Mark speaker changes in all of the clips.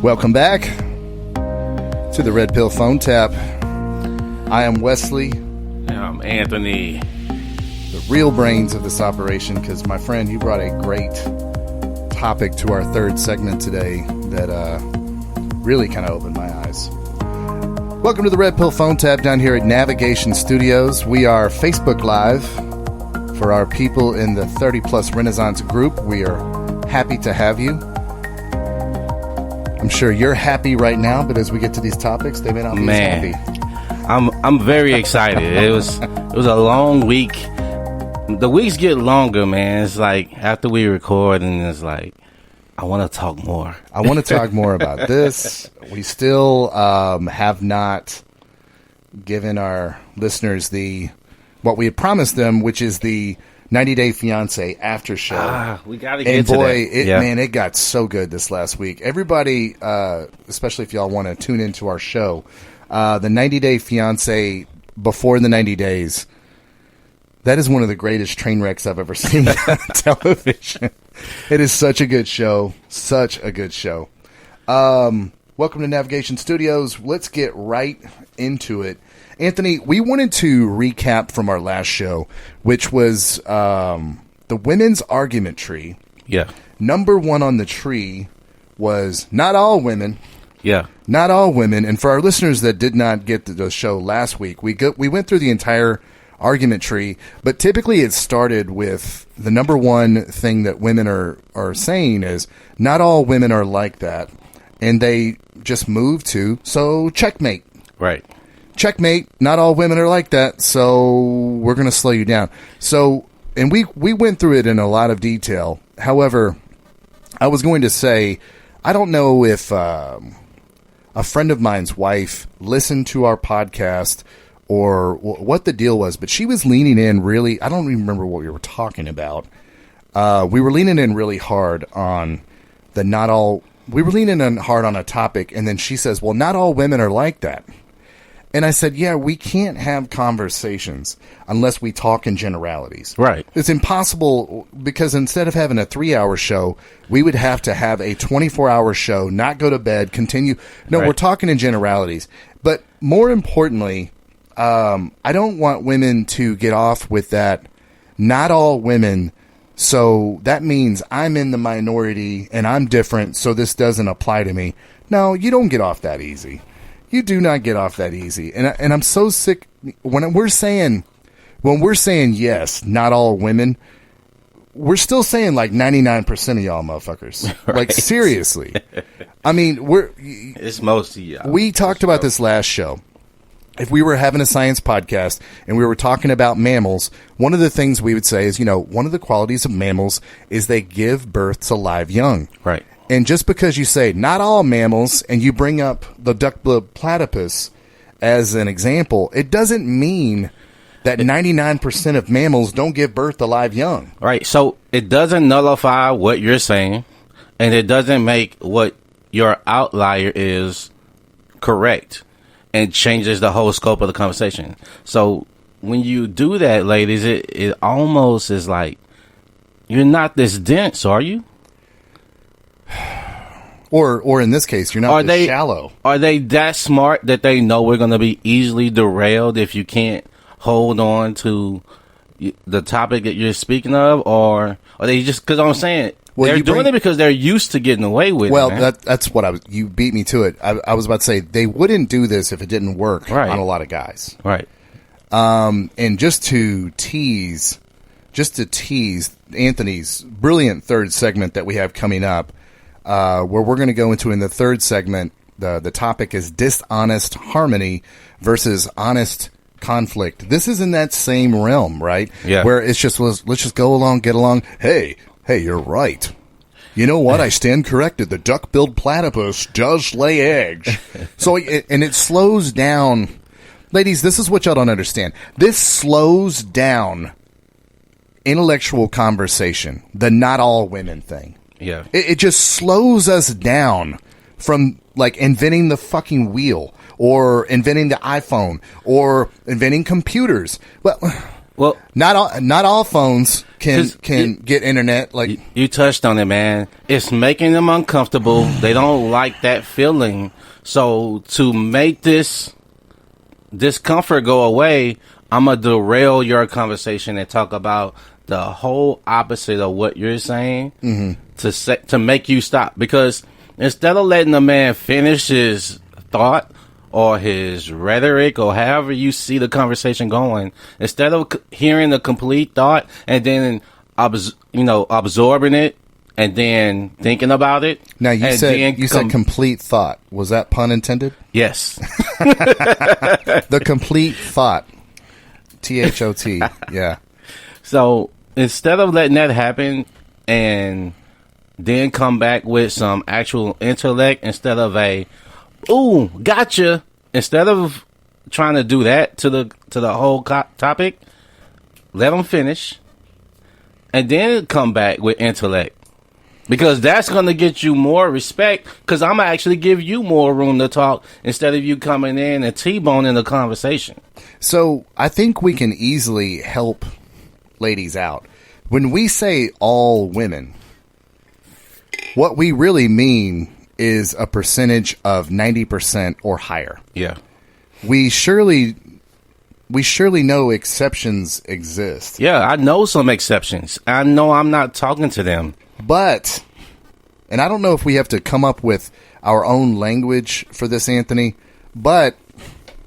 Speaker 1: Welcome back to the Red Pill Phone Tap. I am Wesley.
Speaker 2: And I'm Anthony.
Speaker 1: The real brains of this operation, because my friend, you brought a great topic to our third segment today that really kind of opened my eyes. Welcome to the Red Pill Phone Tap down here at Navigation Studios. We are Facebook Live for our people in the 30 Plus Renaissance group. We are happy to have you. I'm sure you're happy right now, but as we get to these topics, they may not be as happy.
Speaker 2: I'm very excited. It was a long week. The weeks get longer, man. It's like after we record, and it's like I want to talk more.
Speaker 1: I want to talk more about this. We still have not given our listeners what we had promised them, which is the 90 Day Fiancé after show.
Speaker 2: We got to get to that.
Speaker 1: Man, it got so good this last week. Everybody, especially if y'all want to tune into our show, the 90 Day Fiancé before the 90 days, that is one of the greatest train wrecks I've ever seen on television. It is such a good show. Such a good show. Welcome to Navigation Studios. Let's get right into it. Anthony, we wanted to recap from our last show, which was the women's argument tree.
Speaker 2: Yeah.
Speaker 1: Number one on the tree was not all women.
Speaker 2: Yeah.
Speaker 1: Not all women. And for our listeners that did not get the show last week, we went through the entire argument tree, but typically it started with the number one thing that women are saying is not all women are like that. And they just moved to, so checkmate.
Speaker 2: Right.
Speaker 1: Checkmate, not all women are like that, so we're going to slow you down. So, and we went through it in a lot of detail. However, I was going to say, I don't know if a friend of mine's wife listened to our podcast or what the deal was, but she was leaning in really, I don't even remember what we were talking about. We were leaning in really hard on we were leaning in hard on a topic, and then she says, well, not all women are like that. And I said, yeah, we can't have conversations unless we talk in generalities.
Speaker 2: Right.
Speaker 1: It's impossible because instead of having a 3-hour show, we would have to have a 24-hour show, not go to bed, continue. No, right. We're talking in generalities. But more importantly, I don't want women to get off with that, not all women, so that means I'm in the minority and I'm different, so this doesn't apply to me. No, you don't get off that easy. You do not get off that easy. And I'm so sick when we're saying yes, not all women, we're still saying like 99% of y'all motherfuckers. Right. Like seriously. I mean,
Speaker 2: it's most of y'all.
Speaker 1: We talked about this last show. If we were having a science podcast and we were talking about mammals, one of the things we would say is, one of the qualities of mammals is they give birth to live young.
Speaker 2: Right.
Speaker 1: And just because you say not all mammals and you bring up the duck-billed platypus as an example, it doesn't mean that 99% of mammals don't give birth to live young.
Speaker 2: Right. So it doesn't nullify what you're saying, and it doesn't make what your outlier is correct, and changes the whole scope of the conversation. So when you do that, ladies, it almost is like you're not this dense, are you?
Speaker 1: Or in this case, you're not this shallow.
Speaker 2: Are they that smart that they know we're going to be easily derailed if you can't hold on to the topic that you're speaking of? Or are they just, because I'm saying, they're doing it because they're used to getting away with it.
Speaker 1: Well, that's what you beat me to it. I was about to say, they wouldn't do this if it didn't work on a lot of guys.
Speaker 2: Right.
Speaker 1: And just to tease Anthony's brilliant third segment that we have coming up, where we're going to go into in the third segment, the topic is dishonest harmony versus honest conflict. This is in that same realm, right?
Speaker 2: Yeah.
Speaker 1: Where it's just, let's just go along, get along. Hey, you're right. You know what? I stand corrected. The duck-billed platypus does lay eggs. So, and it slows down. Ladies, this is what y'all don't understand. This slows down intellectual conversation, the not all women thing.
Speaker 2: Yeah.
Speaker 1: It just slows us down from, like, inventing the fucking wheel or inventing the iPhone or inventing computers. Well,
Speaker 2: Well,
Speaker 1: not all phones can get internet. Like
Speaker 2: you touched on it, man. It's making them uncomfortable. They don't like that feeling. So to make this discomfort go away, I'm gonna derail your conversation and talk about the whole opposite of what you're saying to make you stop. Because instead of letting the man finish his thought or his rhetoric or however you see the conversation going, instead of hearing the complete thought and then absorbing it and then thinking about it.
Speaker 1: Now you said complete thought. Was that pun intended?
Speaker 2: Yes.
Speaker 1: The complete thought. THOT. Yeah.
Speaker 2: So instead of letting that happen and then come back with some actual intellect instead of ooh, gotcha. Instead of trying to do that to the whole topic, let them finish and then come back with intellect. Because that's going to get you more respect, because I'm going to actually give you more room to talk instead of you coming in and T-boning the conversation.
Speaker 1: So I think we can easily help ladies out. When we say all women, what we really mean is a percentage of 90% or higher.
Speaker 2: Yeah.
Speaker 1: We surely know exceptions exist.
Speaker 2: Yeah, I know some exceptions. I know I'm not talking to them.
Speaker 1: But, and I don't know if we have to come up with our own language for this, Anthony, but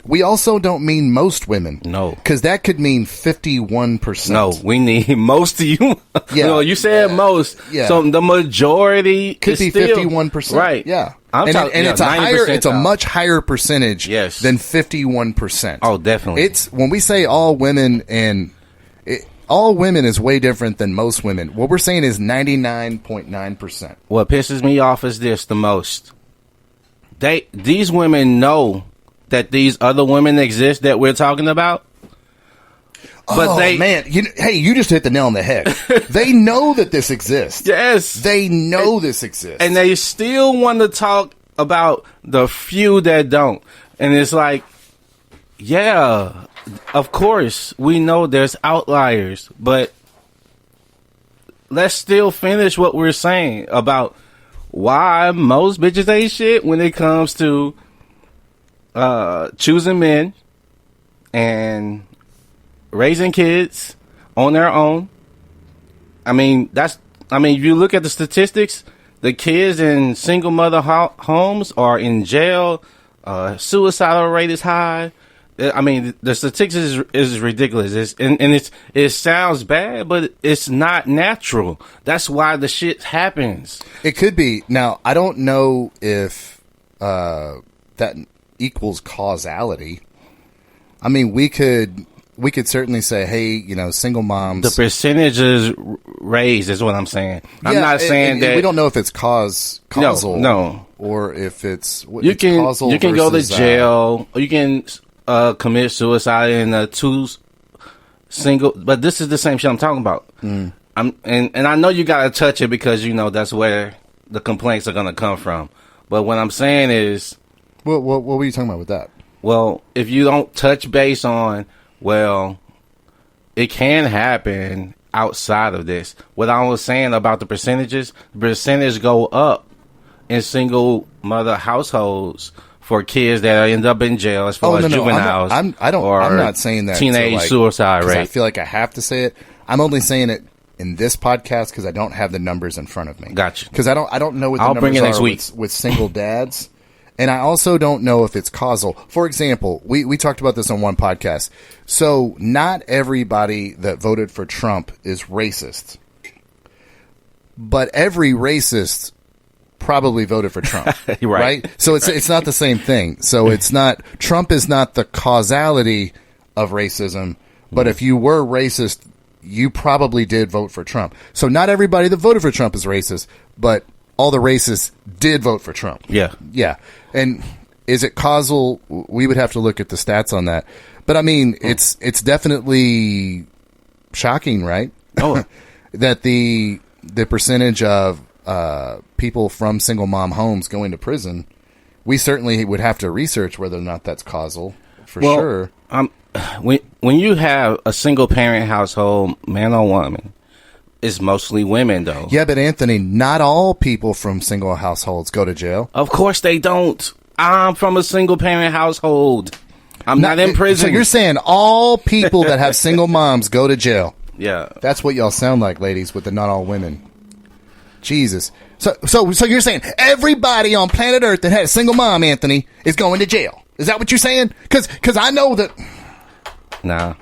Speaker 1: we also don't mean most women.
Speaker 2: No.
Speaker 1: Because that could mean 51%.
Speaker 2: No, we need most of you.
Speaker 1: Yeah.
Speaker 2: No, you said most.
Speaker 1: Yeah.
Speaker 2: So the majority
Speaker 1: could be
Speaker 2: still
Speaker 1: 51%.
Speaker 2: Right.
Speaker 1: Yeah.
Speaker 2: I'm talking,
Speaker 1: it's a much higher percentage than 51%.
Speaker 2: Oh, definitely.
Speaker 1: It's when we say all women all women is way different than most women. What we're saying is 99.9%.
Speaker 2: What pisses me off is this the most. These women know that these other women exist that we're talking about. But
Speaker 1: you just hit the nail on the head. They know that this exists.
Speaker 2: Yes.
Speaker 1: They know this exists.
Speaker 2: And they still want to talk about the few that don't. And it's like, yeah, of course, we know there's outliers, but let's still finish what we're saying about why most bitches ain't shit when it comes to choosing men and raising kids on their own. I mean, if you look at the statistics, the kids in single mother homes are in jail. Suicidal rate is high. I mean, the statistics is ridiculous. It sounds bad, but it's not natural. That's why the shit happens.
Speaker 1: It could be. Now, I don't know if that equals causality. I mean, we could certainly say, hey, single moms.
Speaker 2: The percentage is raised, is what I'm saying. I'm not saying that
Speaker 1: we don't know if it's causal.
Speaker 2: No,
Speaker 1: or if it's
Speaker 2: you can
Speaker 1: causal.
Speaker 2: You can go to jail. Or you can commit suicide in a single. But this is the same shit I'm talking about. And I know you gotta touch it because that's where the complaints are gonna come from. But what I'm saying is,
Speaker 1: what were you talking about with that?
Speaker 2: Well, if you don't touch base on, well, it can happen outside of this. What I was saying about the percentage go up in single mother households for kids that end up in jail as far as juveniles.
Speaker 1: I'm not saying that
Speaker 2: teenage suicide rate.
Speaker 1: I feel like I have to say it. I'm only saying it in this podcast because I don't have the numbers in front of me.
Speaker 2: Gotcha.
Speaker 1: Because I don't know what the numbers are with single dads. And I also don't know if it's causal. For example, we talked about this on one podcast. So not everybody that voted for Trump is racist. But every racist probably voted for Trump. right? So it's not the same thing. So it's not, Trump is not the causality of racism. But if you were racist, you probably did vote for Trump. So not everybody that voted for Trump is racist, but all the racists did vote for Trump.
Speaker 2: Yeah.
Speaker 1: Yeah. And is it causal? We would have to look at the stats on that. But I mean, it's definitely shocking, right?
Speaker 2: Oh.
Speaker 1: That the percentage of people from single mom homes going to prison, we certainly would have to research whether or not that's causal for sure.
Speaker 2: when you have a single parent household, man or woman, it's mostly women though.
Speaker 1: Yeah, but Anthony, not all people from single households go to jail.
Speaker 2: Of course they don't. I'm from a single parent household. I'm not in prison.
Speaker 1: So you're saying all people that have single moms go to jail?
Speaker 2: Yeah.
Speaker 1: That's what y'all sound like, ladies, with the not all women. Jesus. So you're saying everybody on planet Earth that had a single mom, Anthony, is going to jail? Is that what you're saying? Because I know that.
Speaker 2: Nah.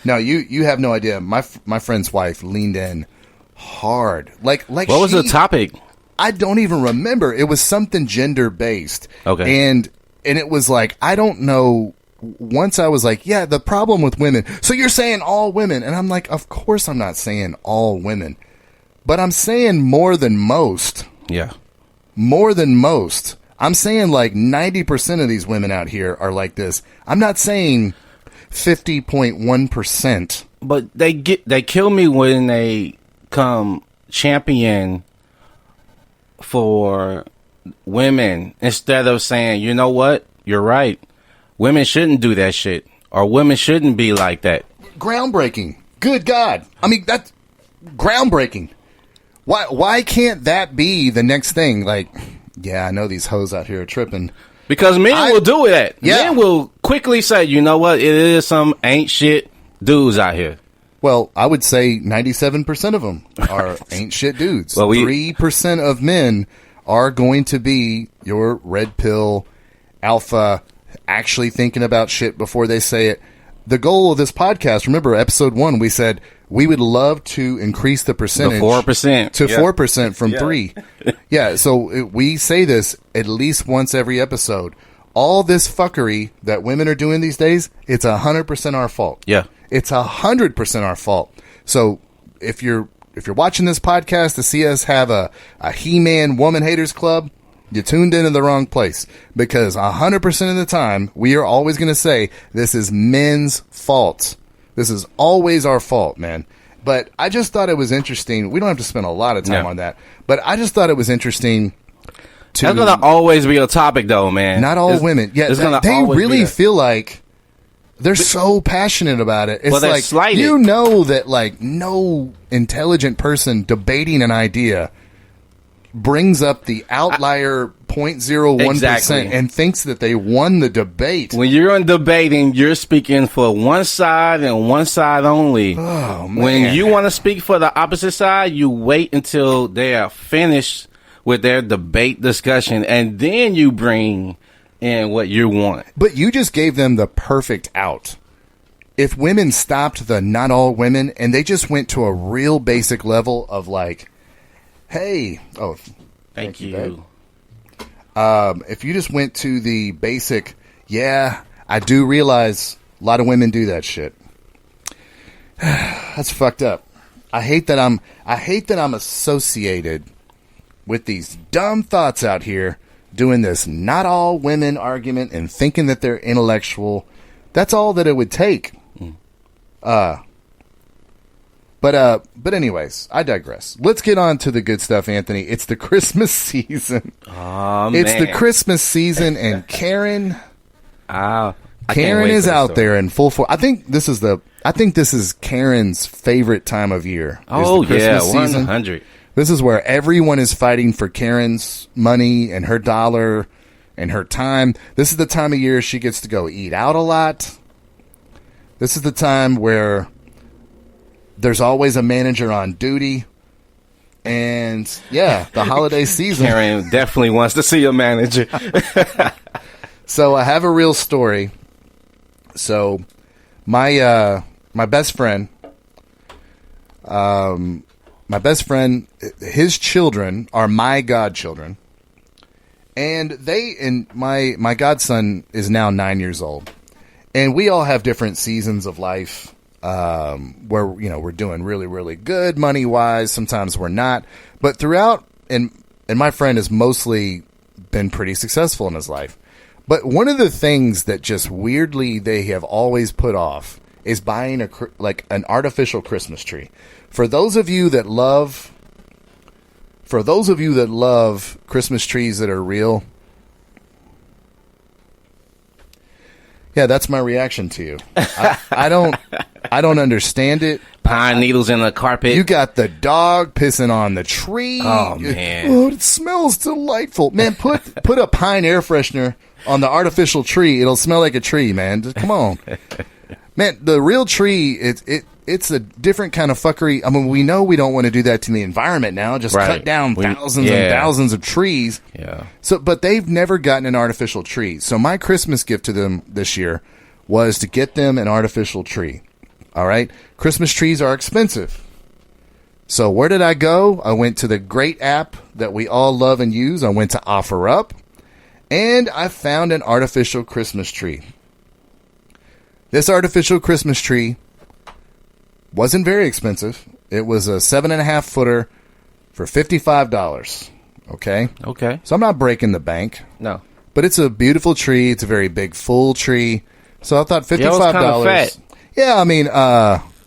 Speaker 1: No, you have no idea. My friend's wife leaned in hard. Like
Speaker 2: what was the topic?
Speaker 1: I don't even remember. It was something gender based.
Speaker 2: Okay.
Speaker 1: And it was like, I don't know. Once I was like, yeah, the problem with women. So you're saying all women. And I'm like, of course I'm not saying all women. But I'm saying more than most.
Speaker 2: Yeah.
Speaker 1: More than most. I'm saying like 90% of these women out here are like this. I'm not saying 50.1%.
Speaker 2: But they kill me when they come champion for women instead of saying, you know what, you're right. Women shouldn't do that shit, or women shouldn't be like that.
Speaker 1: Groundbreaking. Good God. I mean, that's groundbreaking. Why can't that be the next thing? Like, yeah, I know these hoes out here are tripping.
Speaker 2: Because men will do that.
Speaker 1: Yeah.
Speaker 2: Men will quickly say, you know what, it is some ain't shit dudes out here.
Speaker 1: Well, I would say 97% of them are ain't shit dudes.
Speaker 2: Well,
Speaker 1: 3% of men are going to be your red pill alpha, actually thinking about shit before they say it. The goal of this podcast, remember episode 1, we said we would love to increase the percentage
Speaker 2: 4%
Speaker 1: to 4% from 3. Yeah, so we say this at least once every episode. All this fuckery that women are doing these days, it's 100% our fault.
Speaker 2: Yeah.
Speaker 1: It's 100% our fault. So if you're watching this podcast to see us have a He-Man Woman Haters Club, you tuned into the wrong place, because 100% of the time we are always going to say this is men's fault. This is always our fault, man. But I just thought it was interesting. We don't have to spend a lot of time on that, but I just thought it was interesting.
Speaker 2: That's gonna always be a topic, though, man.
Speaker 1: Not all women. Yeah, they really feel like they're so passionate about it. It's like
Speaker 2: slighted.
Speaker 1: You know that like no intelligent person debating an idea brings up the outlier 0.01%
Speaker 2: Exactly.
Speaker 1: and thinks that they won the debate.
Speaker 2: When you're in debating, you're speaking for one side and one side only.
Speaker 1: Oh, man.
Speaker 2: When you want to speak for the opposite side, you wait until they are finished with their debate discussion, and then you bring in what you want.
Speaker 1: But you just gave them the perfect out. If women stopped the not all women and they just went to a real basic level of like, hey,
Speaker 2: Thank you.
Speaker 1: If you just went to the basic, yeah, I do realize a lot of women do that shit. That's fucked up. I hate that I'm associated with these dumb thoughts out here doing this not all women argument and thinking that they're intellectual. That's all that it would take. But anyways, I digress. Let's get on to the good stuff, Anthony. It's the Christmas season.
Speaker 2: Oh,
Speaker 1: it's
Speaker 2: man.
Speaker 1: the Christmas season, and Karen
Speaker 2: Karen
Speaker 1: is out there in full force. I think this is Karen's favorite time of year.
Speaker 2: Oh,
Speaker 1: is the Christmas
Speaker 2: yeah,
Speaker 1: season.
Speaker 2: 100.
Speaker 1: This is where everyone is fighting for Karen's money and her dollar and her time. This is the time of year she gets to go eat out a lot. This is the time where there's always a manager on duty. And, yeah, the holiday season.
Speaker 2: Karen definitely wants to see a manager.
Speaker 1: So I have a real story. So my best friend, his children are my godchildren. And my godson is now 9 years old. And we all have different seasons of life. Where we're doing really, really good money wise. Sometimes we're not, but throughout, and my friend has mostly been pretty successful in his life. But one of the things that just weirdly they have always put off is buying an artificial Christmas tree. For those of you that love Christmas trees that are real. Yeah, that's my reaction to you. I don't understand it.
Speaker 2: Pine needles in the carpet.
Speaker 1: You got the dog pissing on the tree.
Speaker 2: Oh, man.
Speaker 1: Oh, it smells delightful. Man, put a pine air freshener on the artificial tree. It'll smell like a tree, man. Just, come on. Man, the real tree, it's a different kind of fuckery. I mean, we know we don't want to do that to the environment now. Just cut down thousands and thousands of trees.
Speaker 2: Yeah.
Speaker 1: So, but they've never gotten an artificial tree. So my Christmas gift to them this year was to get them an artificial tree. All right? Christmas trees are expensive. So where did I go? I went to the great app that we all love and use. I went to OfferUp, and I found an artificial Christmas tree. This artificial Christmas tree wasn't very expensive. It was a 7.5 footer for $55. Okay?
Speaker 2: Okay.
Speaker 1: So I'm not breaking the bank.
Speaker 2: No.
Speaker 1: But it's a beautiful tree. It's a very big, full tree. So I thought $55.
Speaker 2: Yeah, it was kinda fat.
Speaker 1: Yeah, I mean,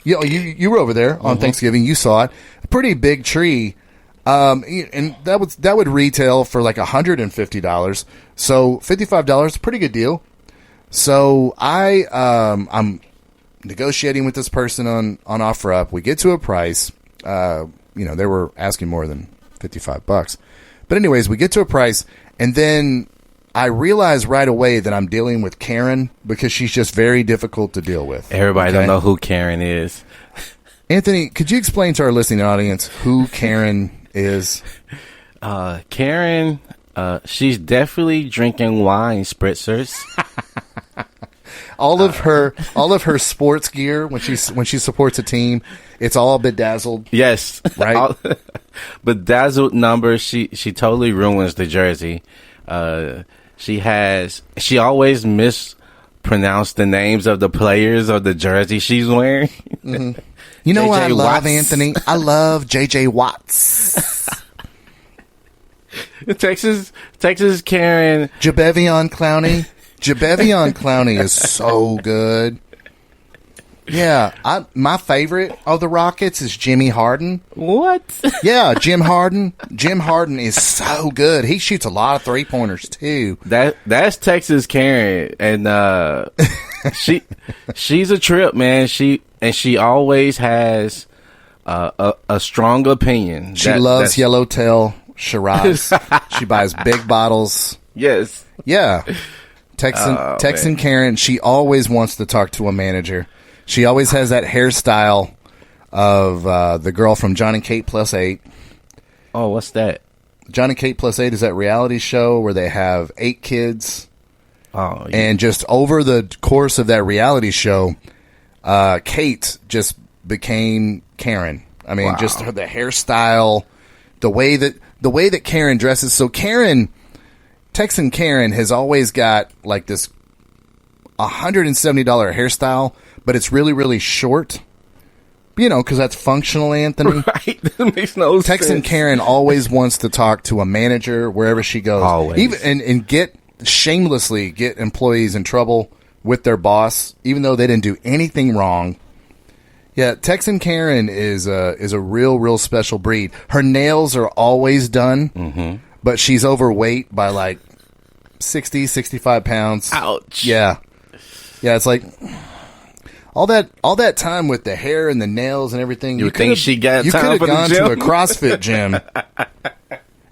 Speaker 1: you were over there on Thanksgiving. You saw it. A pretty big tree. And that would retail for like $150. So $55, a pretty good deal. So I'm negotiating with this person on OfferUp. We get to a price. They were asking more than $55. But anyways, we get to a price, and then I realize right away that I'm dealing with Karen because she's just very difficult to deal with.
Speaker 2: Everybody don't know who Karen is.
Speaker 1: Anthony, could you explain to our listening audience who Karen is?
Speaker 2: Karen, she's definitely drinking wine spritzers.
Speaker 1: All of her sports gear when she supports a team, it's all bedazzled.
Speaker 2: Yes,
Speaker 1: right.
Speaker 2: Bedazzled numbers. She totally ruins the jersey. She always mispronounced the names of the players of the jersey she's wearing.
Speaker 1: Mm-hmm. You know what I love, Anthony? I love JJ Watts.
Speaker 2: Texas Karen.
Speaker 1: Jadeveon Clowney. Jadeveon Clowney is so good. Yeah, my favorite of the Rockets is Jimmy Harden.
Speaker 2: What?
Speaker 1: Yeah, Jim Harden. Jim Harden is so good. He shoots a lot of 3-pointers too.
Speaker 2: That's Texas Karen, and she's a trip, man. She always has a strong opinion.
Speaker 1: She loves Yellowtail Shiraz. She buys big bottles.
Speaker 2: Yes.
Speaker 1: Yeah. Texan Karen, she always wants to talk to a manager. She always has that hairstyle of the girl from John and Kate Plus 8.
Speaker 2: Oh, what's that?
Speaker 1: John and Kate Plus 8 is that reality show where they have 8 kids.
Speaker 2: Oh, yeah.
Speaker 1: And just over the course of that reality show, Kate just became Karen. I mean, just the hairstyle, the way that Karen dresses. So Texan Karen has always got like this $170 hairstyle, but it's really, really short. Because that's functional, Anthony.
Speaker 2: Right. That makes no sense.
Speaker 1: Texan Karen always wants to talk to a manager wherever she goes.
Speaker 2: Always.
Speaker 1: Even and shamelessly get employees in trouble with their boss, even though they didn't do anything wrong. Yeah, Texan Karen is a real special breed. Her nails are always done, but she's overweight by like 60, 65 pounds.
Speaker 2: Ouch.
Speaker 1: Yeah, it's like all that time with the hair and the nails and everything.
Speaker 2: You think she got time for the
Speaker 1: gone
Speaker 2: gym?
Speaker 1: to a CrossFit gym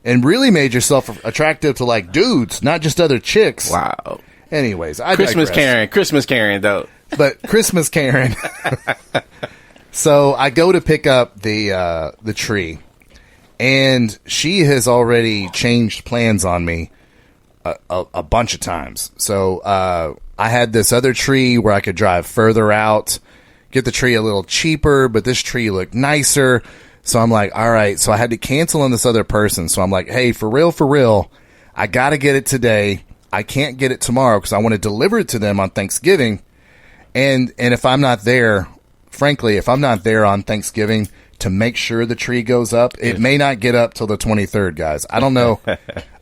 Speaker 1: and really made yourself attractive to like dudes, not just other chicks.
Speaker 2: Wow.
Speaker 1: Anyways, I
Speaker 2: Christmas
Speaker 1: digress.
Speaker 2: Christmas Karen though.
Speaker 1: But Christmas Karen. So I go to pick up the tree, and she has already changed plans on me a bunch of times. So I had this other tree where I could drive further out, get the tree a little cheaper, but this tree looked nicer. So I'm like, all right. So I had to cancel on this other person. So I'm like, hey, for real, I got to get it today. I can't get it tomorrow because I want to deliver it to them on Thanksgiving. And if I'm not there, frankly, if I'm not there on Thanksgiving to make sure the tree goes up, it may not get up till the 23rd, guys. I don't know.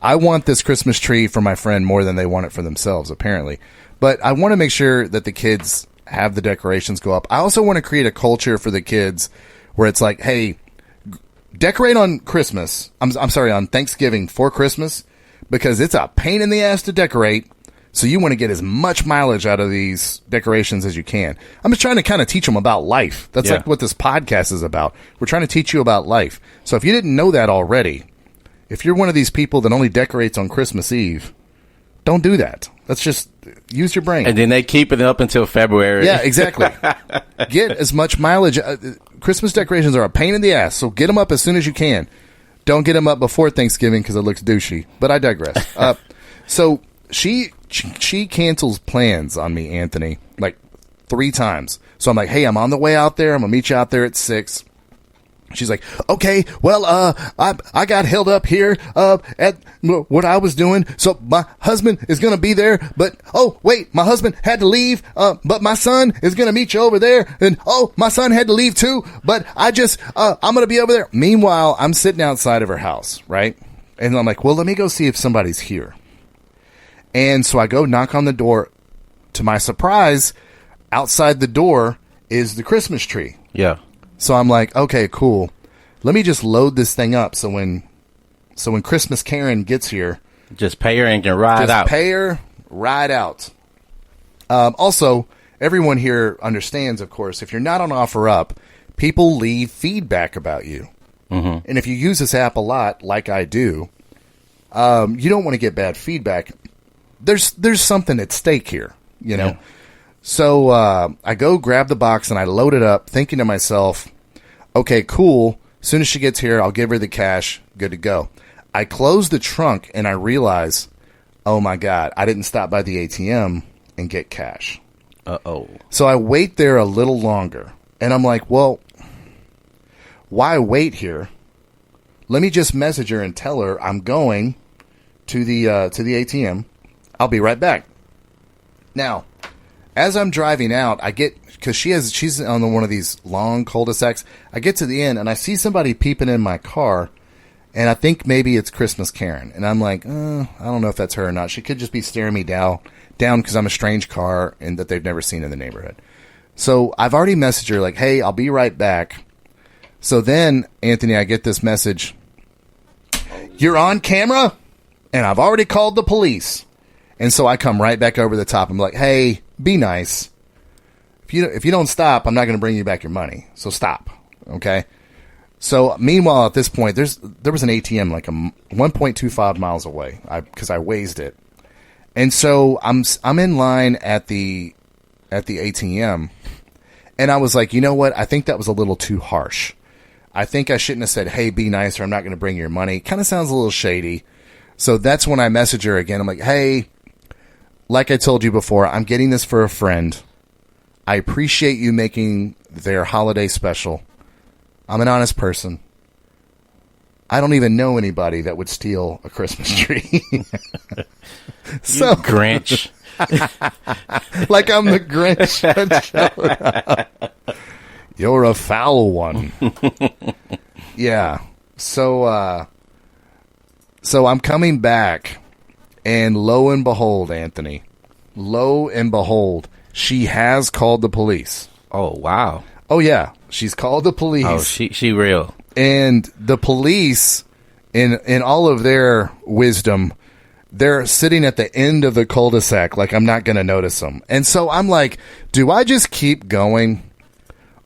Speaker 1: I want this Christmas tree for my friend more than they want it for themselves, apparently. But I want to make sure that the kids have the decorations go up. I also want to create a culture for the kids where it's like, hey, decorate on Christmas. I'm sorry, on Thanksgiving for Christmas, because it's a pain in the ass to decorate. So you want to get as much mileage out of these decorations as you can. I'm just trying to kind of teach them about life. That's like what this podcast is about. We're trying to teach you about life. So if you didn't know that already, if you're one of these people that only decorates on Christmas Eve, don't do that. Let's just use your brain.
Speaker 2: And then they keep it up until February.
Speaker 1: Yeah, exactly. Get as much mileage. Christmas decorations are a pain in the ass, so get them up as soon as you can. Don't get them up before Thanksgiving because it looks douchey. But I digress. So she cancels plans on me, Anthony, like 3 times. So I'm like, hey, I'm on the way out there. I'm going to meet you out there at 6. She's like, okay, well, I got held up here at what I was doing, so my husband is going to be there, but, oh, wait, my husband had to leave, but my son is going to meet you over there, and, oh, my son had to leave too, but I'm going to be over there. Meanwhile, I'm sitting outside of her house, right? And I'm like, well, let me go see if somebody's here. And so I go knock on the door. To my surprise, outside the door is the Christmas tree.
Speaker 2: Yeah.
Speaker 1: So I'm like, okay, cool. Let me just load this thing up so when Christmas Karen gets here,
Speaker 2: just pay her and can ride out.
Speaker 1: Just pay her, ride out. Also, everyone here understands, of course, if you're not on OfferUp, people leave feedback about you. Mm-hmm. And if you use this app a lot, like I do, you don't want to get bad feedback. There's something at stake here, you know? Yeah. So I go grab the box and I load it up, thinking to myself, okay, cool. As soon as she gets here, I'll give her the cash. Good to go. I close the trunk and I realize, oh my God, I didn't stop by the ATM and get cash.
Speaker 2: Uh-oh.
Speaker 1: So I wait there a little longer. And I'm like, well, why wait here? Let me just message her and tell her I'm going to the ATM. I'll be right back. Now, as I'm driving out, I get, because she's on one of these long cul-de-sacs. I get to the end and I see somebody peeping in my car, and I think maybe it's Christmas Karen. And I'm like, I don't know if that's her or not. She could just be staring me down because I'm a strange car and that they've never seen in the neighborhood. So I've already messaged her like, hey, I'll be right back. So then, Anthony, I get this message. You're on camera, and I've already called the police. And so I come right back over the top. I'm like, hey, be nice. If you don't stop, I'm not going to bring you back your money. So stop. Okay? So meanwhile, at this point, there was an ATM like 1.25 miles away because I Wazed it. And so I'm in line at the ATM, and I was like, you know what? I think that was a little too harsh. I think I shouldn't have said, hey, be nice, or I'm not going to bring your money. Kind of sounds a little shady. So that's when I message her again. I'm like, hey, like I told you before, I'm getting this for a friend. I appreciate you making their holiday special. I'm an honest person. I don't even know anybody that would steal a Christmas tree. So
Speaker 2: Grinch.
Speaker 1: Like I'm the Grinch. You're a foul one. Yeah. So I'm coming back, and lo and behold, Anthony, she has called the police.
Speaker 2: Oh, wow.
Speaker 1: Oh, yeah. She's called the police.
Speaker 2: Oh, she real.
Speaker 1: And the police, in all of their wisdom, they're sitting at the end of the cul-de-sac like I'm not going to notice them. And so I'm like, do I just keep going?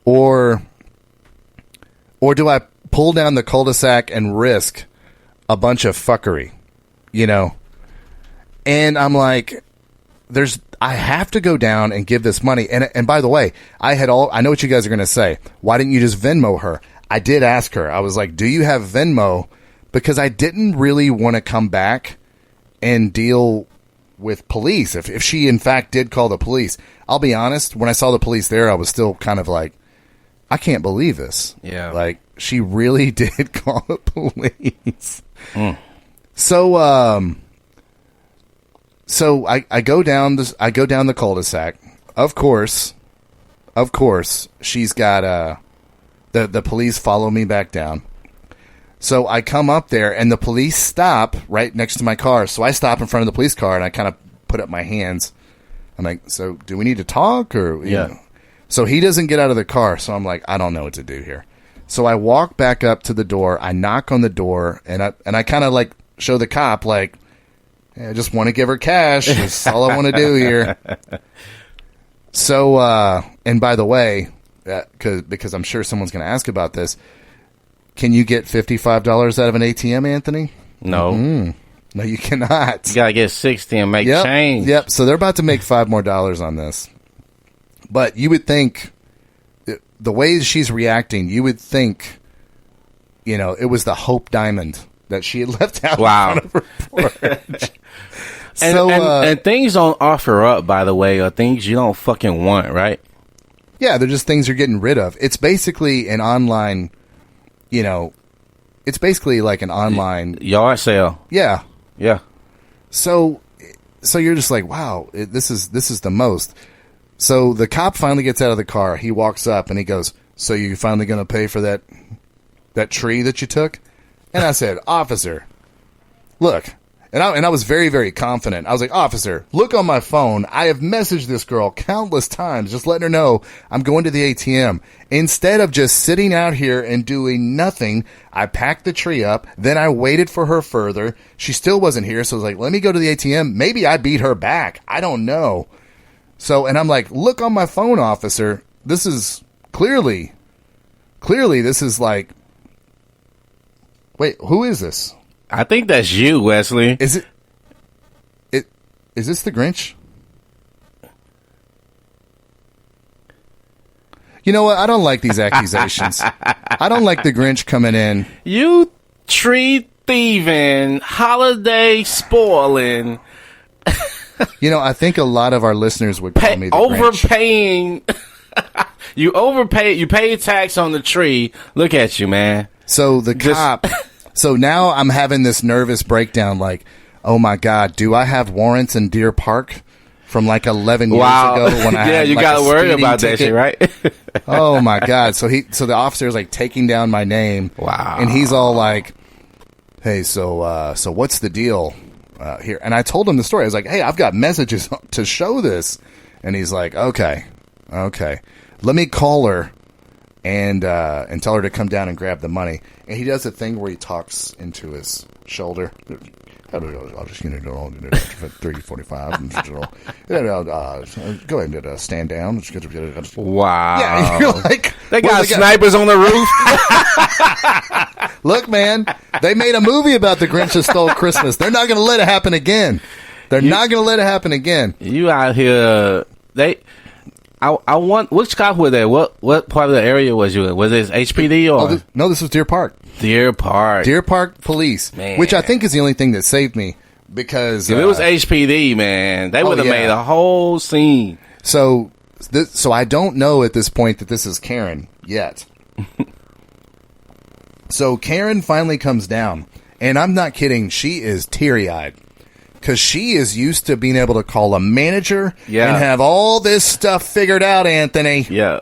Speaker 1: Or do I pull down the cul-de-sac and risk a bunch of fuckery? You know? And I'm like, I have to go down and give this money. And by the way, I know what you guys are going to say. Why didn't you just Venmo her? I did ask her. I was like, do you have Venmo? Because I didn't really want to come back and deal with police. If she in fact did call the police, I'll be honest, when I saw the police there, I was still kind of like, I can't believe this.
Speaker 2: Yeah.
Speaker 1: Like, she really did call the police.
Speaker 2: Mm.
Speaker 1: So I go down the cul-de-sac. Of course, she's got the police follow me back down. So I come up there, and the police stop right next to my car. So I stop in front of the police car, and I kind of put up my hands. I'm like, so do we need to talk? Or you know? So he doesn't get out of the car. So I'm like, I don't know what to do here. So I walk back up to the door. I knock on the door, and I kind of like show the cop, like, Hey, I just want to give her cash. That's all I want to do here. So, and by the way, because I'm sure someone's going to ask about this, can you get $55 out of an ATM, Anthony?
Speaker 2: No.
Speaker 1: Mm-hmm. No, you cannot.
Speaker 2: You got to get 60 and make change.
Speaker 1: Yep. So they're about to make $5 more on this. But you would think, the way she's reacting, you would think, it was the Hope Diamond that she had left out in front of her porch.
Speaker 2: And things don't offer up, by the way, or things you don't fucking want, right?
Speaker 1: Yeah, they're just things you're getting rid of. It's basically an online, it's basically like an online
Speaker 2: yard sale.
Speaker 1: Yeah.
Speaker 2: Yeah.
Speaker 1: So you're just like, wow, this is the most. So the cop finally gets out of the car. He walks up and he goes, so you finally going to pay for that tree that you took? And I said, officer, look. And I was very, very confident. I was like, officer, look on my phone. I have messaged this girl countless times, just letting her know I'm going to the ATM. Instead of just sitting out here and doing nothing, I packed the tree up. Then I waited for her further. She still wasn't here. So I was like, let me go to the ATM. Maybe I beat her back. I don't know. So, and I'm like, look on my phone, officer. This is clearly this is like, wait, who is this?
Speaker 2: I think that's you, Wesley.
Speaker 1: Is this the Grinch? You know what? I don't like these accusations. I don't like the Grinch coming in.
Speaker 2: You tree thieving, holiday spoiling.
Speaker 1: I think a lot of our listeners would call me the
Speaker 2: overpaying. You overpay. You pay tax on the tree. Look at you, man.
Speaker 1: So the cop. So now I'm having this nervous breakdown. Like, oh my God, do I have warrants in Deer Park from like 11 years ago? When I had,
Speaker 2: you
Speaker 1: like,
Speaker 2: got to worry about
Speaker 1: ticket?
Speaker 2: that shit, right?
Speaker 1: Oh my God. So the officer is like taking down my name.
Speaker 2: Wow.
Speaker 1: And he's all like, hey, so what's the deal here? And I told him the story. I was like, hey, I've got messages to show this. And he's like, okay, let me call her and tell her to come down and grab the money. And he does a thing where he talks into his shoulder. I'll just, 3:45. Go ahead and stand down.
Speaker 2: Wow.
Speaker 1: Yeah, you're like,
Speaker 2: they got snipers on the roof.
Speaker 1: Look, man, they made a movie about the Grinch that stole Christmas. They're not going to let it happen again. You out here, I want, which cop were there? What part of the area was you in? Was this HPD or? No, this was Deer Park.
Speaker 2: Deer Park
Speaker 1: Police,
Speaker 2: man.
Speaker 1: Which I think is the only thing that saved me because
Speaker 2: if it was HPD, man, they would have made a whole scene.
Speaker 1: So I don't know at this point that this is Karen yet. So Karen finally comes down, and I'm not kidding. She is teary-eyed. Because she is used to being able to call a manager and have all this stuff figured out, Anthony.
Speaker 2: Yeah.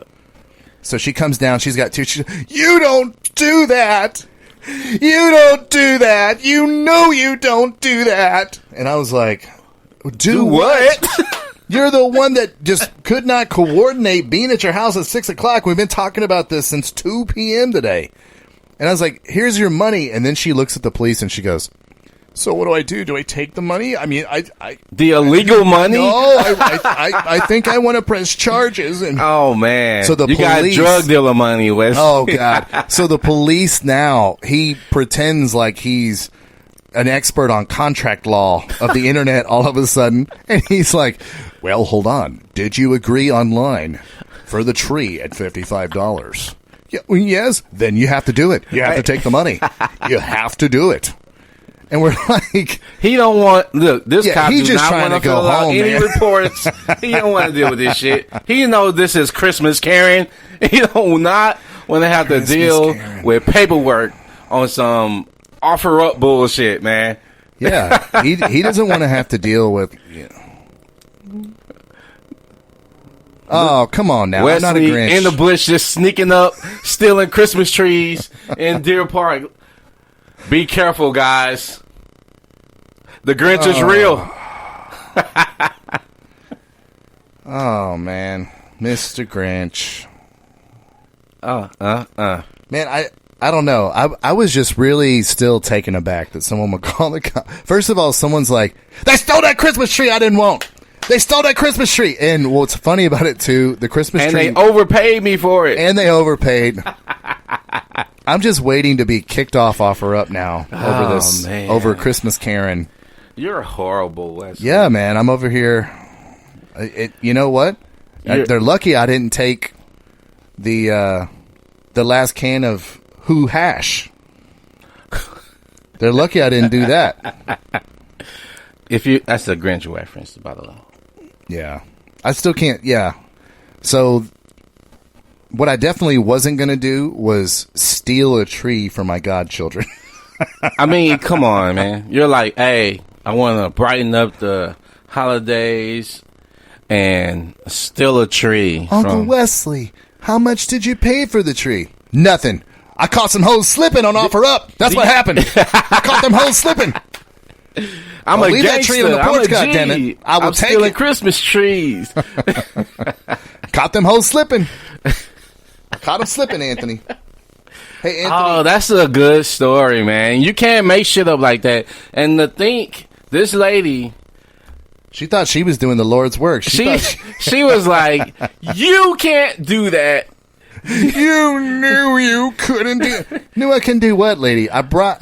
Speaker 1: So she comes down. She's got two. You don't do that. You don't do that. You know you don't do that. And I was like, do what? You're the one that just could not coordinate being at your house at 6 o'clock. We've been talking about this since 2 p.m. today. And I was like, here's your money. And then she looks at the police and she goes, so what do I do? Do I take the money? I mean,
Speaker 2: the illegal money?
Speaker 1: No, I think I want to press charges. And
Speaker 2: oh man,
Speaker 1: so you
Speaker 2: got drug dealer money, Wes.
Speaker 1: Oh God! So the police now, he pretends like he's an expert on contract law of the internet. All of a sudden, and he's like, "Well, hold on. Did you agree online for the tree at $55? Yeah, well, yes. Then you have to do it. You have to take the money. You have to do it." And we're like,
Speaker 2: he don't want, look, this cop
Speaker 1: he's
Speaker 2: does
Speaker 1: just
Speaker 2: not
Speaker 1: trying
Speaker 2: want
Speaker 1: to
Speaker 2: to
Speaker 1: go
Speaker 2: fill out
Speaker 1: home,
Speaker 2: any
Speaker 1: man.
Speaker 2: reports. He don't want to deal with this shit. He knows this is Christmas, Karen. He don't not want to have to deal with paperwork on some offer up bullshit, man.
Speaker 1: Yeah, he doesn't want to have to deal with. Oh, come on now.
Speaker 2: Wesley
Speaker 1: I'm not a Grinch.
Speaker 2: in the bush just sneaking up, stealing Christmas trees in Deer Park. Be careful, guys. The Grinch is real.
Speaker 1: Oh, man. Mr. Grinch.
Speaker 2: Man,
Speaker 1: I don't know. I was just really still taken aback that someone would call the cop. First of all, someone's like, they stole that Christmas tree I didn't want. They stole that Christmas tree. And what's funny about it, too, the Christmas tree.
Speaker 2: And they overpaid me for it.
Speaker 1: And they overpaid. I'm just waiting to be kicked off Offer Up now over this, over Christmas Karen.
Speaker 2: You're horrible, Wesley.
Speaker 1: Yeah, man. I'm over here. You know what? They're lucky I didn't take the last can of Who Hash. They're lucky I didn't do that.
Speaker 2: That's a Grinch reference, by the way.
Speaker 1: Yeah. I still can't. Yeah. So what I definitely wasn't going to do was steal a tree from my godchildren.
Speaker 2: I mean, come on, man. You're like, hey, I want to brighten up the holidays and steal a tree.
Speaker 1: Uncle Wesley, how much did you pay for the tree? Nothing. I caught some hoes slipping on Offer Up. That's what happened. I caught them hoes slipping.
Speaker 2: I'm a
Speaker 1: leave
Speaker 2: gangster.
Speaker 1: That tree on the porch, goddammit. I will take
Speaker 2: stealing
Speaker 1: it.
Speaker 2: Christmas trees.
Speaker 1: Caught them hoes slipping. Caught them slipping, Anthony. Hey, Anthony.
Speaker 2: Oh, that's a good story, man. You can't make shit up like that. And to think, this lady,
Speaker 1: she thought she was doing the Lord's work.
Speaker 2: She was like, you can't do that.
Speaker 1: You knew you couldn't do it. Knew I can do what, lady? I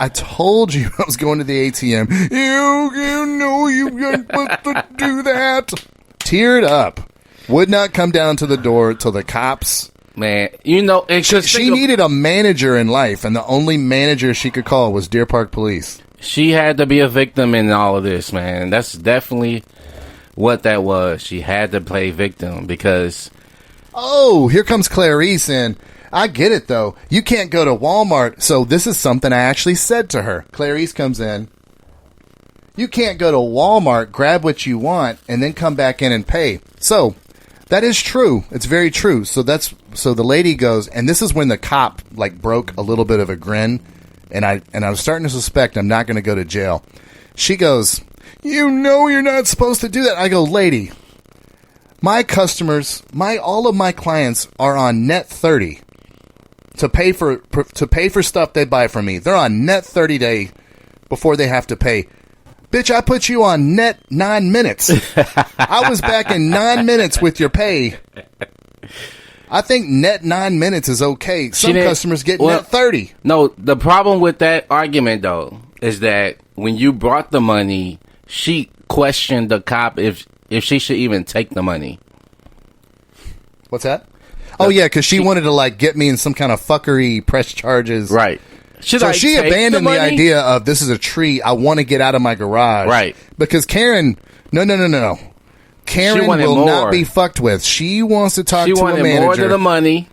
Speaker 1: told you I was going to the ATM. You know you weren't supposed to do that. Teared up. Would not come down to the door till the cops.
Speaker 2: Man, you know,
Speaker 1: she needed a manager in life, and the only manager she could call was Deer Park Police.
Speaker 2: She had to be a victim in all of this, man. That's definitely what that was. She had to play victim because...
Speaker 1: Oh, here comes Clarice in. I get it, though. You can't go to Walmart. So this is something I actually said to her. Clarice comes in. You can't go to Walmart, grab what you want, and then come back in and pay. So that is true. It's very true. So the lady goes, and this is when the cop broke a little bit of a grin, and I was starting to suspect I'm not going to go to jail. She goes, you know you're not supposed to do that. I go, lady, my customers, all of my clients are on net 30 to pay for stuff they buy from me. They're on net 30 day before they have to pay. Bitch, I put you on net 9 minutes. I was back in 9 minutes with your pay. I think net 9 minutes is okay. Some customers get net 30.
Speaker 2: No, the problem with that argument, though, is that when you brought the money, she questioned the cop if she should even take the money.
Speaker 1: What's that? Oh, yeah, because she wanted to, get me in some kind of fuckery press charges.
Speaker 2: Right.
Speaker 1: She abandoned the idea of this is a tree. I want to get out of my garage.
Speaker 2: Right.
Speaker 1: Because Karen, no. Karen will not be fucked with. She wants to talk to a manager. She wanted more than
Speaker 2: the money.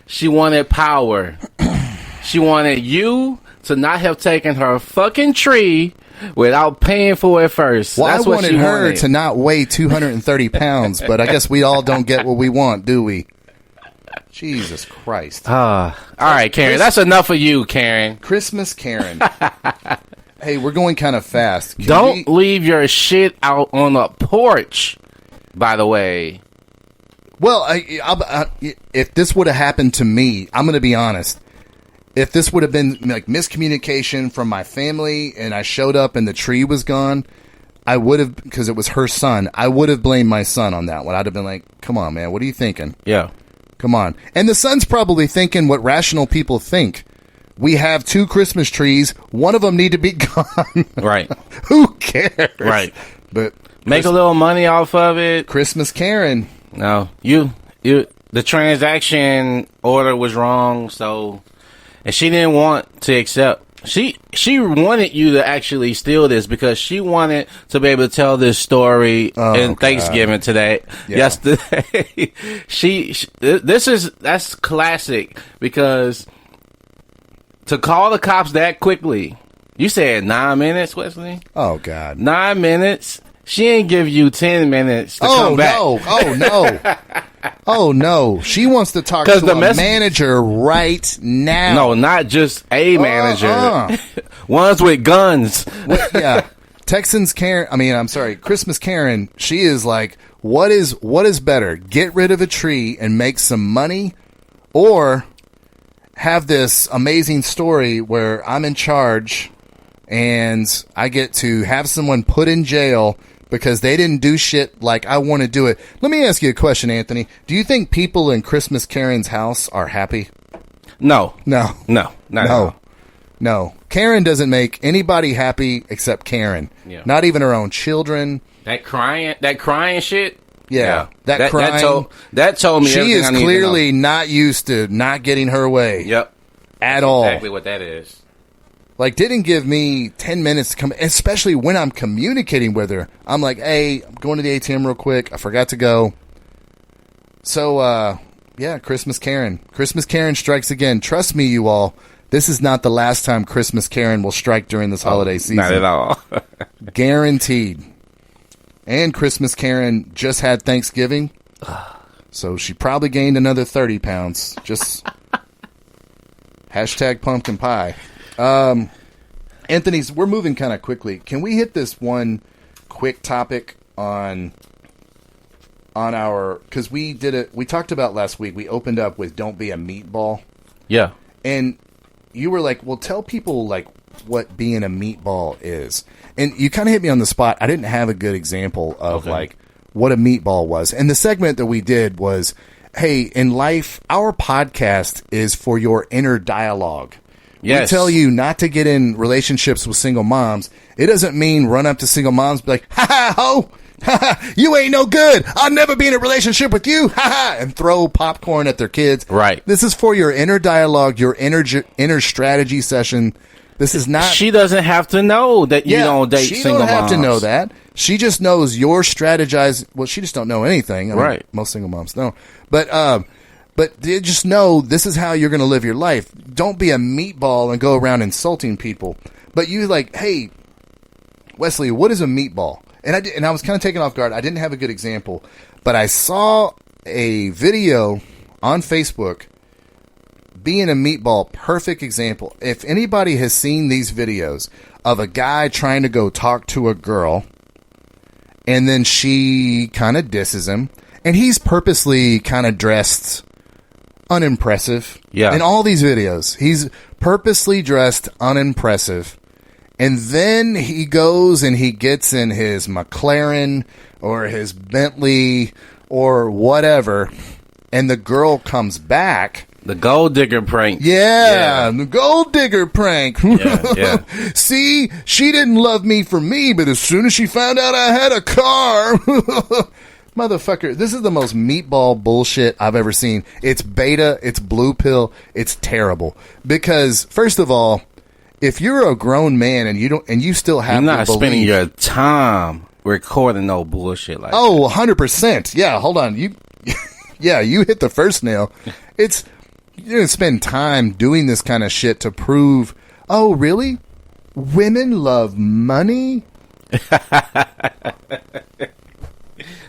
Speaker 2: She wanted power. She wanted you to not have taken her fucking tree without paying for it first.
Speaker 1: Well,
Speaker 2: That's
Speaker 1: I
Speaker 2: what
Speaker 1: wanted her to not weigh 230 pounds, but I guess we all don't get what we want, do we? Jesus Christ.
Speaker 2: All right, Karen. That's enough of you, Karen.
Speaker 1: Christmas Karen. Hey, we're going kind of fast.
Speaker 2: Don't leave your shit out on the porch, by the way.
Speaker 1: Well, if this would have happened to me, I'm going to be honest. If this would have been miscommunication from my family and I showed up and the tree was gone, I would have, because it was her son, I would have blamed my son on that one. I'd have been like, come on, man, what are you thinking?
Speaker 2: Yeah.
Speaker 1: Come on. And the son's probably thinking what rational people think. We have 2 Christmas trees. One of them need to be gone.
Speaker 2: Right.
Speaker 1: Who cares?
Speaker 2: Right.
Speaker 1: But
Speaker 2: make a little money off of it.
Speaker 1: Christmas Karen.
Speaker 2: No, the transaction order was wrong, so, and she didn't want to accept. She wanted you to actually steal this because she wanted to be able to tell this story in Thanksgiving today. Yeah. Yesterday. That's classic because to call the cops that quickly, you said 9 minutes, Wesley?
Speaker 1: Oh, God.
Speaker 2: 9 minutes? She ain't give you 10 minutes to come back.
Speaker 1: Oh, no. She wants to talk to a manager right now.
Speaker 2: No, not just a manager. Ones with guns.
Speaker 1: Well, yeah. Christmas Karen, she is like, what is better? Get rid of a tree and make some money, or have this amazing story where I'm in charge and I get to have someone put in jail because they didn't do shit like I want to do it. Let me ask you a question, Anthony. Do you think people in Christmas Karen's house are happy?
Speaker 2: No.
Speaker 1: No.
Speaker 2: Not at all.
Speaker 1: No. Karen doesn't make anybody happy except Karen.
Speaker 2: Yeah.
Speaker 1: Not even her own children.
Speaker 2: That crying shit.
Speaker 1: Yeah. That crying.
Speaker 2: That told me
Speaker 1: she
Speaker 2: everything
Speaker 1: is
Speaker 2: I need to
Speaker 1: clearly
Speaker 2: know.
Speaker 1: not used to not getting her way.
Speaker 2: Yep.
Speaker 1: At all.
Speaker 2: Exactly what that is.
Speaker 1: Like, didn't give me 10 minutes to come, especially when I'm communicating with her. I'm like, hey, I'm going to the ATM real quick. I forgot to go. So, yeah, Christmas Karen. Christmas Karen strikes again. Trust me, you all. This is not the last time Christmas Karen will strike during this holiday season.
Speaker 2: Not at all.
Speaker 1: Guaranteed. And Christmas Karen just had Thanksgiving. So she probably gained another 30 pounds. Just hashtag pumpkin pie. Anthony's, we're moving kind of quickly. Can we hit this one quick topic on our, because we did it, we talked about last week, we opened up with don't be a meatball.
Speaker 2: Yeah.
Speaker 1: And you were like, well, tell people like what being a meatball is. And you kind of hit me on the spot. I didn't have a good example of like what a meatball was. And the segment that we did was, hey, in life, our podcast is for your inner dialogue.
Speaker 2: Yes.
Speaker 1: We tell you not to get in relationships with single moms. It doesn't mean run up to single moms and be like, ha ha, ho, ha ha, you ain't no good. I'll never be in a relationship with you, ha ha, and throw popcorn at their kids.
Speaker 2: Right.
Speaker 1: This is for your inner dialogue, your inner strategy session. This is not.
Speaker 2: She doesn't have to know that you don't date single moms.
Speaker 1: She don't have to know that. She just knows your strategize. Well, she just don't know anything. I mean,
Speaker 2: right.
Speaker 1: Most single moms know. But they just know this is how you're going to live your life. Don't be a meatball and go around insulting people. But you like, hey, Wesley, what is a meatball? And I was kind of taken off guard. I didn't have a good example. But I saw a video on Facebook being a meatball, perfect example. If anybody has seen these videos of a guy trying to go talk to a girl, and then she kind of disses him, and he's purposely kind of dressed unimpressive.
Speaker 2: Yeah.
Speaker 1: In all these videos, he's purposely dressed unimpressive. And then he goes and he gets in his McLaren or his Bentley or whatever, and the girl comes back.
Speaker 2: The gold digger prank.
Speaker 1: Yeah, the gold digger prank.
Speaker 2: Yeah.
Speaker 1: See, she didn't love me for me, but as soon as she found out I had a car, motherfucker, this is the most meatball bullshit I've ever seen. It's beta, it's blue pill, it's terrible. Because first of all, if you're a grown man and you still have
Speaker 2: you're not
Speaker 1: to believe,
Speaker 2: spending your time recording no bullshit like that.
Speaker 1: 100%. Yeah, hold on. You hit the first nail. It's you're gonna spend time doing this kind of shit to prove, oh, really? Women love money?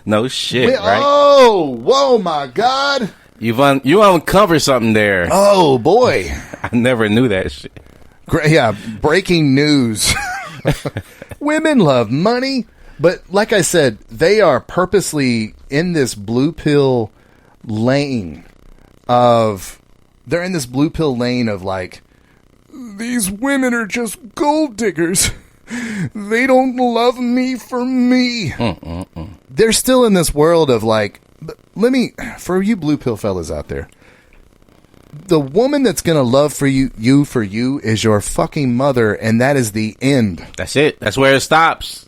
Speaker 2: No shit, right?
Speaker 1: Oh, whoa, my God.
Speaker 2: You uncovered something there.
Speaker 1: Oh, boy.
Speaker 2: I never knew that shit.
Speaker 1: Yeah, breaking news. Women love money, but like I said, they are purposely in this blue pill lane of like, these women are just gold diggers. They don't love me for me. They're still in this world of like, for you blue pill fellas out there, the woman that's going to love for you is your fucking mother, and that is the end.
Speaker 2: That's it. That's where it stops.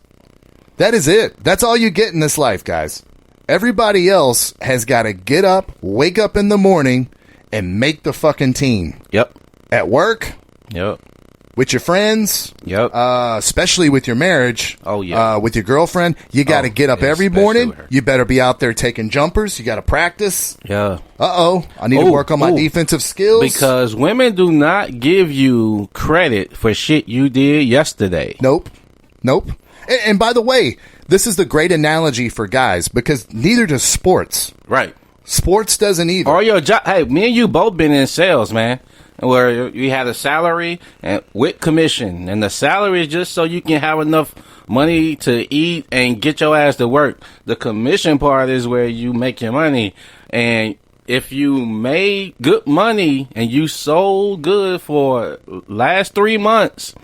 Speaker 1: That is it. That's all you get in this life, guys. Everybody else has got to get up, wake up in the morning, and make the fucking team.
Speaker 2: Yep.
Speaker 1: At work.
Speaker 2: Yep.
Speaker 1: With your friends.
Speaker 2: Yep.
Speaker 1: Especially with your marriage.
Speaker 2: Oh, yeah.
Speaker 1: With your girlfriend. You got to get up every morning.
Speaker 2: her.
Speaker 1: You better be out there taking jumpers. You got to practice.
Speaker 2: Yeah.
Speaker 1: I need to work on my defensive skills.
Speaker 2: Because women do not give you credit for shit you did yesterday.
Speaker 1: Nope. And by the way, this is the great analogy for guys, because neither does sports.
Speaker 2: Right.
Speaker 1: Sports doesn't either.
Speaker 2: Or your job. Hey, me and you both been in sales, man, where you had a salary and with commission, and the salary is just so you can have enough money to eat and get your ass to work. The commission part is where you make your money, and if you made good money and you sold good for last 3 months,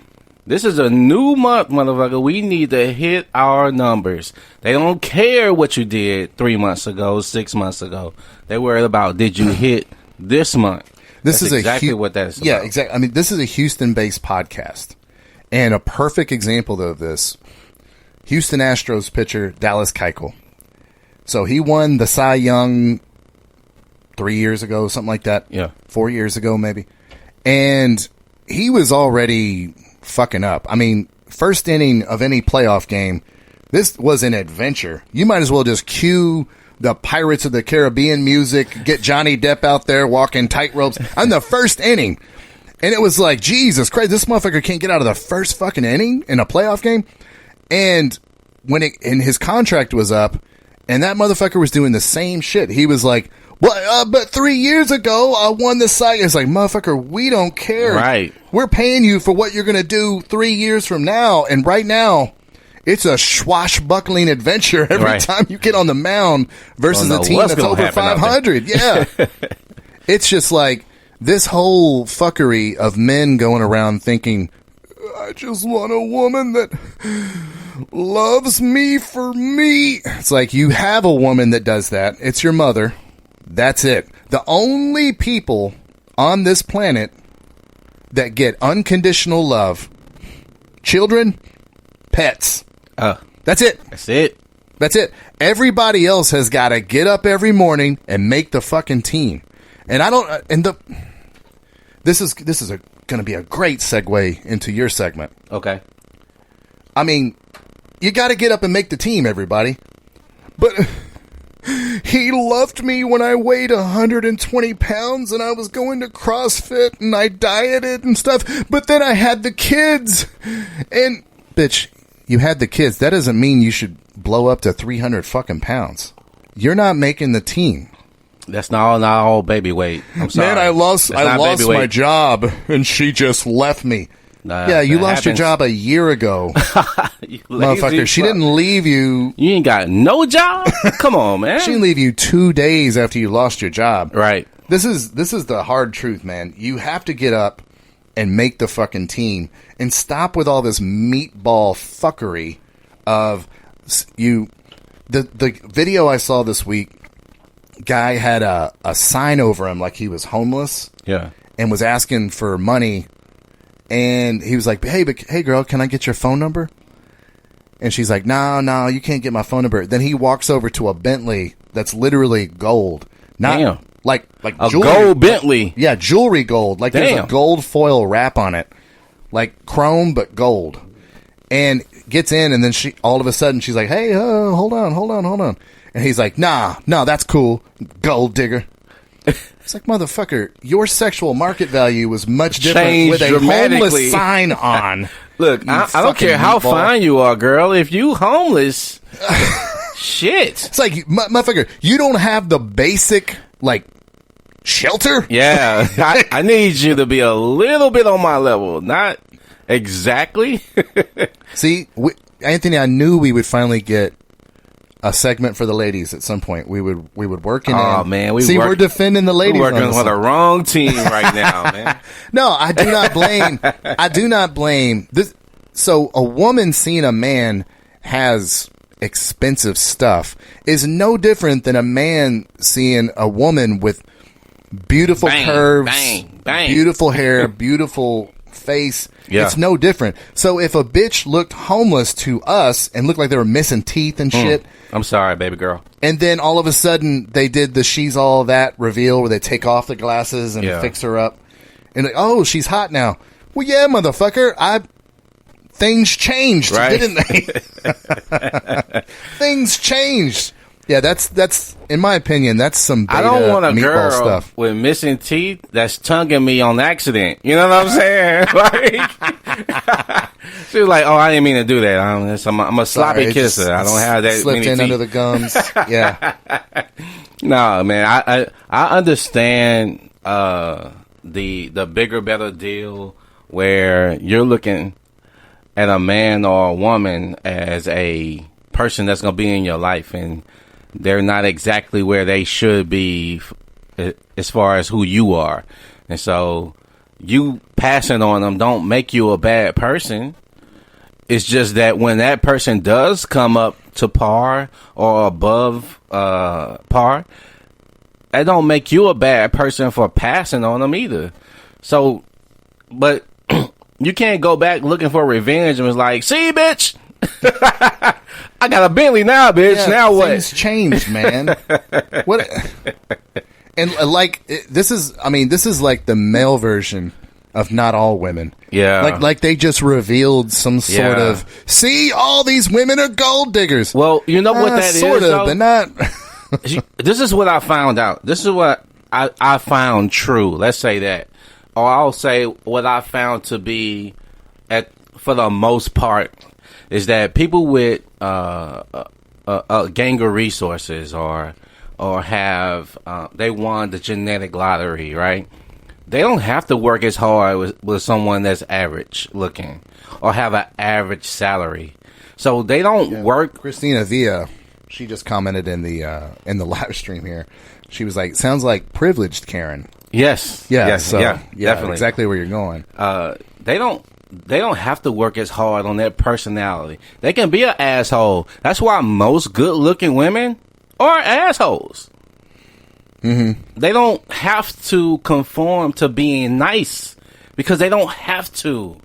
Speaker 2: this is a new month, motherfucker. We need to hit our numbers. They don't care what you did 3 months ago, 6 months ago. They worried about, did you hit this month?
Speaker 1: This
Speaker 2: That's
Speaker 1: is
Speaker 2: exactly what that is about.
Speaker 1: Yeah, exactly. I mean, this is a Houston-based podcast. And a perfect example of this, Houston Astros pitcher Dallas Keuchel. So he won the Cy Young 3 years ago, something like that.
Speaker 2: Yeah.
Speaker 1: 4 years ago, maybe. And he was already fucking up. I mean, first inning of any playoff game, this was an adventure. You might as well just cue the Pirates of the Caribbean music, get Johnny Depp out there walking tightropes on the first inning. And it was like, Jesus Christ, this motherfucker can't get out of the first fucking inning in a playoff game. And and his contract was up, and that motherfucker was doing the same shit. He was like, well, but 3 years ago, I won the Cy. It's like, motherfucker, we don't care.
Speaker 2: Right.
Speaker 1: We're paying you for what you're going to do 3 years from now. And right now, it's a swashbuckling adventure every time you get on the mound versus a team that's over 500. Yeah. It's just like this whole fuckery of men going around thinking, I just want a woman that loves me for me. It's like, you have a woman that does that. It's your mother. That's it. The only people on this planet that get unconditional love, children, pets. That's it.
Speaker 2: That's it.
Speaker 1: That's it. Everybody else has got to get up every morning and make the fucking team. And I don't. And this is going to be a great segue into your segment.
Speaker 2: Okay.
Speaker 1: I mean, you got to get up and make the team, everybody. But he loved me when I weighed 120 pounds and I was going to CrossFit and I dieted and stuff. But then I had the kids. And, bitch, you had the kids. That doesn't mean you should blow up to 300 fucking pounds. You're not making the team.
Speaker 2: That's not all baby weight. I'm sorry.
Speaker 1: Man, I lost my job and she just left me. Yeah, you lost your job a year ago. Motherfucker, she didn't leave you.
Speaker 2: You ain't got no job? Come on, man.
Speaker 1: She didn't leave you 2 days after you lost your job.
Speaker 2: Right.
Speaker 1: This is the hard truth, man. You have to get up and make the fucking team and stop with all this meatball fuckery of you. The video I saw this week, guy had a sign over him like he was homeless.
Speaker 2: Yeah.
Speaker 1: And was asking for money. And he was like, hey girl, can I get your phone number? And she's like, no, you can't get my phone number. Then he walks over to a Bentley that's literally gold. Not
Speaker 2: Damn.
Speaker 1: like
Speaker 2: a
Speaker 1: jewelry.
Speaker 2: Gold Bentley.
Speaker 1: Yeah, jewelry gold. Like there's a gold foil wrap on it. Like chrome, but gold. And gets in, and then all of a sudden she's like, hey, hold on. And he's like, nah, that's cool, gold digger. It's like, motherfucker, your sexual market value was much different
Speaker 2: Changed
Speaker 1: with a homeless sign on.
Speaker 2: Look, I don't care how fine you are, girl. If you homeless, shit.
Speaker 1: It's like, motherfucker, you don't have the basic, like, shelter?
Speaker 2: Yeah, I need you to be a little bit on my level. Not exactly.
Speaker 1: See, Anthony, I knew we would finally get a segment for the ladies at some point. We would work in. Oh
Speaker 2: man,
Speaker 1: we're defending the ladies.
Speaker 2: We're working for the wrong team right now, man.
Speaker 1: No, I do not blame. I do not blame this. So a woman seeing a man has expensive stuff is no different than a man seeing a woman with beautiful curves, beautiful hair, beautiful face. Yeah. It's no different. So if a bitch looked homeless to us and looked like they were missing teeth and shit.
Speaker 2: I'm sorry, baby girl.
Speaker 1: And then all of a sudden they did the She's All That reveal where they take off the glasses and fix her up. And like, oh, she's hot now. Well, yeah, motherfucker. Things changed, didn't they? Things changed. Yeah, that's in my opinion, that's some beta
Speaker 2: I don't want a
Speaker 1: meatball
Speaker 2: girl
Speaker 1: stuff
Speaker 2: with missing teeth that's tonguing me on accident. You know what I'm saying? Like, she was like, "Oh, I didn't mean to do that. I'm a sloppy kisser. I don't have that
Speaker 1: slipped
Speaker 2: many
Speaker 1: in
Speaker 2: teeth."
Speaker 1: under the gums." Yeah.
Speaker 2: No, man. I understand the bigger, better deal where you're looking at a man or a woman as a person that's going to be in your life, and they're not exactly where they should be as far as who you are. And so you passing on them don't make you a bad person. It's just that when that person does come up to par or above par, that don't make you a bad person for passing on them either. So, but you can't go back looking for revenge and was like, see, bitch, I got a Bentley now, bitch. Yeah, now what?
Speaker 1: Things changed, man. What? And like this is like the male version of Not All Women.
Speaker 2: Yeah.
Speaker 1: Like they just revealed some sort of, see, all these women are gold diggers.
Speaker 2: Well, you know what that
Speaker 1: sort
Speaker 2: is,
Speaker 1: of, but not.
Speaker 2: This is what I found out. This is what I found true. Let's say that. Or I'll say what I found to be, for the most part, is that people with a gang of resources or have they won the genetic lottery, right? They don't have to work as hard with someone that's average looking or have an average salary. So they don't work.
Speaker 1: Christina Villa, she just commented in the live stream here. She was like, "Sounds like privileged Karen."
Speaker 2: Yes.
Speaker 1: Yeah.
Speaker 2: Yes.
Speaker 1: So,
Speaker 2: yeah. Definitely.
Speaker 1: Exactly where you're going.
Speaker 2: They don't have to work as hard on their personality. They can be an asshole. That's why most good-looking women are assholes. Mm-hmm. They don't have to conform to being nice because they don't have to.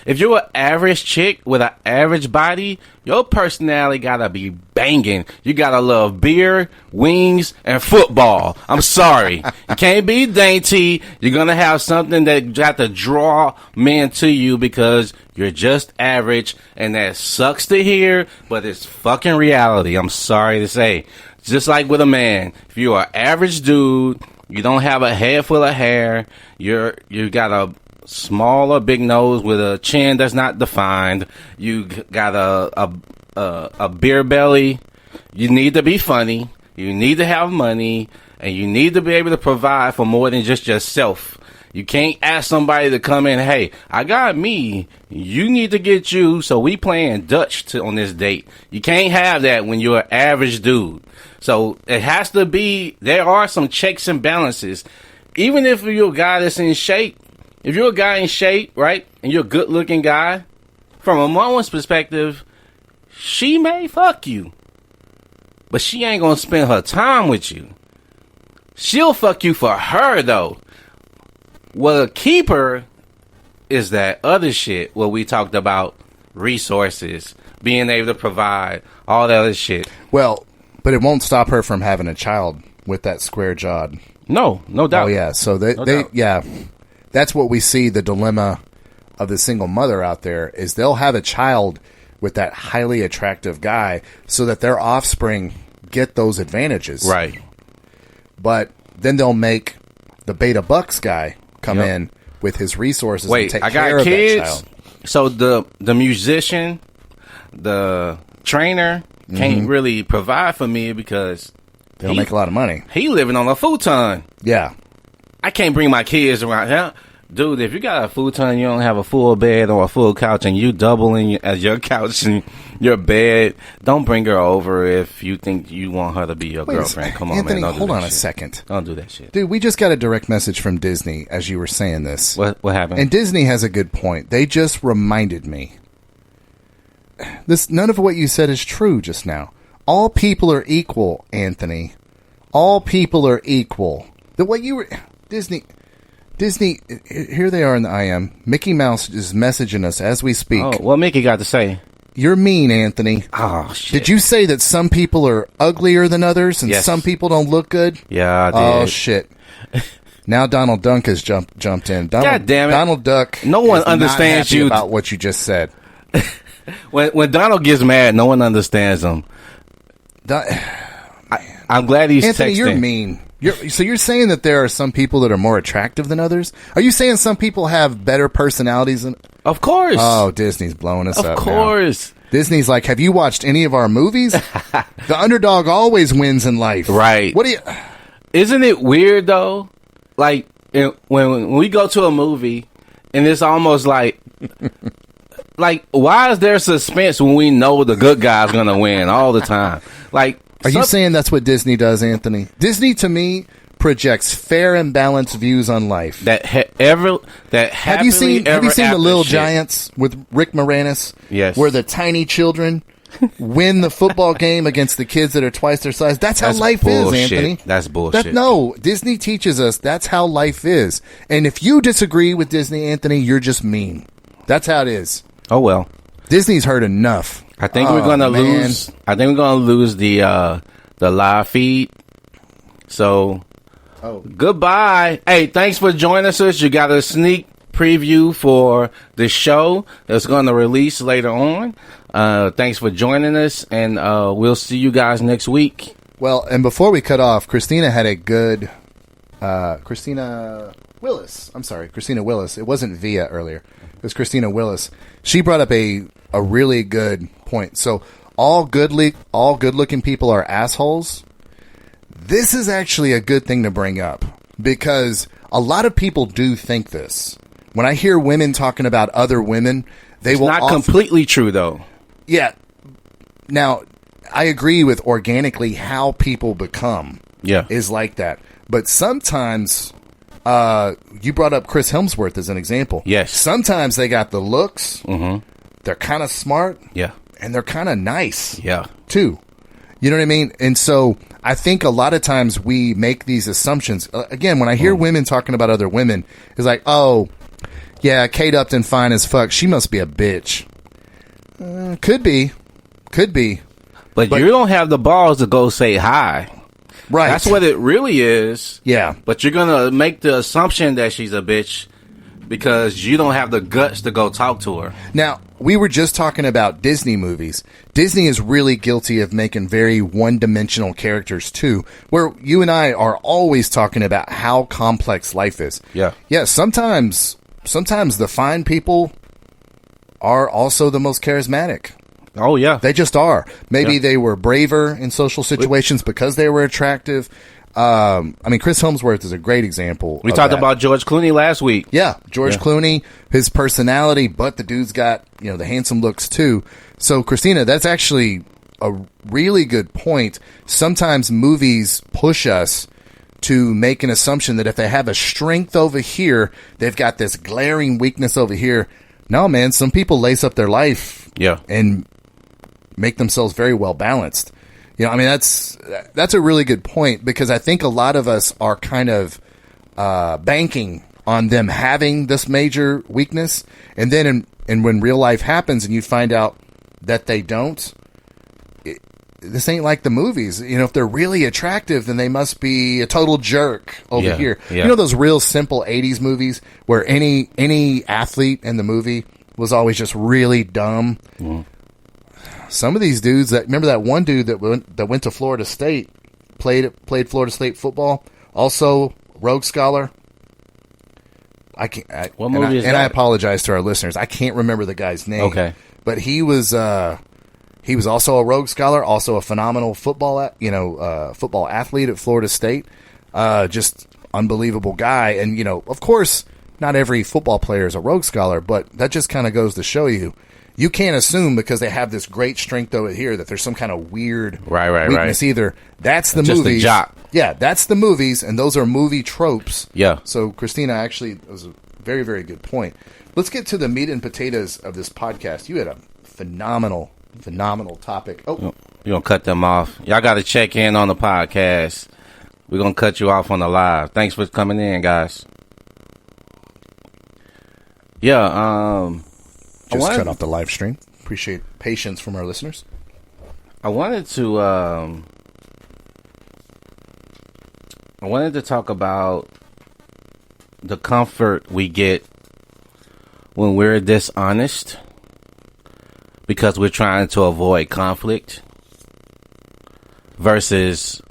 Speaker 2: If you're an average chick with an average body, your personality gotta be banging. You gotta love beer, wings, and football. I'm sorry. You can't be dainty. You're gonna have something that got to draw men to you because you're just average, and that sucks to hear, but it's fucking reality. I'm sorry to say. Just like with a man, if you're an average dude, you don't have a head full of hair, you got a small or big nose with a chin that's not defined, you got a beer belly, you need to be funny, you need to have money, and you need to be able to provide for more than just yourself. You can't ask somebody to come in, hey, I got me, you need to get you, so we playing Dutch on this date. You can't have that when you're an average dude. So it has to be, there are some checks and balances. Even if you're a guy that's in shape, if you're a guy in shape, right, and you're a good looking guy, from a woman's perspective, she may fuck you, but she ain't gonna spend her time with you. She'll fuck you for her, though. What'll keep her is that other shit where we talked about resources, being able to provide, all that other shit.
Speaker 1: Well, but it won't stop her from having a child with that square jawed.
Speaker 2: No doubt.
Speaker 1: Oh yeah, so that's what we see. The dilemma of the single mother out there is they'll have a child with that highly attractive guy, so that their offspring get those advantages.
Speaker 2: Right.
Speaker 1: But then they'll make the beta bucks guy come in with his resources.
Speaker 2: Wait,
Speaker 1: and take
Speaker 2: I
Speaker 1: care
Speaker 2: got
Speaker 1: of
Speaker 2: kids.
Speaker 1: That child.
Speaker 2: So the musician, the trainer can't really provide for me because
Speaker 1: they'll make a lot of money.
Speaker 2: He living on a futon.
Speaker 1: Yeah.
Speaker 2: I can't bring my kids around here. Dude, if you got a futon, you don't have a full bed or a full couch, and you doubling as your couch and your bed, don't bring her over if you think you want her to be your girlfriend. Come on,
Speaker 1: Anthony,
Speaker 2: man.
Speaker 1: hold on a second.
Speaker 2: Don't do that shit.
Speaker 1: Dude, we just got a direct message from Disney as you were saying this.
Speaker 2: What happened?
Speaker 1: And Disney has a good point. They just reminded me. None of what you said is true just now. All people are equal, Anthony. All people are equal. Disney, here they are in the IM. Mickey Mouse is messaging us as we speak.
Speaker 2: Oh, what Mickey got to say?
Speaker 1: You're mean, Anthony.
Speaker 2: Oh, shit.
Speaker 1: Did you say that some people are uglier than others and some people don't look good?
Speaker 2: Yeah, I did.
Speaker 1: Oh, shit. Now Donald Duck has jumped in.
Speaker 2: God damn it.
Speaker 1: Donald Duck
Speaker 2: no one understands you
Speaker 1: about what you just said.
Speaker 2: When Donald gets mad, no one understands him. I'm glad he's
Speaker 1: Anthony,
Speaker 2: texting.
Speaker 1: You're mean. So you're saying that there are some people that are more attractive than others? Are you saying some people have better personalities than...
Speaker 2: Of course.
Speaker 1: Oh, Disney's blowing us up
Speaker 2: Of course.
Speaker 1: Now. Disney's like, have you watched any of our movies? The underdog always wins in life.
Speaker 2: Right.
Speaker 1: What do you...
Speaker 2: Isn't it weird, though? Like, when we go to a movie, and it's almost like... like, why is there suspense when we know the good guy's going to win all the time? Like...
Speaker 1: Are you saying that's what Disney does, Anthony? Disney, to me, projects fair and balanced views on life.
Speaker 2: Have you seen
Speaker 1: The Little
Speaker 2: shit.
Speaker 1: Giants with Rick Moranis?
Speaker 2: Yes.
Speaker 1: Where the tiny children win the football game against the kids that are twice their size. That's how life
Speaker 2: bullshit.
Speaker 1: is, Anthony.
Speaker 2: That's bullshit.
Speaker 1: No, Disney teaches us that's how life is. And if you disagree with Disney, Anthony, you're just mean. That's how it is.
Speaker 2: Oh well.
Speaker 1: Disney's heard enough.
Speaker 2: I think we're gonna lose. I think we're gonna lose the live feed. So, goodbye. Hey, thanks for joining us. You got a sneak preview for the show that's going to release later on. Thanks for joining us, and we'll see you guys next week.
Speaker 1: Well, and before we cut off, Christina had a good Christina Willis. I'm sorry, Christina Willis. It wasn't Via earlier. It was Christina Willis. She brought up a really good point. So all good-looking people are assholes. This is actually a good thing to bring up because a lot of people do think this. When I hear women talking about other women,
Speaker 2: It's not completely true, though.
Speaker 1: Yeah. Now, I agree with organically how people become.
Speaker 2: Yeah.
Speaker 1: Is like that. But sometimes, you brought up Chris Hemsworth as an example.
Speaker 2: Yes.
Speaker 1: Sometimes they got the looks.
Speaker 2: Mm-hmm.
Speaker 1: They're kind of smart.
Speaker 2: Yeah.
Speaker 1: And they're kind of nice.
Speaker 2: Yeah.
Speaker 1: Too. You know what I mean? And so I think a lot of times we make these assumptions. Again, when I hear women talking about other women, it's like, oh, yeah, Kate Upton fine as fuck. She must be a bitch. Could be.
Speaker 2: But you don't have the balls to go say hi.
Speaker 1: Right.
Speaker 2: That's what it really is.
Speaker 1: Yeah.
Speaker 2: But you're going to make the assumption that she's a bitch because you don't have the guts to go talk to her.
Speaker 1: Now, we were just talking about Disney movies. Disney is really guilty of making very one-dimensional characters, too, where you and I are always talking about how complex life is.
Speaker 2: Yeah.
Speaker 1: Yeah, sometimes the fine people are also the most charismatic.
Speaker 2: Oh, yeah.
Speaker 1: They just are. Maybe they were braver in social situations because they were attractive. I mean, Chris Hemsworth is a great example.
Speaker 2: We talked about George Clooney last week.
Speaker 1: Yeah, George Clooney, his personality, but the dude's got, the handsome looks too. So, Christina, that's actually a really good point. Sometimes movies push us to make an assumption that if they have a strength over here, they've got this glaring weakness over here. No, man, some people lace up their life and make themselves very well balanced. I mean, that's a really good point because I think a lot of us are kind of banking on them having this major weakness, and then when real life happens and you find out that they don't, this ain't like the movies. If they're really attractive, then they must be a total jerk over here.
Speaker 2: Yeah.
Speaker 1: Those real simple 80s movies where any athlete in the movie was always just really dumb. Mm. Some of these dudes remember that one dude that went to Florida State, played Florida State football, also Rhodes Scholar.
Speaker 2: What movie is that?
Speaker 1: And I apologize to our listeners. I can't remember the guy's name.
Speaker 2: Okay,
Speaker 1: but he was also a Rhodes Scholar, also a phenomenal football athlete at Florida State. Just unbelievable guy, and of course, not every football player is a Rhodes Scholar, but that just kind of goes to show you. You can't assume because they have this great strength over here that there's some kind of weird weakness either. That's the
Speaker 2: just
Speaker 1: movies.
Speaker 2: A jock.
Speaker 1: Yeah, that's the movies, and those are movie tropes.
Speaker 2: Yeah.
Speaker 1: So, Christina, actually, it was a very, very good point. Let's get to the meat and potatoes of this podcast. You had a phenomenal topic. Oh,
Speaker 2: you're going to cut them off. Y'all got to check in on the podcast. We're going to cut you off on the live. Thanks for coming in, guys. Yeah,
Speaker 1: just cut off the live stream. Appreciate patience from our listeners.
Speaker 2: I wanted to talk about the comfort we get when we're dishonest because we're trying to avoid conflict versus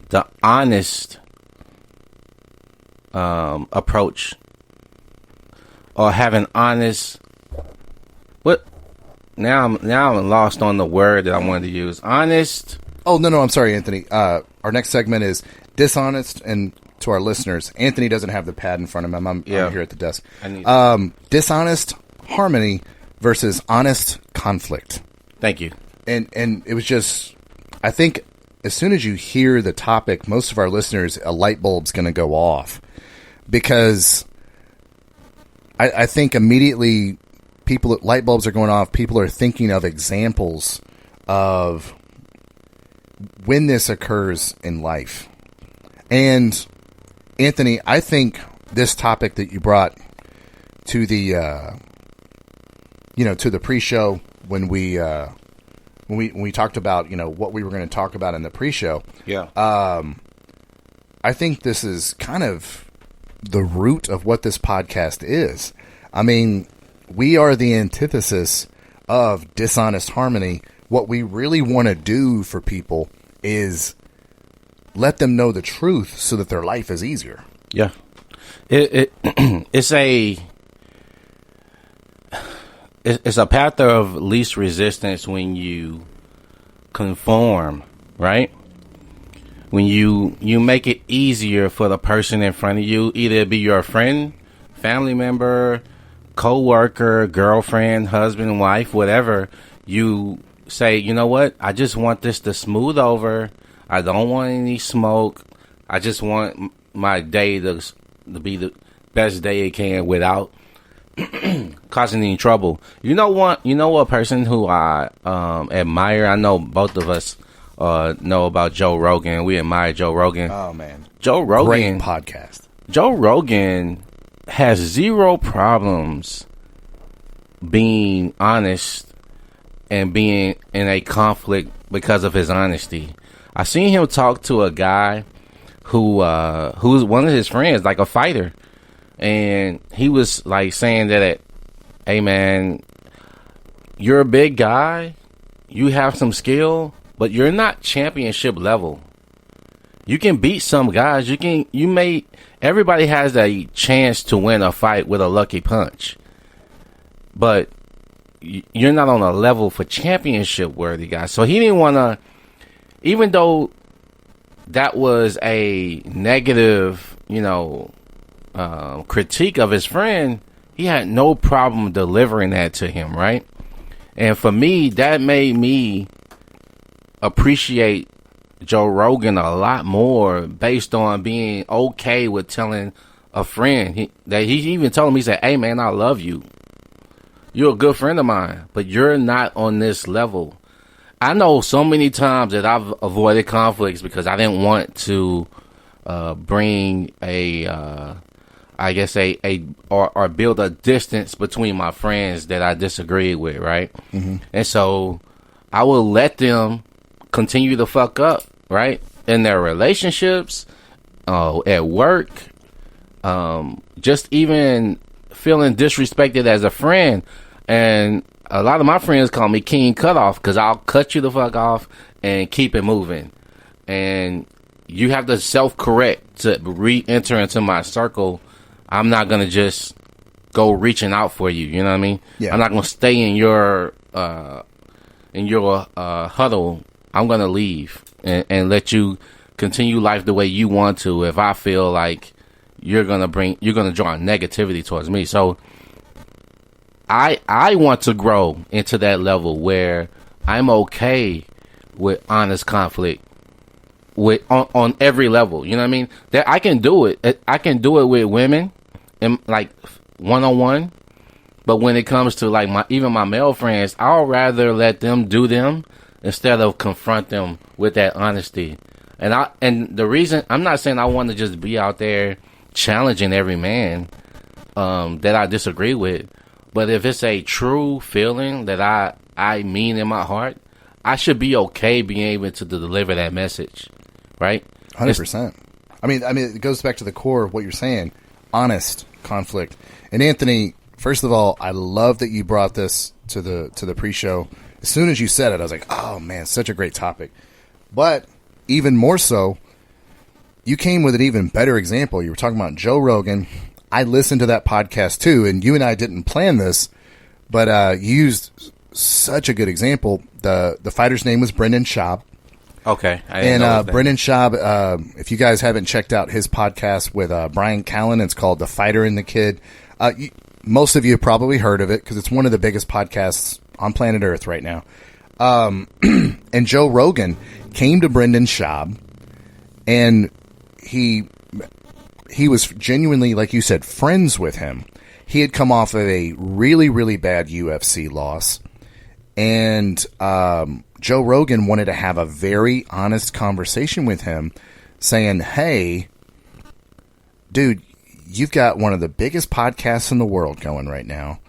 Speaker 2: the honest approach. Or having honest. What? Now I'm lost on the word that I wanted to use. Honest.
Speaker 1: Oh no, I'm sorry, Anthony. Our next segment is dishonest, and to our listeners, Anthony doesn't have the pad in front of him. I'm here at the desk. Dishonest harmony versus honest conflict.
Speaker 2: Thank you.
Speaker 1: And it was just, I think as soon as you hear the topic, most of our listeners, a light bulb's going to go off, because I think immediately light bulbs are going off. People are thinking of examples of when this occurs in life. And Anthony, I think this topic that you brought to the, to the pre-show when we talked about, what we were going to talk about in the pre-show.
Speaker 2: Yeah.
Speaker 1: I think this is kind of the root of what this podcast is. I mean, we are the antithesis of Dishonest Harmony. What we really want to do for people is let them know the truth so that their life is easier.
Speaker 2: Yeah. It's a path of least resistance when you conform, right? When you make it easier for the person in front of you, either it be your friend, family member, co-worker, girlfriend, husband, wife, whatever. You say, you know what? I just want this to smooth over. I don't want any smoke. I just want my day to be the best day it can without causing any trouble. You know what person who I admire? I know both of us know about Joe Rogan. We admire Joe Rogan.
Speaker 1: Oh man,
Speaker 2: Joe Rogan,
Speaker 1: great podcast.
Speaker 2: Joe Rogan has zero problems being honest and being in a conflict because of his honesty. I seen him talk to a guy who's one of his friends, like a fighter, and he was like saying that, hey man, you're a big guy, you have some skill, but you're not championship level. You can beat some guys. Everybody has a chance to win a fight with a lucky punch, but you're not on a level for championship worthy guys. So he didn't want to, even though that was a negative, critique of his friend, he had no problem delivering that to him, right? And for me, that made me appreciate Joe Rogan a lot more, based on being okay with telling a friend. He even told him, he said, hey man, I love you. You're a good friend of mine, but you're not on this level. I know so many times that I've avoided conflicts because I didn't want to bring or build a distance between my friends that I disagreed with, right? Mm-hmm. And so I will let them continue to fuck up, right? In their relationships, at work, just even feeling disrespected as a friend. And a lot of my friends call me King Cutoff because I'll cut you the fuck off and keep it moving. And you have to self-correct to re-enter into my circle. I'm not going to just go reaching out for you. You know what I mean? Yeah. I'm not going to stay in your huddle. I'm going to leave and let you continue life the way you want to if I feel like you're going to draw negativity towards me. So I want to grow into that level where I'm okay with honest conflict on every level. You know what I mean? That I can do it. I can do it with women and like one-on-one. But when it comes to like my male friends, I'll rather let them do them instead of confront them with that honesty. And the reason, I'm not saying I want to just be out there challenging every man that I disagree with, but if it's a true feeling that I mean in my heart, I should be okay being able to deliver that message, right?
Speaker 1: 100%. I mean, it goes back to the core of what you're saying, honest conflict. And Anthony, first of all, I love that you brought this to the pre-show. As soon as you said it, I was like, oh man, such a great topic. But even more so, you came with an even better example. You were talking about Joe Rogan. I listened to that podcast too, and you and I didn't plan this, but you used such a good example. The fighter's name was Brendan Schaub.
Speaker 2: Okay.
Speaker 1: Brendan Schaub, if you guys haven't checked out his podcast with Brian Callen, it's called The Fighter and the Kid. Most of you have probably heard of it because it's one of the biggest podcasts on planet Earth right now. And Joe Rogan came to Brendan Schaub, and he was genuinely, like you said, friends with him. He had come off of a really, really bad UFC loss, and Joe Rogan wanted to have a very honest conversation with him, saying, hey, dude, you've got one of the biggest podcasts in the world going right now.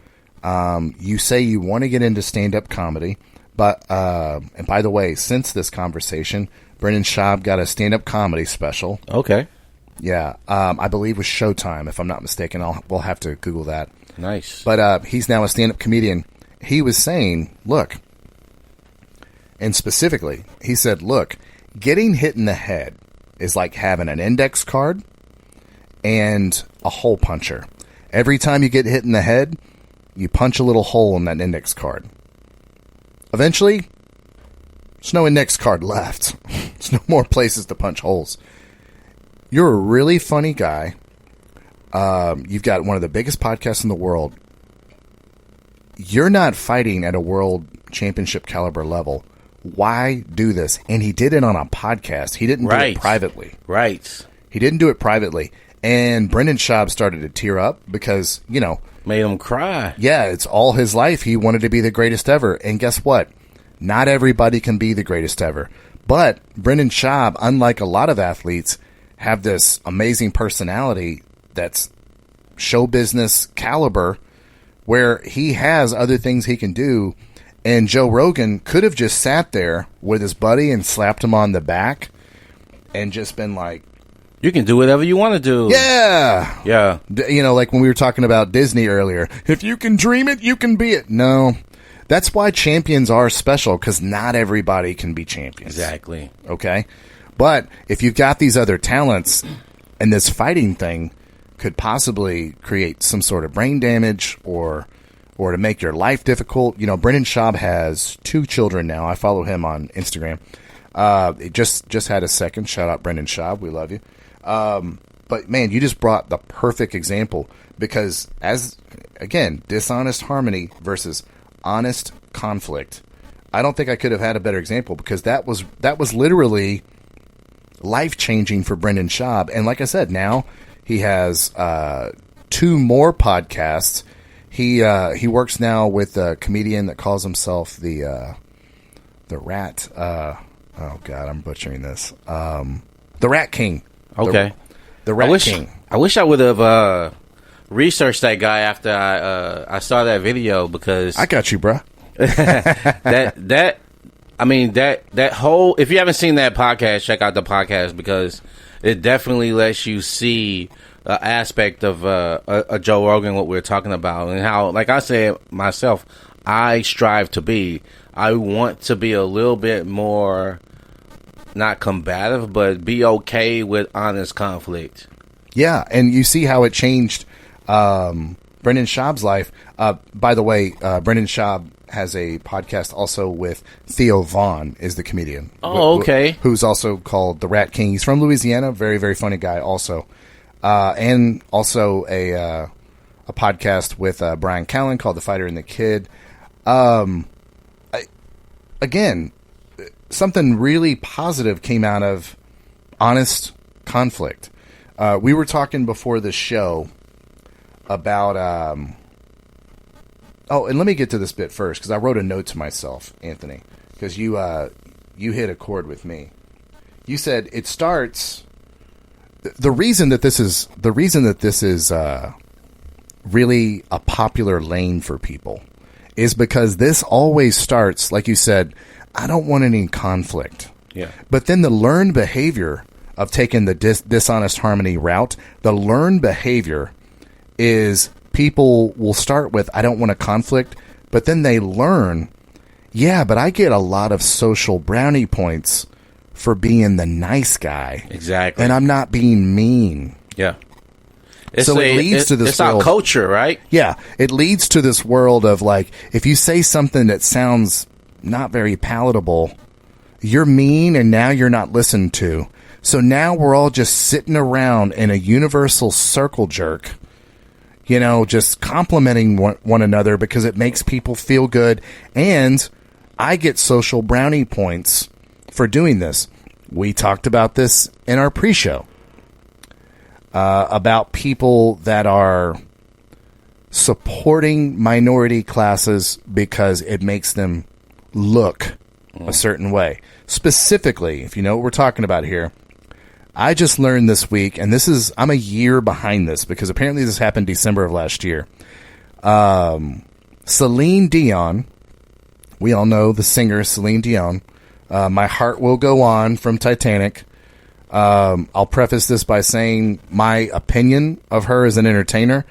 Speaker 1: You say you want to get into stand-up comedy, but and by the way, since this conversation, Brendan Schaub got a stand-up comedy special.
Speaker 2: Okay.
Speaker 1: Yeah, I believe it was Showtime, if I'm not mistaken. We'll have to Google that.
Speaker 2: Nice.
Speaker 1: But he's now a stand-up comedian. He was saying, look, and specifically, he said, look, getting hit in the head is like having an index card and a hole puncher. Every time you get hit in the head, you punch a little hole in that index card. Eventually, there's no index card left. There's no more places to punch holes. You're a really funny guy. You've got one of the biggest podcasts in the world. You're not fighting at a world championship caliber level. Why do this? And he did it on a podcast. He didn't do it privately.
Speaker 2: Right.
Speaker 1: He didn't do it privately. And Brendan Schaub started to tear up because, you know.
Speaker 2: Made him cry.
Speaker 1: Yeah, it's all his life. He wanted to be the greatest ever. And guess what? Not everybody can be the greatest ever. But Brendan Schaub, unlike a lot of athletes, have this amazing personality that's show business caliber where he has other things he can do. And Joe Rogan could have just sat there with his buddy and slapped him on the back and just been like,
Speaker 2: you can do whatever you want to do.
Speaker 1: Yeah.
Speaker 2: Yeah.
Speaker 1: You know, like when we were talking about Disney earlier, if you can dream it, you can be it. No. That's why champions are special, because not everybody can be champions.
Speaker 2: Exactly.
Speaker 1: Okay? But if you've got these other talents, and this fighting thing could possibly create some sort of brain damage or to make your life difficult. You know, Brendan Schaub has 2 children now. I follow him on Instagram. It just had a second. Shout out Brendan Schaub. We love you. But man, you just brought the perfect example, because again, dishonest harmony versus honest conflict. I don't think I could have had a better example, because that was literally life-changing for Brendan Schaub. And like I said, now he has 2 more podcasts. He works now with a comedian that calls himself the Rat. Oh God, I'm butchering this. The Rat King.
Speaker 2: Okay.
Speaker 1: The Rat King.
Speaker 2: I wish I would have researched that guy after I saw that video, because
Speaker 1: I got you, bruh.
Speaker 2: that whole, if you haven't seen that podcast, check out the podcast, because it definitely lets you see an aspect of a Joe Rogan, what we're talking about, and how, like I said myself, I strive to be. I want to be a little bit more, not combative, but be okay with honest conflict. Yeah, and you see how it changed Brendan Schaub's life. By the way, Brendan Schaub has a podcast also with Theo Vaughn, is the comedian. Oh, okay.
Speaker 1: Who's also called The Rat King. He's from Louisiana. Very, very funny guy also. And also a podcast with Brian Callen called The Fighter and the Kid. Again, something really positive came out of honest conflict. We were talking before the show about... and let me get to this bit first, because I wrote a note to myself, Anthony, because you hit a chord with me. You said it starts... The reason that this is really a popular lane for people is because this always starts, like you said, I don't want any conflict.
Speaker 2: Yeah.
Speaker 1: But then the learned behavior of taking the dishonest harmony route, the learned behavior is people will start with, I don't want a conflict, but then they learn, yeah, but I get a lot of social brownie points for being the nice guy.
Speaker 2: Exactly.
Speaker 1: And I'm not being mean.
Speaker 2: Yeah.
Speaker 1: It leads to this
Speaker 2: it's
Speaker 1: world.
Speaker 2: Our culture, right?
Speaker 1: Yeah. It leads to this world of, like, if you say something that sounds not very palatable, you're mean, and now you're not listened to. So now we're all just sitting around in a universal circle jerk, you know, just complimenting one another because it makes people feel good. And I get social brownie points for doing this. We talked about this in our pre-show about people that are supporting minority classes because it makes them look a certain way. Specifically, if you know what we're talking about here, I just learned this week, and I'm a year behind this because apparently this happened December of last year. Celine Dion, we all know the singer Celine Dion. My Heart Will Go On from Titanic. I'll preface this by saying my opinion of her as an entertainer.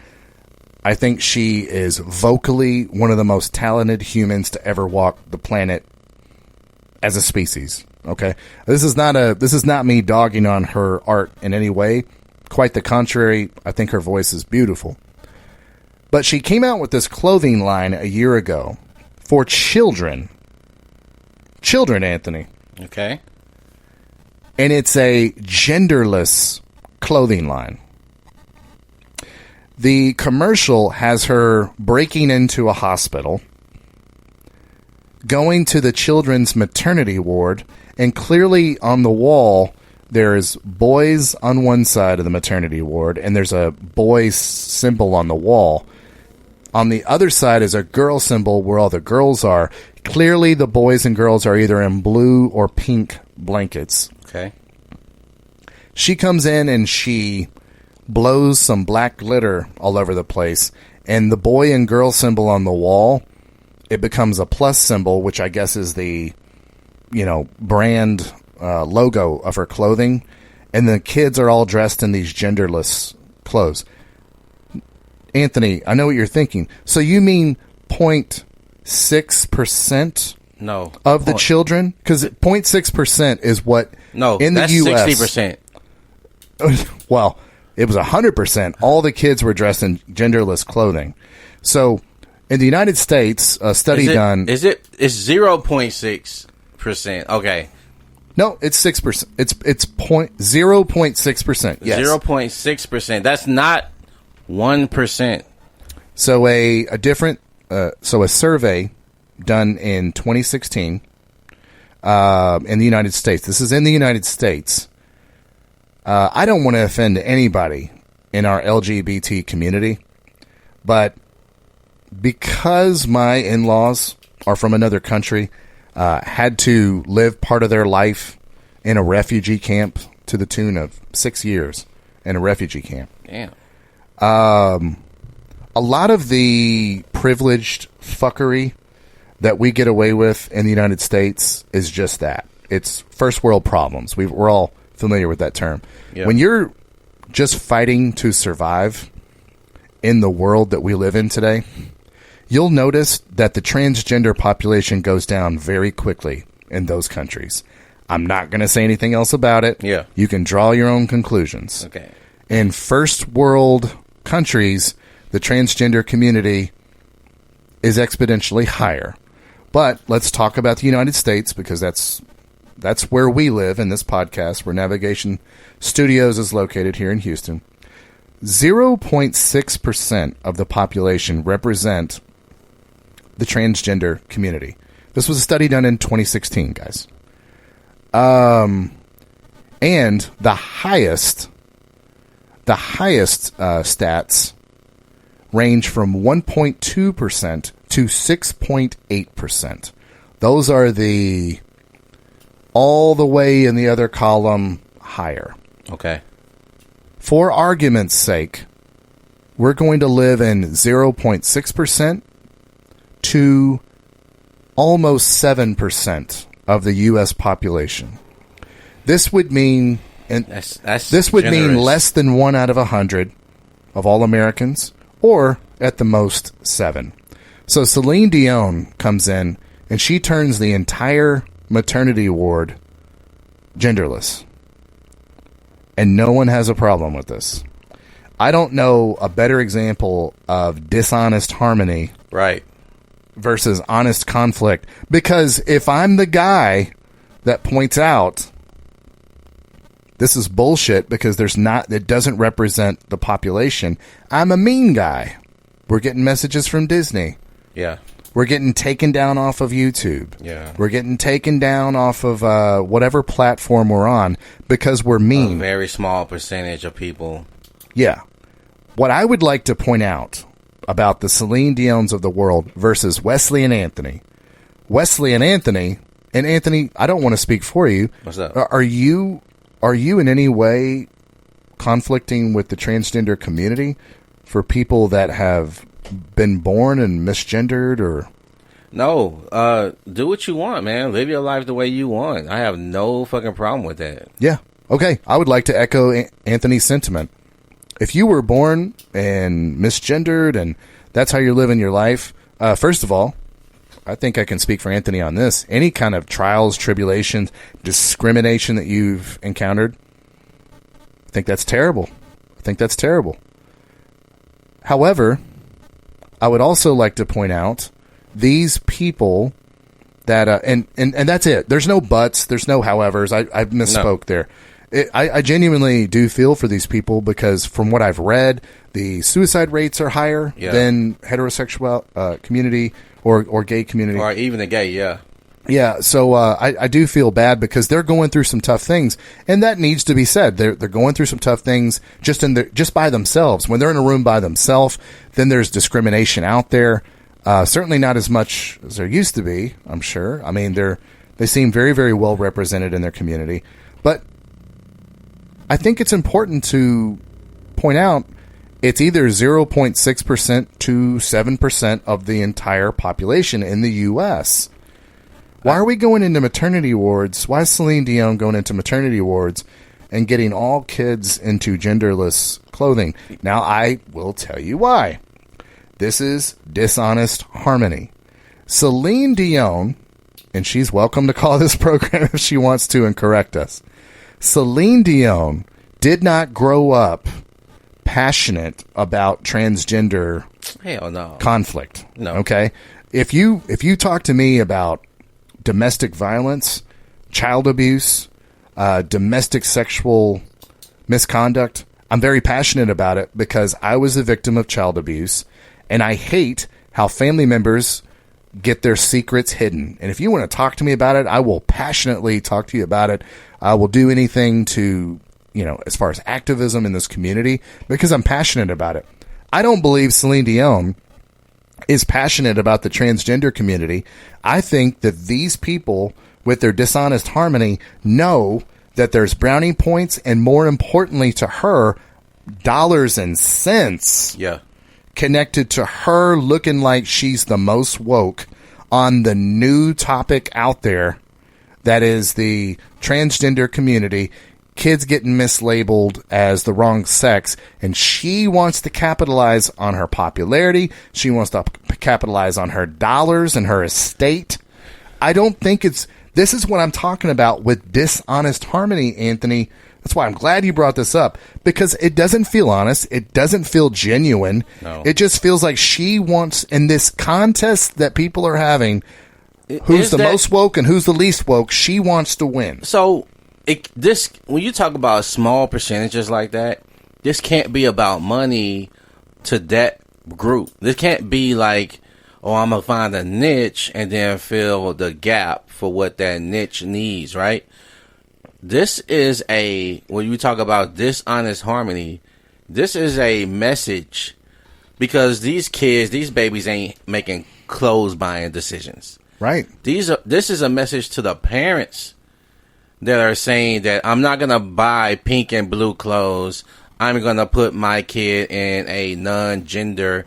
Speaker 1: I think she is vocally one of the most talented humans to ever walk the planet as a species. Okay, this is not me dogging on her art in any way. Quite the contrary. I think her voice is beautiful. But she came out with this clothing line a year ago for children. Children, Anthony.
Speaker 2: Okay.
Speaker 1: And it's a genderless clothing line. The commercial has her breaking into a hospital, going to the children's maternity ward, and clearly on the wall there's boys on one side of the maternity ward, and there's a boy symbol on the wall. On the other side is a girl symbol where all the girls are. Clearly the boys and girls are either in blue or pink blankets.
Speaker 2: Okay.
Speaker 1: She comes in and she blows some black glitter all over the place, and the boy and girl symbol on the wall, it becomes a plus symbol, which I guess is the, brand logo of her clothing, and the kids are all dressed in these genderless clothes. Anthony, I know what you're thinking. So you mean 0.6% of the children? Because 0.6% is what in the U.S.
Speaker 2: 60%.
Speaker 1: Well, it was 100%. All the kids were dressed in genderless clothing. So in the United States, a study done...
Speaker 2: It's 0.6%. Okay.
Speaker 1: No, it's 6%. It's 0.6%. Yes.
Speaker 2: 0.6%. That's not 1%.
Speaker 1: So a survey done in 2016 in the United States. This is in the United States. I don't want to offend anybody in our LGBT community, but because my in-laws are from another country, had to live part of their life in a refugee camp to the tune of 6 years in a refugee camp.
Speaker 2: Damn.
Speaker 1: A lot of the privileged fuckery that we get away with in the United States is just that. It's first world problems. We're all familiar with that term.
Speaker 2: Yeah.
Speaker 1: When you're just fighting to survive in the world that we live in today, you'll notice that the transgender population goes down very quickly in those countries. I'm not going to say anything else about it.
Speaker 2: Yeah.
Speaker 1: You can draw your own conclusions.
Speaker 2: Okay.
Speaker 1: In first world countries, the transgender community is exponentially higher. But let's talk about the United States, because that's where we live in this podcast, where Navigation Studios is located here in Houston. 0.6% of the population represent the transgender community. This was a study done in 2016, guys. And the highest stats range from 1.2% to 6.8%. Those are all the way in the other column higher.
Speaker 2: Okay.
Speaker 1: For argument's sake, we're going to live in 0.6% to almost 7% of the U.S. population. This would mean, this would mean less than 1 out of 100 of all Americans, or at the most 7. So Celine Dion comes in and she turns the entire maternity ward genderless, and no one has a problem with this. I don't know a better example of dishonest harmony,
Speaker 2: right,
Speaker 1: versus honest conflict. Because if I'm the guy that points out this is bullshit because it doesn't represent the population, I'm a mean guy. We're getting messages from Disney.
Speaker 2: Yeah.
Speaker 1: We're getting taken down off of YouTube.
Speaker 2: Yeah.
Speaker 1: We're getting taken down off of whatever platform we're on because we're mean.
Speaker 2: A very small percentage of people.
Speaker 1: Yeah. What I would like to point out about the Celine Dion's of the world versus Wesley and Anthony. Wesley and Anthony, I don't want to speak for you.
Speaker 2: What's up?
Speaker 1: Are you in any way conflicting with the transgender community for people that have been born and misgendered or?
Speaker 2: No, do what you want, man. Live your life the way you want. I have no fucking problem with that.
Speaker 1: Yeah. Okay. I would like to echo Anthony's sentiment. If you were born and misgendered and that's how you're living your life, first of all, I think I can speak for Anthony on this. Any kind of trials, tribulations, discrimination that you've encountered, I think that's terrible. However, I would also like to point out these people that, and that's it. There's no buts. There's no howevers. I misspoke there. I genuinely do feel for these people because from what I've read, the suicide rates are higher than heterosexual community or gay community.
Speaker 2: Or even the gay, yeah.
Speaker 1: Yeah, so I do feel bad because they're going through some tough things, and that needs to be said. They're going through some tough things just by themselves. When they're in a room by themselves, then there's discrimination out there. Certainly not as much as there used to be, I'm sure. I mean, they seem very, very well represented in their community. But I think it's important to point out it's either 0.6% to 7% of the entire population in the U.S. Why are we going into maternity wards? Why is Celine Dion going into maternity wards and getting all kids into genderless clothing? Now, I will tell you why. This is Dishonest Harmony. Celine Dion, and she's welcome to call this program if she wants to and correct us. Celine Dion did not grow up passionate about transgender conflict.
Speaker 2: No.
Speaker 1: Okay? If you talk to me about domestic violence, child abuse, domestic sexual misconduct, I'm very passionate about it because I was a victim of child abuse, and I hate how family members get their secrets hidden. And if you want to talk to me about it, I will passionately talk to you about it. I will do anything to, as far as activism in this community, because I'm passionate about it. I don't believe Celine Dion is passionate about the transgender community. I think that these people with their Dishonest Harmony know that there's brownie points and, more importantly to her, dollars and cents connected to her looking like she's the most woke on the new topic out there that is the transgender community, kids getting mislabeled as the wrong sex, and she wants to capitalize on her popularity. She wants to capitalize on her dollars and her estate. I don't think this is what I'm talking about with Dishonest Harmony, Anthony. That's why I'm glad you brought this up, because it doesn't feel honest. It doesn't feel genuine.
Speaker 2: No.
Speaker 1: It just feels like she wants, in this contest that people are having, who's the most woke and who's the least woke, she wants to win.
Speaker 2: So when you talk about small percentages like that, this can't be about money to that group. This can't be like, I'm going to find a niche and then fill the gap for what that niche needs, right? This is when you talk about Dishonest Harmony, this is a message because these babies ain't making clothes buying decisions.
Speaker 1: Right.
Speaker 2: This is a message to the parents that are saying that I'm not going to buy pink and blue clothes. I'm going to put my kid in a non-gender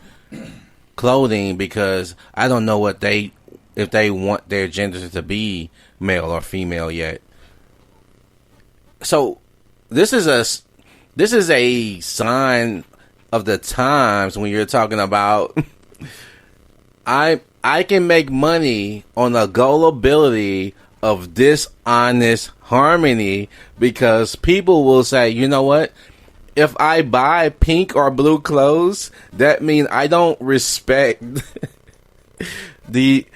Speaker 2: clothing because I don't know if they want their genders to be male or female yet. So this is a sign of the times when you're talking about I can make money on the gullibility of Dishonest Harmony because people will say, you know what? If I buy pink or blue clothes, that means I don't respect the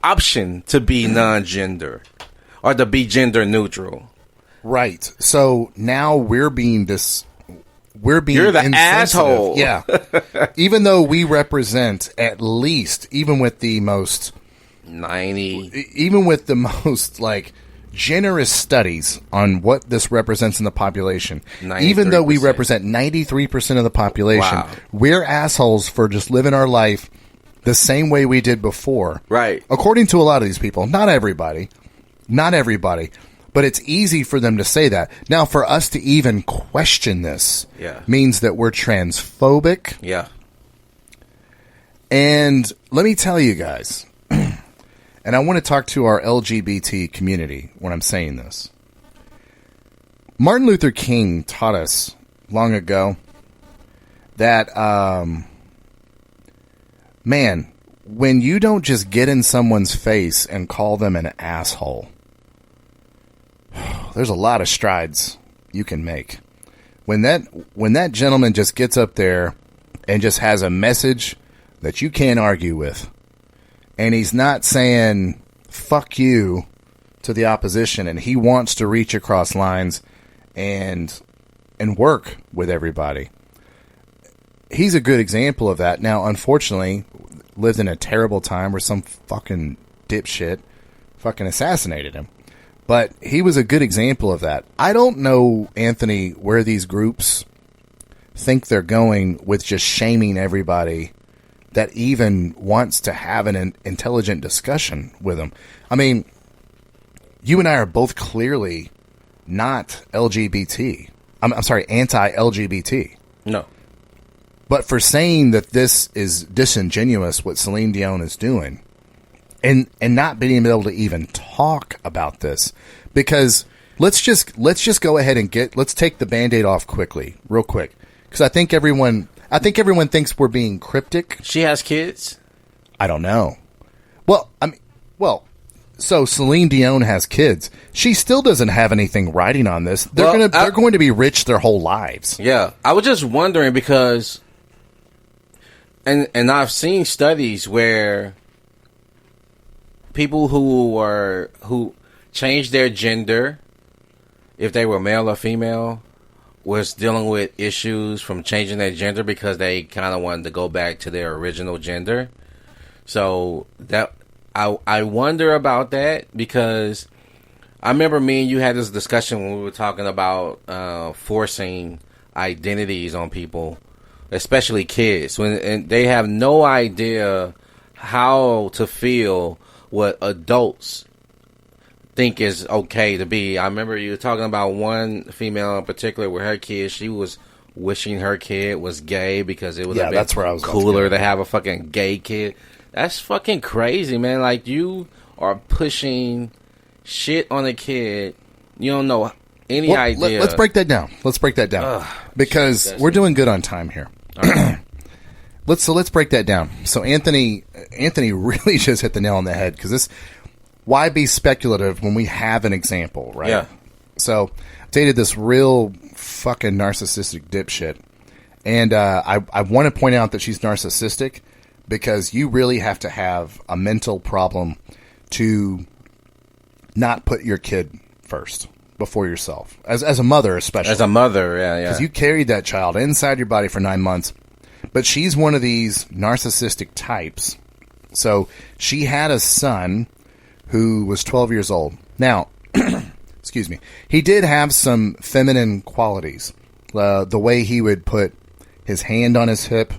Speaker 2: option to be non-gender or to be gender neutral.
Speaker 1: Right. So now we're being we're being
Speaker 2: You're the
Speaker 1: insensitive.
Speaker 2: asshole.
Speaker 1: Yeah. Even though we represent at least, even with the most
Speaker 2: 90,
Speaker 1: even with the most like generous studies on what this represents in the population, 93%. Even though we represent 93% of the population, we're assholes for just living our life the same way we did before.
Speaker 2: Right.
Speaker 1: According to a lot of these people, not everybody, but it's easy for them to say that. Now, for us to even question this means that we're transphobic.
Speaker 2: Yeah.
Speaker 1: And let me tell you guys, and I want to talk to our LGBT community when I'm saying this. Martin Luther King taught us long ago that, man, when you don't just get in someone's face and call them an asshole, there's a lot of strides you can make. When that gentleman just gets up there and just has a message that you can't argue with, and he's not saying fuck you to the opposition, and he wants to reach across lines and work with everybody. He's a good example of that. Now, unfortunately, lived in a terrible time where some fucking dipshit fucking assassinated him. But he was a good example of that. I don't know, Anthony, where these groups think they're going with just shaming everybody that even wants to have an intelligent discussion with them. I mean, you and I are both clearly not LGBT. I'm sorry, anti-LGBT.
Speaker 2: No.
Speaker 1: But for saying that this is disingenuous, what Celine Dion is doing, and not being able to even talk about this, because let's just go ahead and let's take the Band-Aid off real quick, because I think everyone thinks we're being cryptic.
Speaker 2: She has kids?
Speaker 1: I don't know. So Celine Dion has kids. She still doesn't have anything writing on this. They're going to be rich their whole lives.
Speaker 2: Yeah, I was just wondering because, and I've seen studies where people who changed their gender, if they were male or female, was dealing with issues from changing their gender because they kind of wanted to go back to their original gender. So that I wonder about that, because I remember me and you had this discussion when we were talking about forcing identities on people, especially kids, and they have no idea how to feel what adults think is okay to be. I remember you were talking about one female in particular with her kid. She was wishing her kid was gay because it would have been cooler to have a fucking gay kid. That's fucking crazy, man. Like, you are pushing shit on a kid. You don't know any idea.
Speaker 1: Let's break that down. Because we're doing good on time here. Right. Let's break that down. So Anthony really just hit the nail on the head, because why be speculative when we have an example, right?
Speaker 2: Yeah.
Speaker 1: So I dated this real fucking narcissistic dipshit, and I want to point out that she's narcissistic, because you really have to have a mental problem to not put your kid first before yourself, as a mother especially.
Speaker 2: As a mother, yeah.
Speaker 1: Because you carried that child inside your body for 9 months. But she's one of these narcissistic types. So she had a son who was 12 years old. Now, excuse me, he did have some feminine qualities. The way he would put his hand on his hip,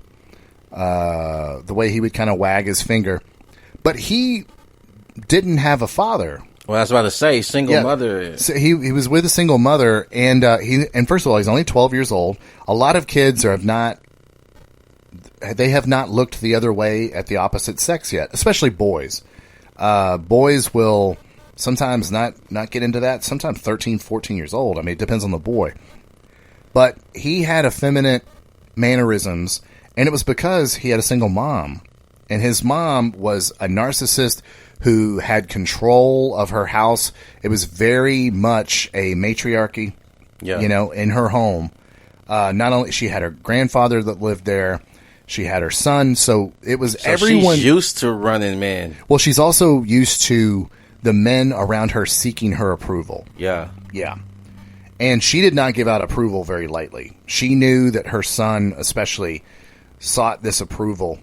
Speaker 1: the way he would kind of wag his finger. But he didn't have a father.
Speaker 2: Well, I was about to say, single mother.
Speaker 1: So he was with a single mother, and first of all, he's only 12 years old. A lot of kids have not looked the other way at the opposite sex yet, especially boys. Boys will sometimes not get into that, sometimes 13, 14 years old. I mean, it depends on the boy. But he had effeminate mannerisms, and it was because he had a single mom. And his mom was a narcissist who had control of her house. It was very much a matriarchy, in her home. Not only she had her grandfather that lived there, she had her son. So it was everyone.
Speaker 2: She's used to running men.
Speaker 1: Well, she's also used to the men around her seeking her approval.
Speaker 2: Yeah.
Speaker 1: Yeah. And she did not give out approval very lightly. She knew that her son especially sought this approval.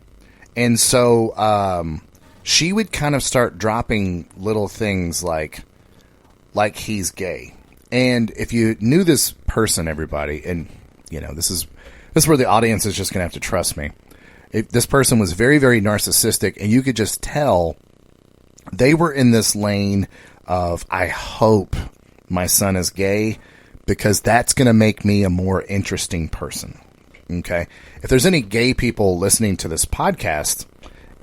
Speaker 1: And so she would kind of start dropping little things like he's gay. And if you knew this person, everybody, and this is where the audience is just going to have to trust me. This person was very, very narcissistic, and you could just tell they were in this lane of, I hope my son is gay because that's going to make me a more interesting person. Okay? If there's any gay people listening to this podcast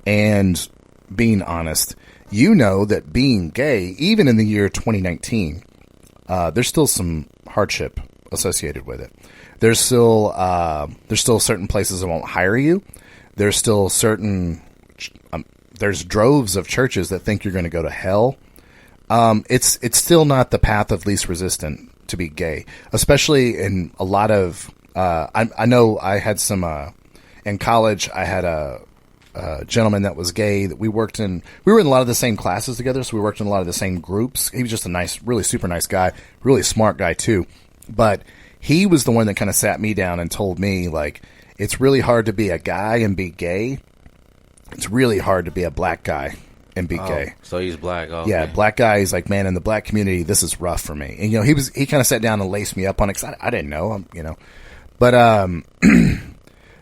Speaker 1: and being honest, you know that being gay, even in the year 2019, there's still some hardship associated with it. There's still certain places that won't hire you. There's still there's droves of churches that think you're going to go to hell. It's still not the path of least resistance to be gay, especially in a lot of. I know I had some in college. I had a gentleman that was gay that we were in a lot of the same classes together, so we worked in a lot of the same groups. He was just a nice, really super nice guy, really smart guy too. But he was the one that kind of sat me down and told me, like, it's really hard to be a guy and be gay. It's really hard to be a black guy and be gay.
Speaker 2: So he's black. Okay.
Speaker 1: Yeah, black guy. He's like, man, in the black community, this is rough for me. And he kind of sat down and laced me up on it, 'cause I didn't know, but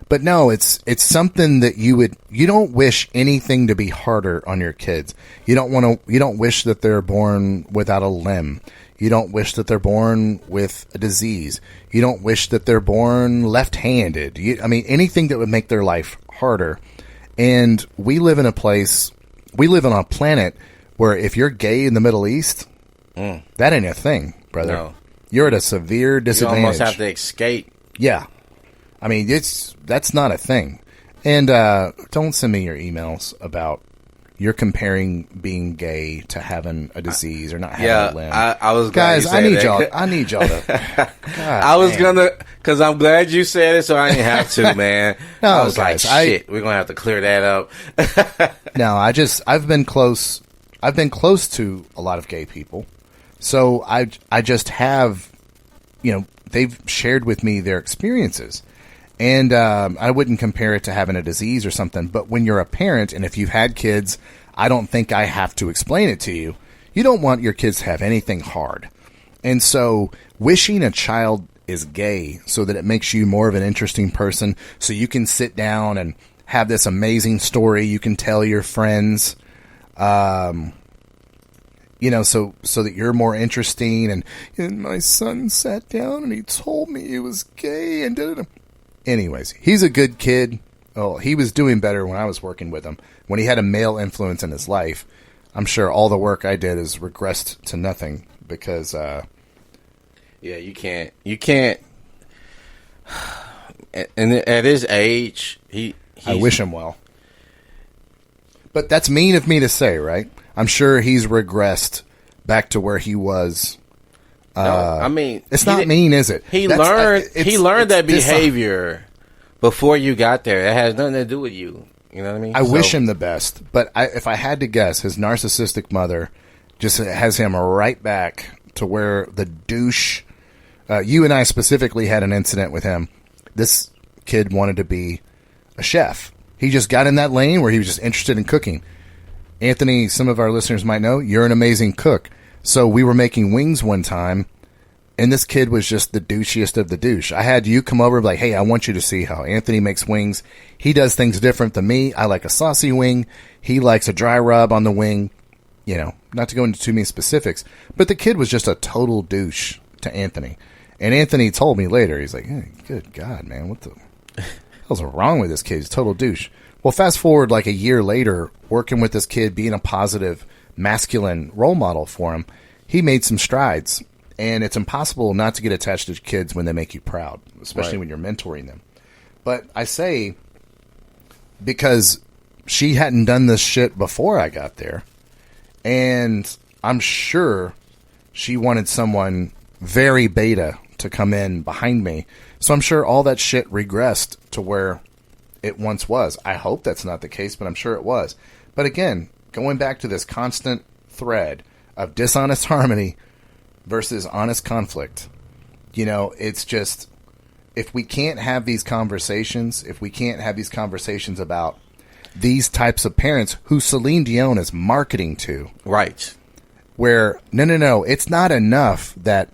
Speaker 1: but no, it's something that you don't wish anything to be harder on your kids. You don't wish that they're born without a limb. You don't wish that they're born with a disease. You don't wish that they're born left-handed. Anything that would make their life harder. And we live on a planet where if you're gay in the Middle East, that ain't a thing, brother. No. You're at a severe disadvantage.
Speaker 2: You almost have to escape.
Speaker 1: Yeah. That's not a thing. And don't send me your emails about you're comparing being gay to having a disease or not having a limb.
Speaker 2: I was
Speaker 1: guys. I need y'all to.
Speaker 2: I was gonna, because I'm glad you said it, so I didn't have to, man.
Speaker 1: No,
Speaker 2: I was
Speaker 1: guys,
Speaker 2: like, shit, we're gonna have to clear that up.
Speaker 1: No, I've been close. I've been close to a lot of gay people, so I just have, they've shared with me their experiences. And I wouldn't compare it to having a disease or something. But when you're a parent, and if you've had kids, I don't think I have to explain it to you. You don't want your kids to have anything hard. And so wishing a child is gay so that it makes you more of an interesting person, so you can sit down and have this amazing story you can tell your friends, so that you're more interesting. And my son sat down and he told me he was gay and da-da-da. Anyways, he's a good kid. Oh, he was doing better when I was working with him. When he had a male influence in his life, I'm sure all the work I did has regressed to nothing because,
Speaker 2: yeah, you can't, and at his age,
Speaker 1: I wish him well. But that's mean of me to say, right? I'm sure he's regressed back to where he was.
Speaker 2: It's
Speaker 1: not mean, is it?
Speaker 2: He learned that behavior before you got there. It has nothing to do with you. You know what I mean?
Speaker 1: I wish him the best, but if I had to guess, his narcissistic mother just has him right back to where the douche. You and I specifically had an incident with him. This kid wanted to be a chef. He just got in that lane where he was just interested in cooking. Anthony, some of our listeners might know, you're an amazing cook. So we were making wings one time, and this kid was just the douchiest of the douche. I had you come over and be like, hey, I want you to see how Anthony makes wings. He does things different than me. I like a saucy wing. He likes a dry rub on the wing. Not to go into too many specifics, but the kid was just a total douche to Anthony. And Anthony told me later, he's like, hey, good God, man, what the hell's wrong with this kid? He's a total douche. Well, fast forward like a year later, working with this kid, being a positive masculine role model for him, he made some strides. And it's impossible not to get attached to kids when they make you proud, especially when you're mentoring them. But I say, because she hadn't done this shit before I got there, and I'm sure she wanted someone very beta to come in behind me. So I'm sure all that shit regressed to where it once was. I hope that's not the case, but I'm sure it was. But again, going back to this constant thread of dishonest harmony versus honest conflict, You know, it's just, if we can't have these conversations, about these types of parents who Celine Dion is marketing to.
Speaker 2: Right.
Speaker 1: Where, no, it's not enough that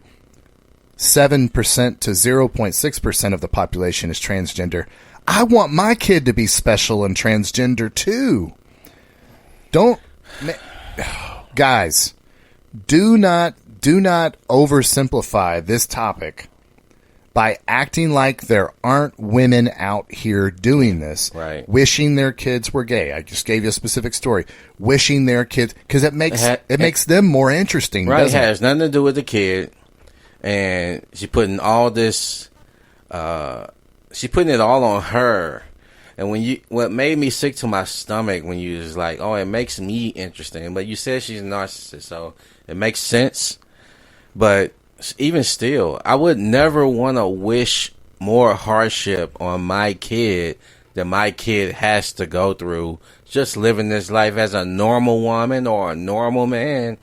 Speaker 1: 7% to 0.6% of the population is transgender. I want my kid to be special and transgender too. Guys, do not oversimplify this topic by acting like there aren't women out here doing this,
Speaker 2: right?
Speaker 1: Wishing their kids were gay. I just gave you a specific story. Wishing their kids, because it makes them more interesting.
Speaker 2: Right,
Speaker 1: doesn't
Speaker 2: it has nothing to do with the kid, and she's putting all this. She's putting it all on her. And what made me sick to my stomach when you was like, oh, it makes me interesting. But you said she's a narcissist, so it makes sense. But even still, I would never want to wish more hardship on my kid than my kid has to go through just living this life as a normal woman or a normal man.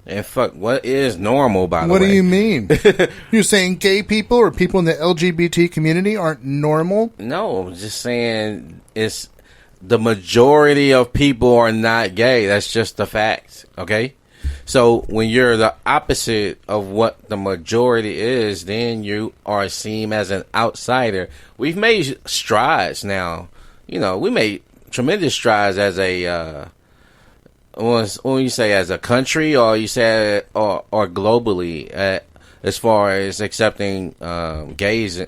Speaker 2: And fuck, what is normal, by the way?
Speaker 1: What do you mean? You're saying gay people or people in the LGBT community aren't normal?
Speaker 2: No, I'm just saying it's the majority of people are not gay. That's just the fact, okay? So when you're the opposite of what the majority is, then you are seen as an outsider. We've made strides now. You know, we made tremendous strides as a... when you say as a country, or you say or globally, as far as accepting gays,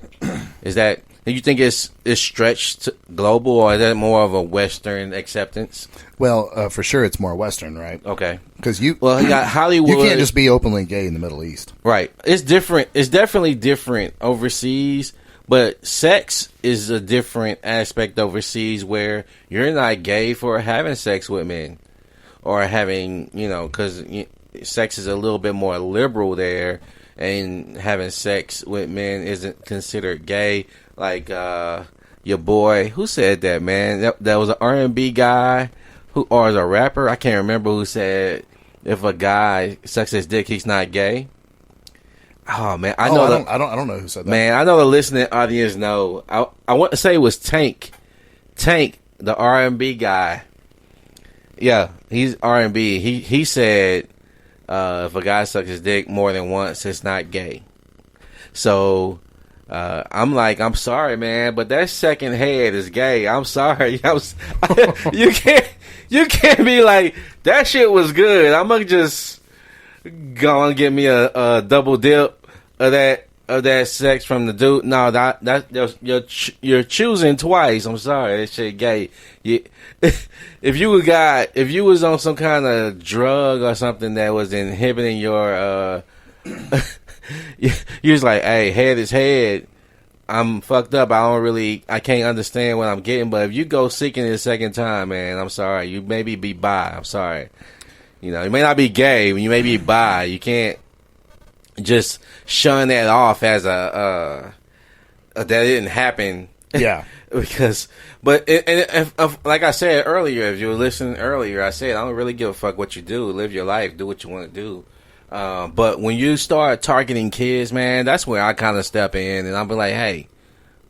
Speaker 2: is that, do you think it's stretched global, or is that more of a Western acceptance?
Speaker 1: Well, for sure, it's more Western, right?
Speaker 2: Okay,
Speaker 1: because
Speaker 2: you got Hollywood.
Speaker 1: You can't just be openly gay in the Middle East,
Speaker 2: right? It's different. It's definitely different overseas. But sex is a different aspect overseas, where you're not gay for having sex with men. Or having, you know, because sex is a little bit more liberal there, and having sex with men isn't considered gay. Like your boy, who said that, man? That was an R&B guy, or as a rapper, I can't remember who said if a guy sucks his dick, he's not gay. Oh man, I
Speaker 1: don't know who said that.
Speaker 2: Man, I know the listening audience know. I want to say it was Tank, the R&B guy. Yeah, he's R&B. He said if a guy sucks his dick more than once, it's not gay. So I'm like, I'm sorry, man, but that second head is gay. I'm sorry. You can't be like, that shit was good. I'm gonna just go and get me a double dip of that sex from the dude. No, you're choosing twice. I'm sorry, that shit gay. If you was on some kind of drug or something that was inhibiting your you was like, hey, head is head. I'm fucked up. I can't understand what I'm getting. But if you go seeking it a second time, man, I'm sorry. You maybe be bi. I'm sorry. You know, you may not be gay. You may be bi. You can't just shun that off as that didn't happen.
Speaker 1: Yeah.
Speaker 2: Because, like I said earlier, if you were listening earlier, I said, I don't really give a fuck what you do. Live your life. Do what you want to do. But when you start targeting kids, man, that's where I kind of step in, and I'll be like, hey,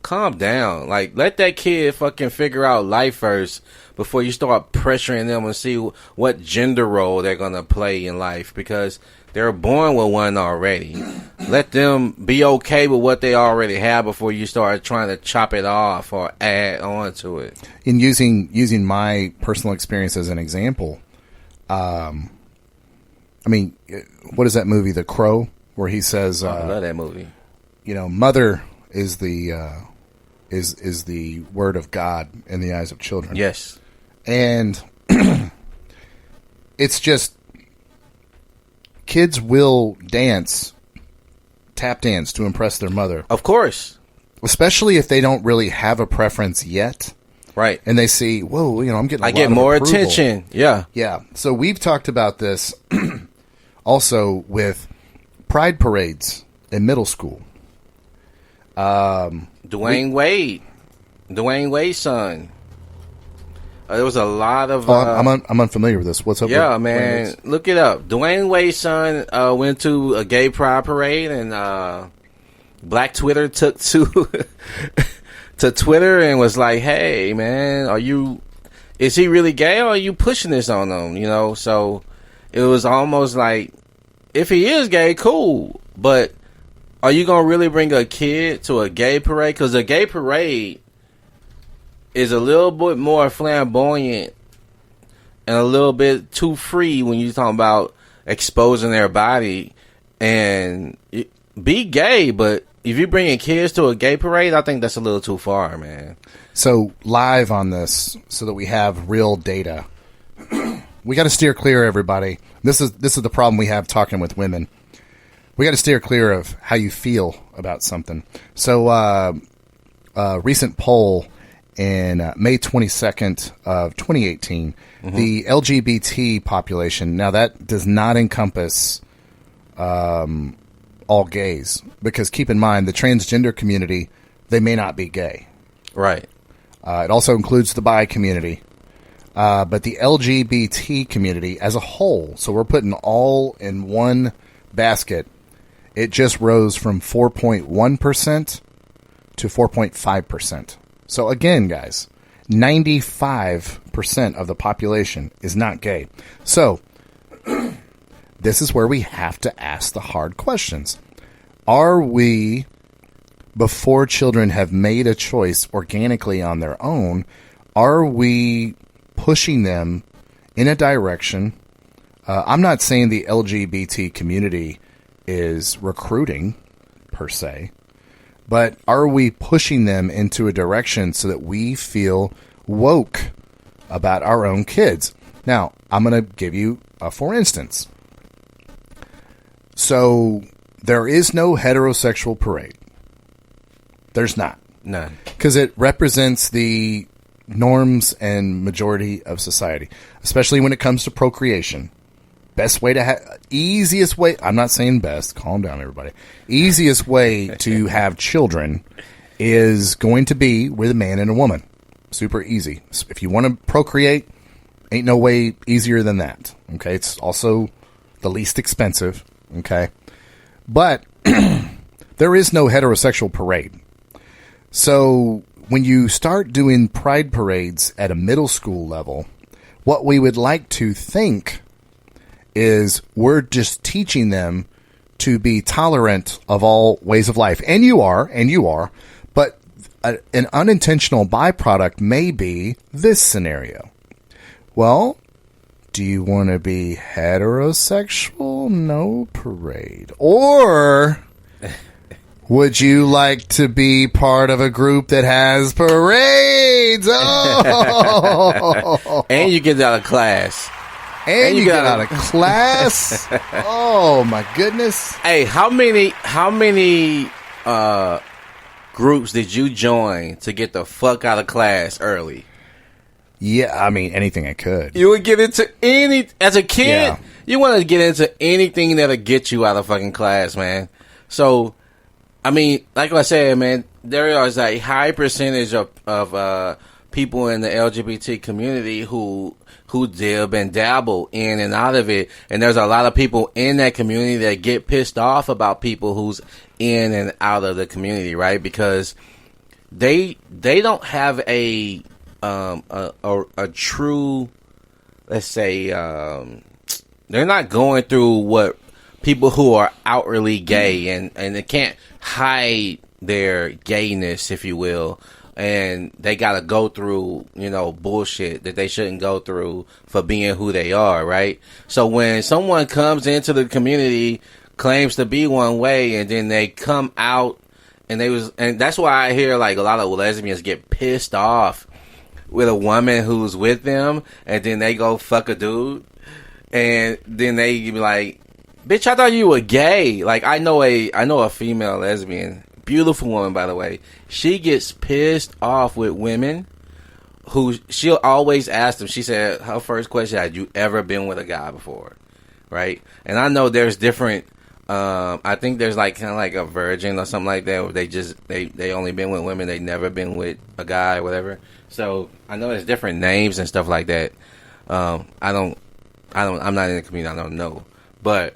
Speaker 2: calm down. Like, let that kid fucking figure out life first before you start pressuring them and see what gender role they're going to play in life, because they're born with one already. Let them be okay with what they already have before you start trying to chop it off or add on to it.
Speaker 1: In using my personal experience as an example, I mean, what is that movie, The Crow, where he says,
Speaker 2: I love that movie.
Speaker 1: You know, mother is the is the word of God in the eyes of children.
Speaker 2: Yes.
Speaker 1: And it's just, kids will tap dance to impress their mother.
Speaker 2: Of course.
Speaker 1: Especially if they don't really have a preference yet.
Speaker 2: Right.
Speaker 1: And they see, whoa, you know, I'm getting
Speaker 2: I get more attention. Yeah.
Speaker 1: Yeah. So we've talked about this also with pride parades in middle school.
Speaker 2: Dwayne Wade's son. There was a lot of.
Speaker 1: I'm unfamiliar with this. What's up?
Speaker 2: Yeah, man, look it up. Dwayne Wade's son went to a gay pride parade, and Black Twitter took to to Twitter and was like, "Hey, man, is he really gay, or are you pushing this on him?" You know, so it was almost like, if he is gay, cool, but are you gonna really bring a kid to a gay parade? Because a gay parade is a little bit more flamboyant and a little bit too free when you're talking about exposing their body. And be gay, but if you're bringing kids to a gay parade, I think that's a little too far, man.
Speaker 1: So live on this, so that we have real data, we got to steer clear, everybody. This is the problem we have talking with women. We got to steer clear of how you feel about something. So a recent poll in May 22nd of 2018, the LGBT population, now that does not encompass all gays, because keep in mind, the transgender community, they may not be gay.
Speaker 2: Right.
Speaker 1: It also includes the bi community. But the LGBT community as a whole, so we're putting all in one basket, it just rose from 4.1% to 4.5%. So again, guys, 95% of the population is not gay. So this is where we have to ask the hard questions. Are we, before children have made a choice organically on their own, are we pushing them in a direction? I'm not saying the LGBT community is recruiting, per se, but are we pushing them into a direction so that we feel woke about our own kids? Now, I'm going to give you a for instance. So, there is no heterosexual parade. There's not.
Speaker 2: None.
Speaker 1: Because it represents the norms and majority of society, especially when it comes to procreation. Best way to easiest way, I'm not saying best, calm down everybody. Easiest way to have children is going to be with a man and a woman. Super easy. If you want to procreate, ain't no way easier than that. Okay, it's also the least expensive. Okay, but there is no heterosexual parade. So when you start doing pride parades at a middle school level, what we would like to think is we're just teaching them to be tolerant of all ways of life. And you are, but an unintentional byproduct may be this scenario. Well, do you want to be heterosexual? No parade. Or would you like to be part of a group that has parades? Oh!
Speaker 2: And you get out of class.
Speaker 1: And you get out of class? Oh, my goodness.
Speaker 2: Hey, how many groups did you join to get the fuck out of class early?
Speaker 1: Yeah, I mean, anything I could.
Speaker 2: You would get into as a kid, you want to get into anything that'll get you out of fucking class, man. So, I mean, like I said, man, there is a high percentage of people in the LGBT community who dib and dabble in and out of it, and there's a lot of people in that community that get pissed off about people who's in and out of the community, right? Because they don't have a true, let's say, they're not going through what people who are outwardly gay and they can't hide their gayness, if you will. And they got to go through, bullshit that they shouldn't go through for being who they are, right? So when someone comes into the community, claims to be one way, and then they come out, and that's why I hear like a lot of lesbians get pissed off with a woman who's with them, and then they go fuck a dude, and then they be like, "Bitch, I thought you were gay." Like I know a female lesbian. Beautiful woman, by the way. She gets pissed off with women who she'll always ask them. She said her first question, "Had you ever been with a guy before?" Right? And I know there's different. I think there's like kind of like a virgin or something like that, where they only been with women. They never been with a guy or whatever. So I know there's different names and stuff like that. I'm not in the community. I don't know, but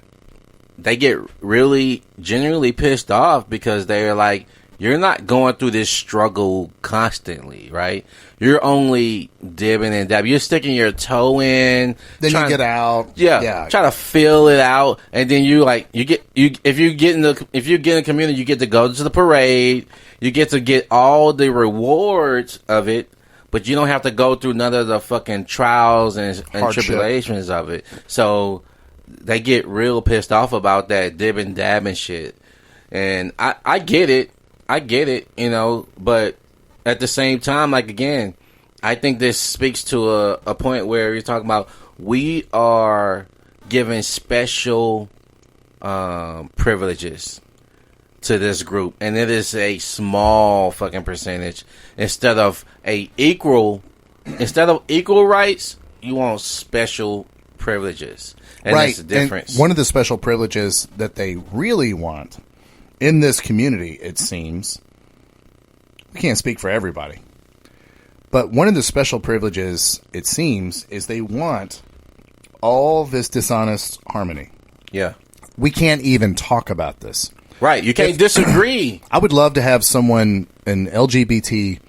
Speaker 2: they get really genuinely pissed off because they're like, you're not going through this struggle constantly, right? You're only dipping and dabbing. You're sticking your toe in.
Speaker 1: Then you get out.
Speaker 2: Yeah. Try to feel it out. And then if you get in the community, you get to go to the parade. You get to get all the rewards of it, but you don't have to go through none of the fucking trials and tribulations of it. So they get real pissed off about that dib and dab and shit. And I get it. But at the same time, like, again, I think this speaks to a point where you're talking about we are giving special privileges to this group, and it is a small fucking percentage. Instead of equal rights, you want special privileges, and
Speaker 1: right.
Speaker 2: That's the difference.
Speaker 1: And one of the special privileges that they really want in this community, it seems, we can't speak for everybody, but one of the special privileges, it seems, is they want all this dishonest harmony.
Speaker 2: Yeah.
Speaker 1: We can't even talk about this.
Speaker 2: Right. You can't disagree.
Speaker 1: I would love to have someone, an LGBT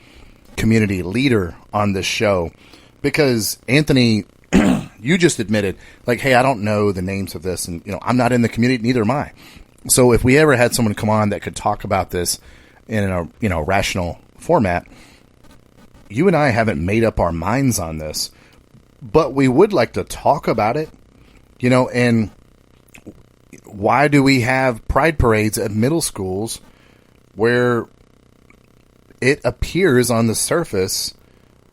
Speaker 1: community leader on this show, because Anthony, you just admitted, like, hey, I don't know the names of this, and, I'm not in the community, neither am I. So if we ever had someone come on that could talk about this in a, rational format, you and I haven't made up our minds on this, but we would like to talk about it, and why do we have pride parades at middle schools where it appears on the surface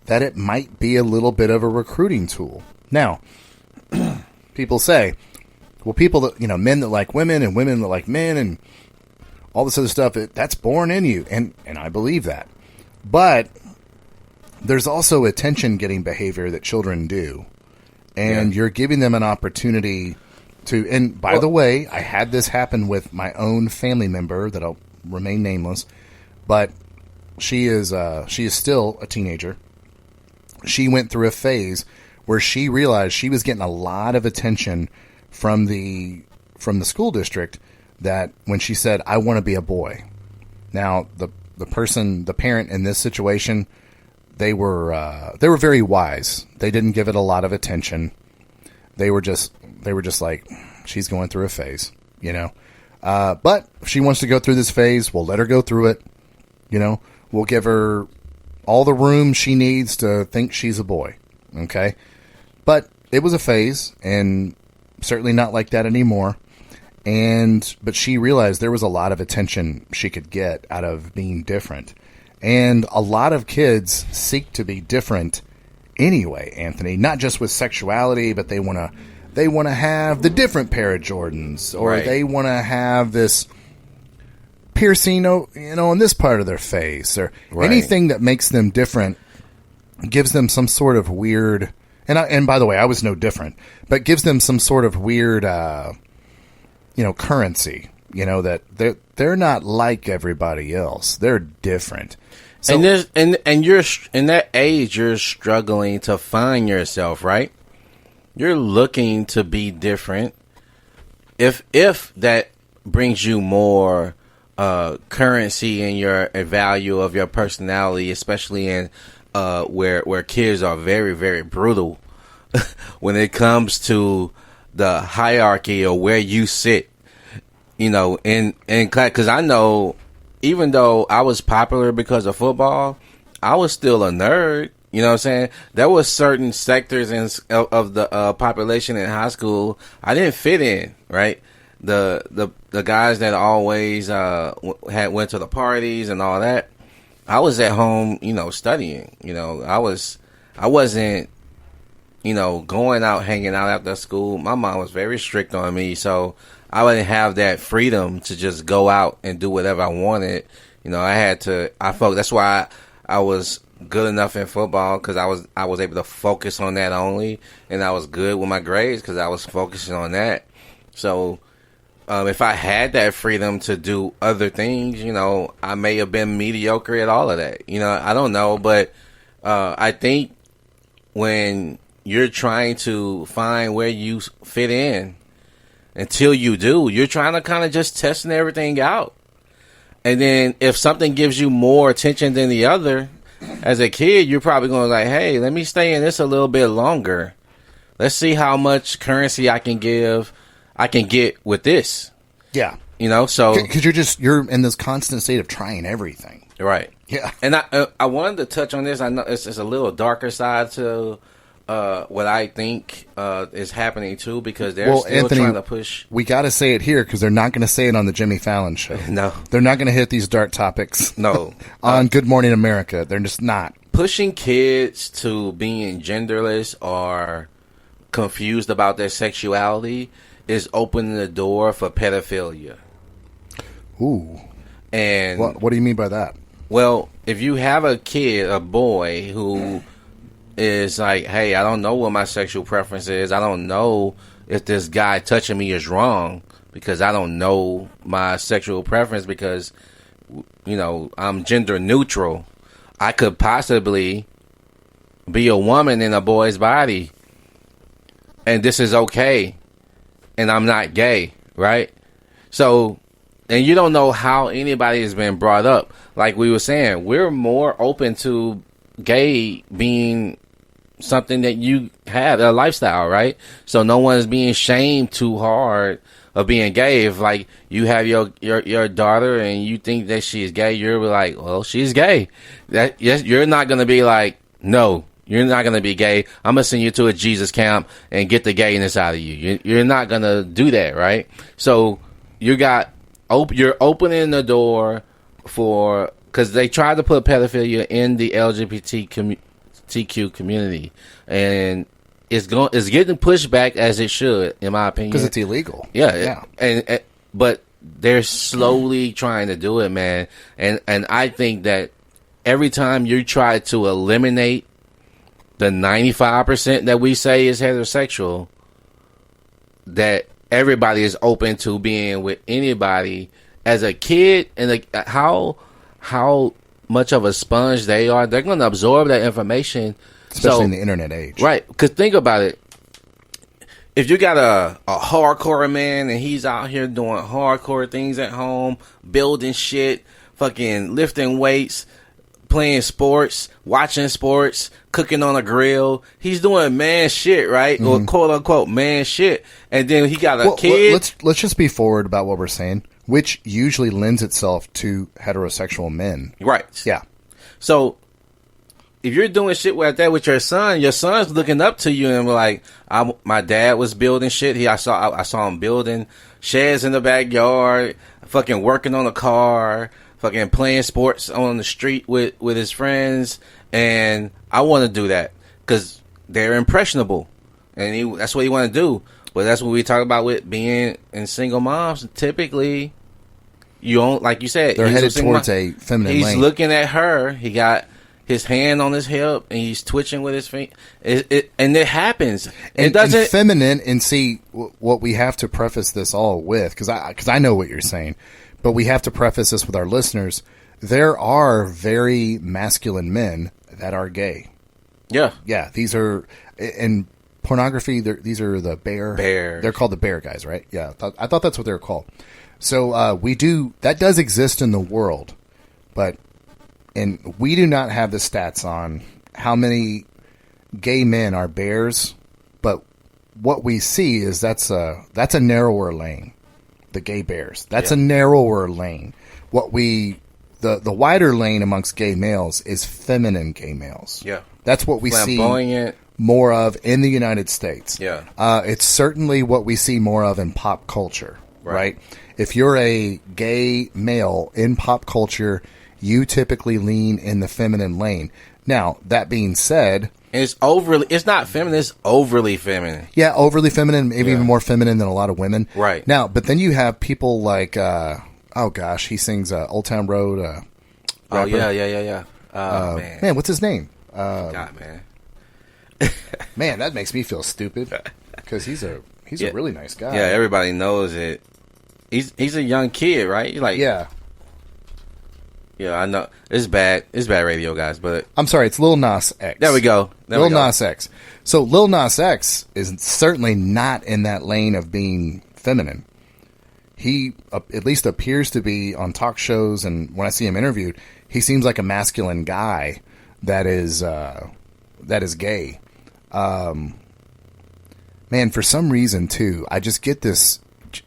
Speaker 1: that it might be a little bit of a recruiting tool? Now, people say, well, people that, men that like women and women that like men and all this other stuff, that's born in you. And I believe that. But there's also attention-getting behavior that children do. And you're giving them an opportunity to, and by the way, I had this happen with my own family member that I'll remain nameless, but she is still a teenager. She went through a phase where she realized she was getting a lot of attention from the school district, that when she said, I want to be a boy. Now, the parent in this situation, they were very wise. They didn't give it a lot of attention. They were just like, she's going through a phase, but if she wants to go through this phase, we'll let her go through it. We'll give her all the room she needs to think she's a boy. Okay. But it was a phase, and certainly not like that anymore. But she realized there was a lot of attention she could get out of being different. And a lot of kids seek to be different anyway, Anthony, not just with sexuality, but they want to have the different pair of Jordans, or they want to have this piercing, on this part of their face, or anything that makes them different, gives them some sort of weird, and by the way, I was no different, but gives them some sort of weird, currency, that they're not like everybody else. They're different. So,
Speaker 2: and you're in that age, you're struggling to find yourself, right? You're looking to be different. If that brings you more currency in your value of your personality, especially in where kids are very, very brutal when it comes to the hierarchy or where you sit, in class. Because I know, even though I was popular because of football, I was still a nerd. You know what I'm saying? There was certain sectors of the population in high school I didn't fit in, right? The guys that always went to the parties and all that, I was at home, studying. I wasn't, going out, hanging out after school. My mom was very strict on me, so I wouldn't have that freedom to just go out and do whatever I wanted. I felt that's why I was good enough in football, because I was able to focus on that only, and I was good with my grades because I was focusing on that. So if I had that freedom to do other things, I may have been mediocre at all of that. I don't know, but I think when you're trying to find where you fit in, until you do. You're trying to kind of just testing everything out. And then if something gives you more attention than the other, as a kid, you're probably going to like, hey, let me stay in this a little bit longer. Let's see how much currency I can get with this.
Speaker 1: Yeah.
Speaker 2: You know, so
Speaker 1: because you're in this constant state of trying everything.
Speaker 2: Right.
Speaker 1: Yeah.
Speaker 2: And I wanted to touch on this. I know it's a little darker side to what I think is happening too, because they're still
Speaker 1: Anthony,
Speaker 2: trying to push.
Speaker 1: We got to say it here because they're not going to say it on the Jimmy Fallon show.
Speaker 2: No,
Speaker 1: they're not going to hit these dark topics.
Speaker 2: No,
Speaker 1: on Good Morning America, they're just not
Speaker 2: pushing kids to being genderless or confused about their sexuality is opening the door for pedophilia.
Speaker 1: Ooh.
Speaker 2: And
Speaker 1: what do you mean by that?
Speaker 2: Well, if you have a kid, a boy, who is like, hey, I don't know what my sexual preference is. I don't know if this guy touching me is wrong because I don't know my sexual preference because, you know, I'm gender neutral. I could possibly be a woman in a boy's body, and this is okay, and I'm not gay, right? So, and you don't know how anybody has been brought up. Like we were saying, we're more open to gay being something that you have, a lifestyle, right? So no one's being shamed too hard of being gay. If like you have your daughter and you think that she's gay, you're like, well, she's gay. Yes, you're not gonna be like, no, you're not gonna be gay. I'm gonna send you to a Jesus camp and get the gayness out of you. You're not gonna do that, right? So you're opening the door for, because they tried to put pedophilia in the LGBTQ community, and it's getting pushed back as it should, in my opinion,
Speaker 1: because it's illegal.
Speaker 2: Yeah. But they're slowly trying to do it, man. And I think that every time you try to eliminate the 95% that we say is heterosexual, that everybody is open to being with anybody. As a kid, and how much of a sponge they are, they're going to absorb that information.
Speaker 1: Especially in the internet age.
Speaker 2: Right. Because think about it. If you got a hardcore man and he's out here doing hardcore things at home, building shit, fucking lifting weights, playing sports, watching sports, cooking on a grill, he's doing man shit, right? Mm-hmm. Or quote unquote man shit. And then he got a kid.
Speaker 1: Let's just be forward about what we're saying, which usually lends itself to heterosexual men.
Speaker 2: Right.
Speaker 1: Yeah.
Speaker 2: So if you're doing shit like that with your son's looking up to you and like, my dad was building shit. I saw him building sheds in the backyard, fucking working on a car, fucking playing sports on the street with his friends, and I want to do that because they're impressionable, and that's what he want to do. But that's what we talk about with being in single moms. Typically, you don't, like you said,
Speaker 1: they're headed towards a feminine lane.
Speaker 2: He's looking at her. He got his hand on his hip and he's twitching with his finger. And it happens. It doesn't.
Speaker 1: And feminine, and see what we have to preface this all with, because I know what you're saying, but we have to preface this with our listeners. There are very masculine men that are gay.
Speaker 2: Yeah.
Speaker 1: Yeah. These are, in pornography, these are the bear. They're called the bear guys, right? Yeah. I thought that's what they were called. So that does exist in the world, and we do not have the stats on how many gay men are bears, but what we see is that's a narrower lane. The gay bears. That's a narrower lane. The wider lane amongst gay males is feminine gay males.
Speaker 2: Yeah.
Speaker 1: That's what we see more of in the United States.
Speaker 2: Yeah.
Speaker 1: It's certainly what we see more of in pop culture, right? If you're a gay male in pop culture, you typically lean in the feminine lane. Now, that being said,
Speaker 2: it's not feminine, it's overly feminine.
Speaker 1: Yeah, overly feminine, maybe even more feminine than a lot of women.
Speaker 2: Right.
Speaker 1: Now, but then you have people like, he sings Old Town Road.
Speaker 2: Oh, yeah.
Speaker 1: Man, what's his name?
Speaker 2: God, man.
Speaker 1: Man, that makes me feel stupid because he's a really nice guy.
Speaker 2: Yeah, everybody knows it. He's a young kid, right? Like,
Speaker 1: yeah.
Speaker 2: Yeah, I know. It's bad. It's bad radio, guys, but...
Speaker 1: I'm sorry, it's Lil Nas X.
Speaker 2: There we go.
Speaker 1: Lil Nas X. So Lil Nas X is certainly not in that lane of being feminine. He at least appears to be on talk shows, and when I see him interviewed, he seems like a masculine guy that is gay. Man, for some reason too, I just get this.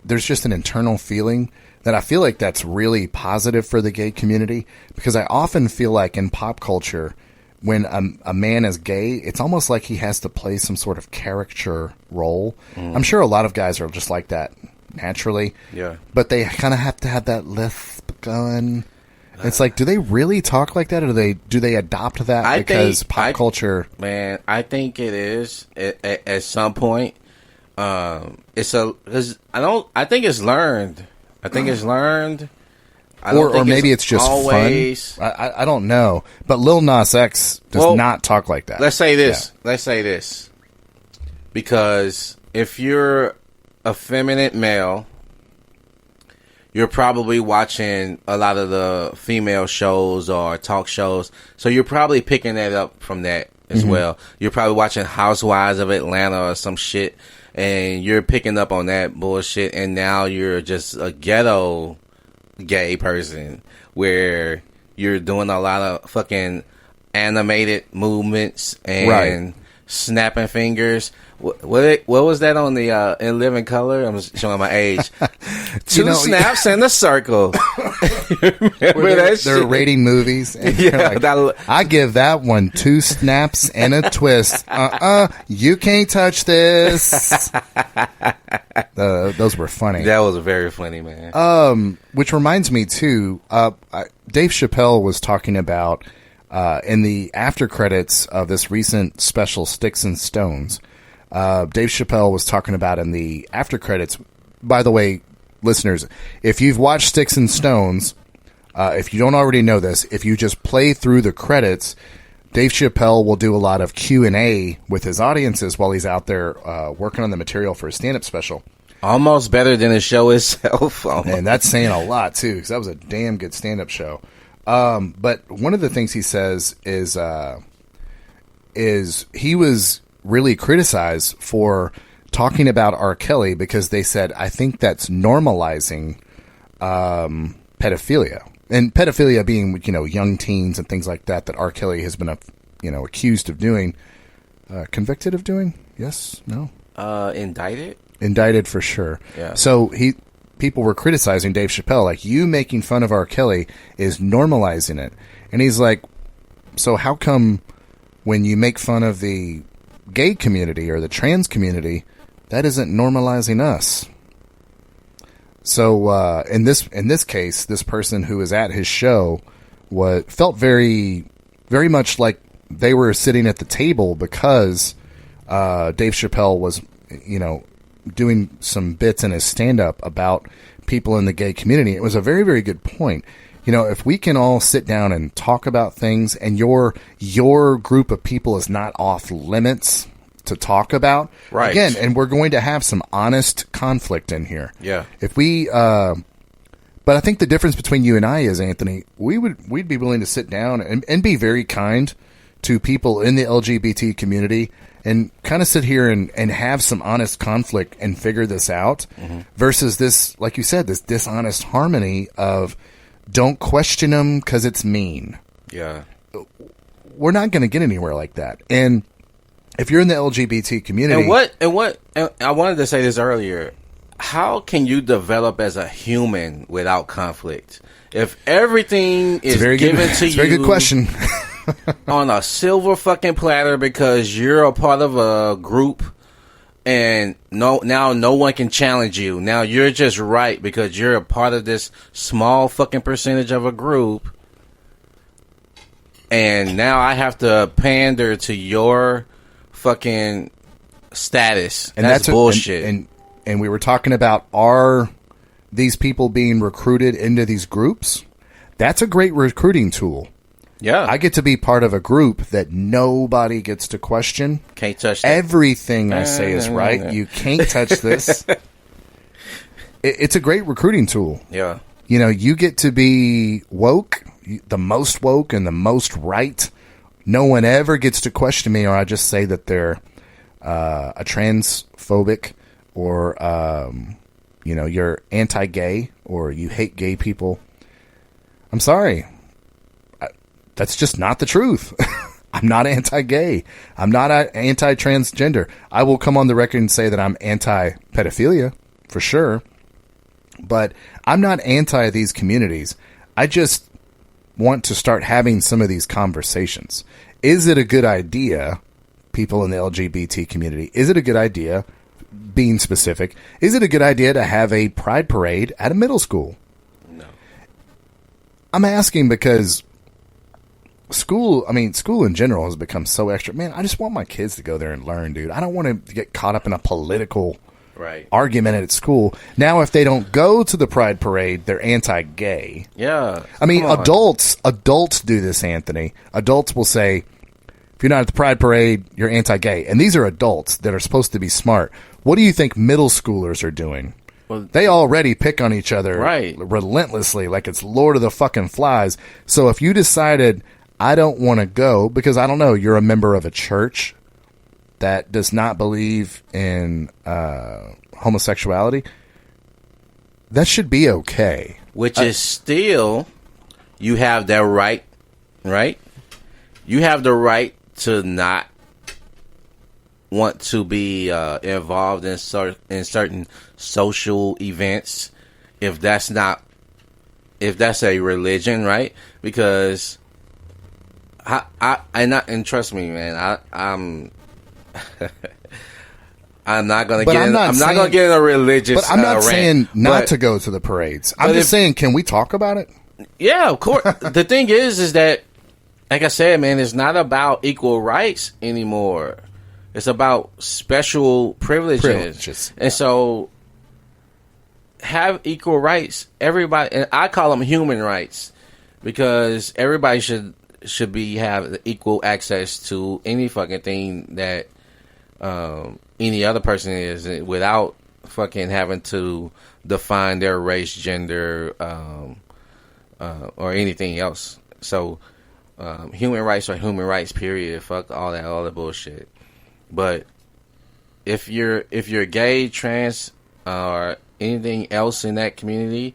Speaker 1: There's just an internal feeling that I feel like that's really positive for the gay community, because I often feel like in pop culture, when a man is gay, it's almost like he has to play some sort of caricature role. I'm sure a lot of guys are just like that naturally.
Speaker 2: Yeah.
Speaker 1: But they kind of have to have that lisp going. It's like, do they really talk like that, or do they adopt that because pop culture?
Speaker 2: Man, I think it is at some point. I think it's learned. I think it's learned.
Speaker 1: Or maybe it's just always fun. I don't know. But Lil Nas X does not talk like that.
Speaker 2: Let's say this. Yeah. Let's say this. Because if you're a feminine male, you're probably watching a lot of the female shows or talk shows. So you're probably picking that up from that as well. You're probably watching Housewives of Atlanta or some shit, and you're picking up on that bullshit, and now you're just a ghetto gay person where you're doing a lot of fucking animated movements and snapping fingers. What was that on the In Living Color? I'm showing my age. Two snaps and a circle. Remember that shit? They're
Speaker 1: rating movies. And I give that one 2 snaps and a twist. You can't touch this. Those were funny.
Speaker 2: That was very funny, man.
Speaker 1: Which reminds me too. Dave Chappelle was talking about in the after credits of this recent special Sticks and Stones. Dave Chappelle was talking about in the after credits. By the way, listeners, if you've watched Sticks and Stones, if you don't already know this, if you just play through the credits, Dave Chappelle will do a lot of Q&A with his audiences while he's out there working on the material for a stand-up special.
Speaker 2: Almost better than the show itself.
Speaker 1: And that's saying a lot, too, because that was a damn good stand-up show. But one of the things he says is he was really criticized for talking about R. Kelly because they said, I think that's normalizing pedophilia. And pedophilia being, young teens and things like that R. Kelly has been, accused of doing. Convicted of doing? Yes? No?
Speaker 2: Indicted?
Speaker 1: Indicted for sure.
Speaker 2: Yeah.
Speaker 1: So people were criticizing Dave Chappelle, like, you making fun of R. Kelly is normalizing it. And he's like, so how come when you make fun of the gay community or the trans community, that isn't normalizing us? So in this case, this person who was at his show felt very, very much like they were sitting at the table because Dave Chappelle was, doing some bits in his stand-up about people in the gay community. It was a very, very good point. If we can all sit down and talk about things, and your group of people is not off limits to talk about,
Speaker 2: right?
Speaker 1: Again, and we're going to have some honest conflict in here.
Speaker 2: Yeah.
Speaker 1: If we, but I think the difference between you and I is, Anthony, we'd be willing to sit down and be very kind to people in the LGBT community and kind of sit here and have some honest conflict and figure this out, versus this, like you said, this dishonest harmony of don't question them because it's mean.
Speaker 2: Yeah.
Speaker 1: We're not going to get anywhere like that. And if you're in the LGBT community...
Speaker 2: And I wanted to say this earlier. How can you develop as a human without conflict? If everything is given to you...
Speaker 1: It's a very good question.
Speaker 2: On a silver fucking platter because you're a part of a group, and now no one can challenge you. Now you're just right because you're a part of this small fucking percentage of a group, and now I have to pander to your fucking status. And that's bullshit.
Speaker 1: And we were talking about, are these people being recruited into these groups? That's a great recruiting tool.
Speaker 2: Yeah.
Speaker 1: I get to be part of a group that nobody gets to question.
Speaker 2: Can't touch that.
Speaker 1: Everything I say is right. You can't touch this. It's a great recruiting tool.
Speaker 2: Yeah.
Speaker 1: You get to be woke, the most woke and the most right. No one ever gets to question me, or I just say that they're a transphobic or you're anti-gay or you hate gay people, I'm sorry. That's just not the truth. I'm not anti-gay. I'm not anti-transgender. I will come on the record and say that I'm anti-pedophilia, for sure. But I'm not anti these communities. I just want to start having some of these conversations. Is it a good idea, people in the LGBT community, is it a good idea, being specific, is it a good idea to have a pride parade at a middle school?
Speaker 2: No.
Speaker 1: I'm asking because school in general has become so extra. Man, I just want my kids to go there and learn, dude. I don't want to get caught up in a political argument at school. Now, if they don't go to the pride parade, they're anti-gay.
Speaker 2: Yeah.
Speaker 1: I mean, adults do this, Anthony. Adults will say, if you're not at the pride parade, you're anti-gay. And these are adults that are supposed to be smart. What do you think middle schoolers are doing? Well, they already pick on each other relentlessly, like it's Lord of the fucking Flies. So if you decided, I don't want to go because, I don't know, you're a member of a church that does not believe in homosexuality, that should be okay.
Speaker 2: Which is still, you have that right? You have the right to not want to be involved in certain social events if that's a religion, right? Because and trust me, man, I'm not gonna get. I'm not gonna get in a religious.
Speaker 1: But I'm not
Speaker 2: rant,
Speaker 1: saying not to go to the parades. I'm just saying, can we talk about it?
Speaker 2: Yeah, of course. The thing is that, like I said, man, it's not about equal rights anymore. It's about special privileges. And so, have equal rights. Everybody, and I call them human rights, because everybody should have equal access to any fucking thing that any other person is, without fucking having to define their race, gender, or anything else. So human rights are human rights, period. Fuck all that other bullshit. But if you're gay, trans, or anything else in that community,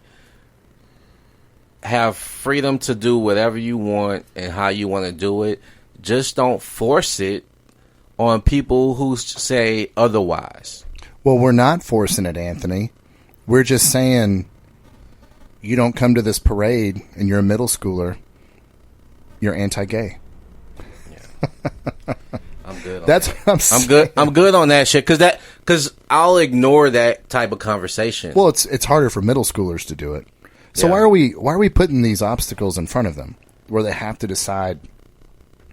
Speaker 2: have freedom to do whatever you want and how you want to do it. Just don't force it on people who say otherwise.
Speaker 1: Well, we're not forcing it, Anthony. We're just saying, you don't come to this parade and you're a middle schooler, you're anti-gay.
Speaker 2: Yeah. I'm good.
Speaker 1: I'm
Speaker 2: good on that shit, because I'll ignore that type of conversation.
Speaker 1: Well, it's harder for middle schoolers to do it. So why are we putting these obstacles in front of them where they have to decide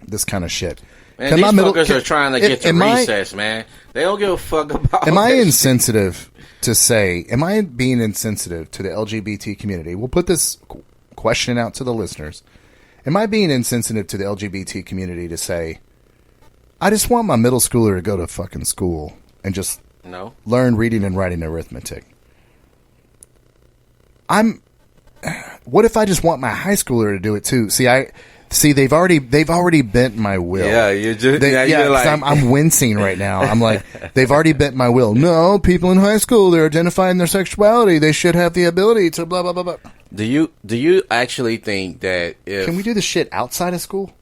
Speaker 1: this kind of shit?
Speaker 2: Man, these fuckers are trying to get to recess, man. They don't give a fuck about.
Speaker 1: Am I insensitive to say? Am I being insensitive to the LGBT community? We'll put this question out to the listeners. Am I being insensitive to the LGBT community to say, I just want my middle schooler to go to fucking school and just learn reading and writing arithmetic? What if I just want my high schooler to do it too? See, they've already bent my will.
Speaker 2: Yeah, you're like,
Speaker 1: I'm wincing right now. I'm like, they've already bent my will. No, people in high school, they're identifying their sexuality. They should have the ability to blah blah blah blah.
Speaker 2: Do you actually think that
Speaker 1: can we do this shit outside of school?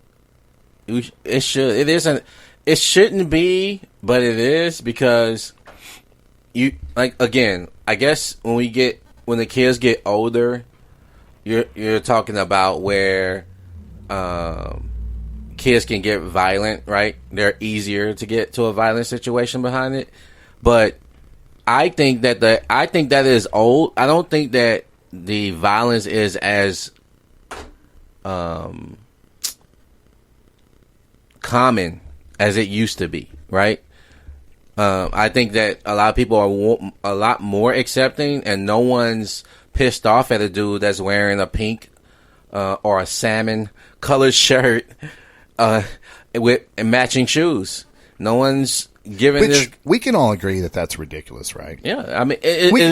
Speaker 2: It should. It isn't. It shouldn't be, but it is, because again. I guess when the kids get older, you're talking about where kids can get violent, right? They're easier to get to a violent situation behind it. But I think that is old. I don't think that the violence is as common as it used to be, right? I think that a lot of people are a lot more accepting, and no one's pissed off at a dude that's wearing a pink or a salmon colored shirt with matching shoes. No one's giving this.
Speaker 1: We can all agree that that's ridiculous, right?
Speaker 2: Yeah, I mean,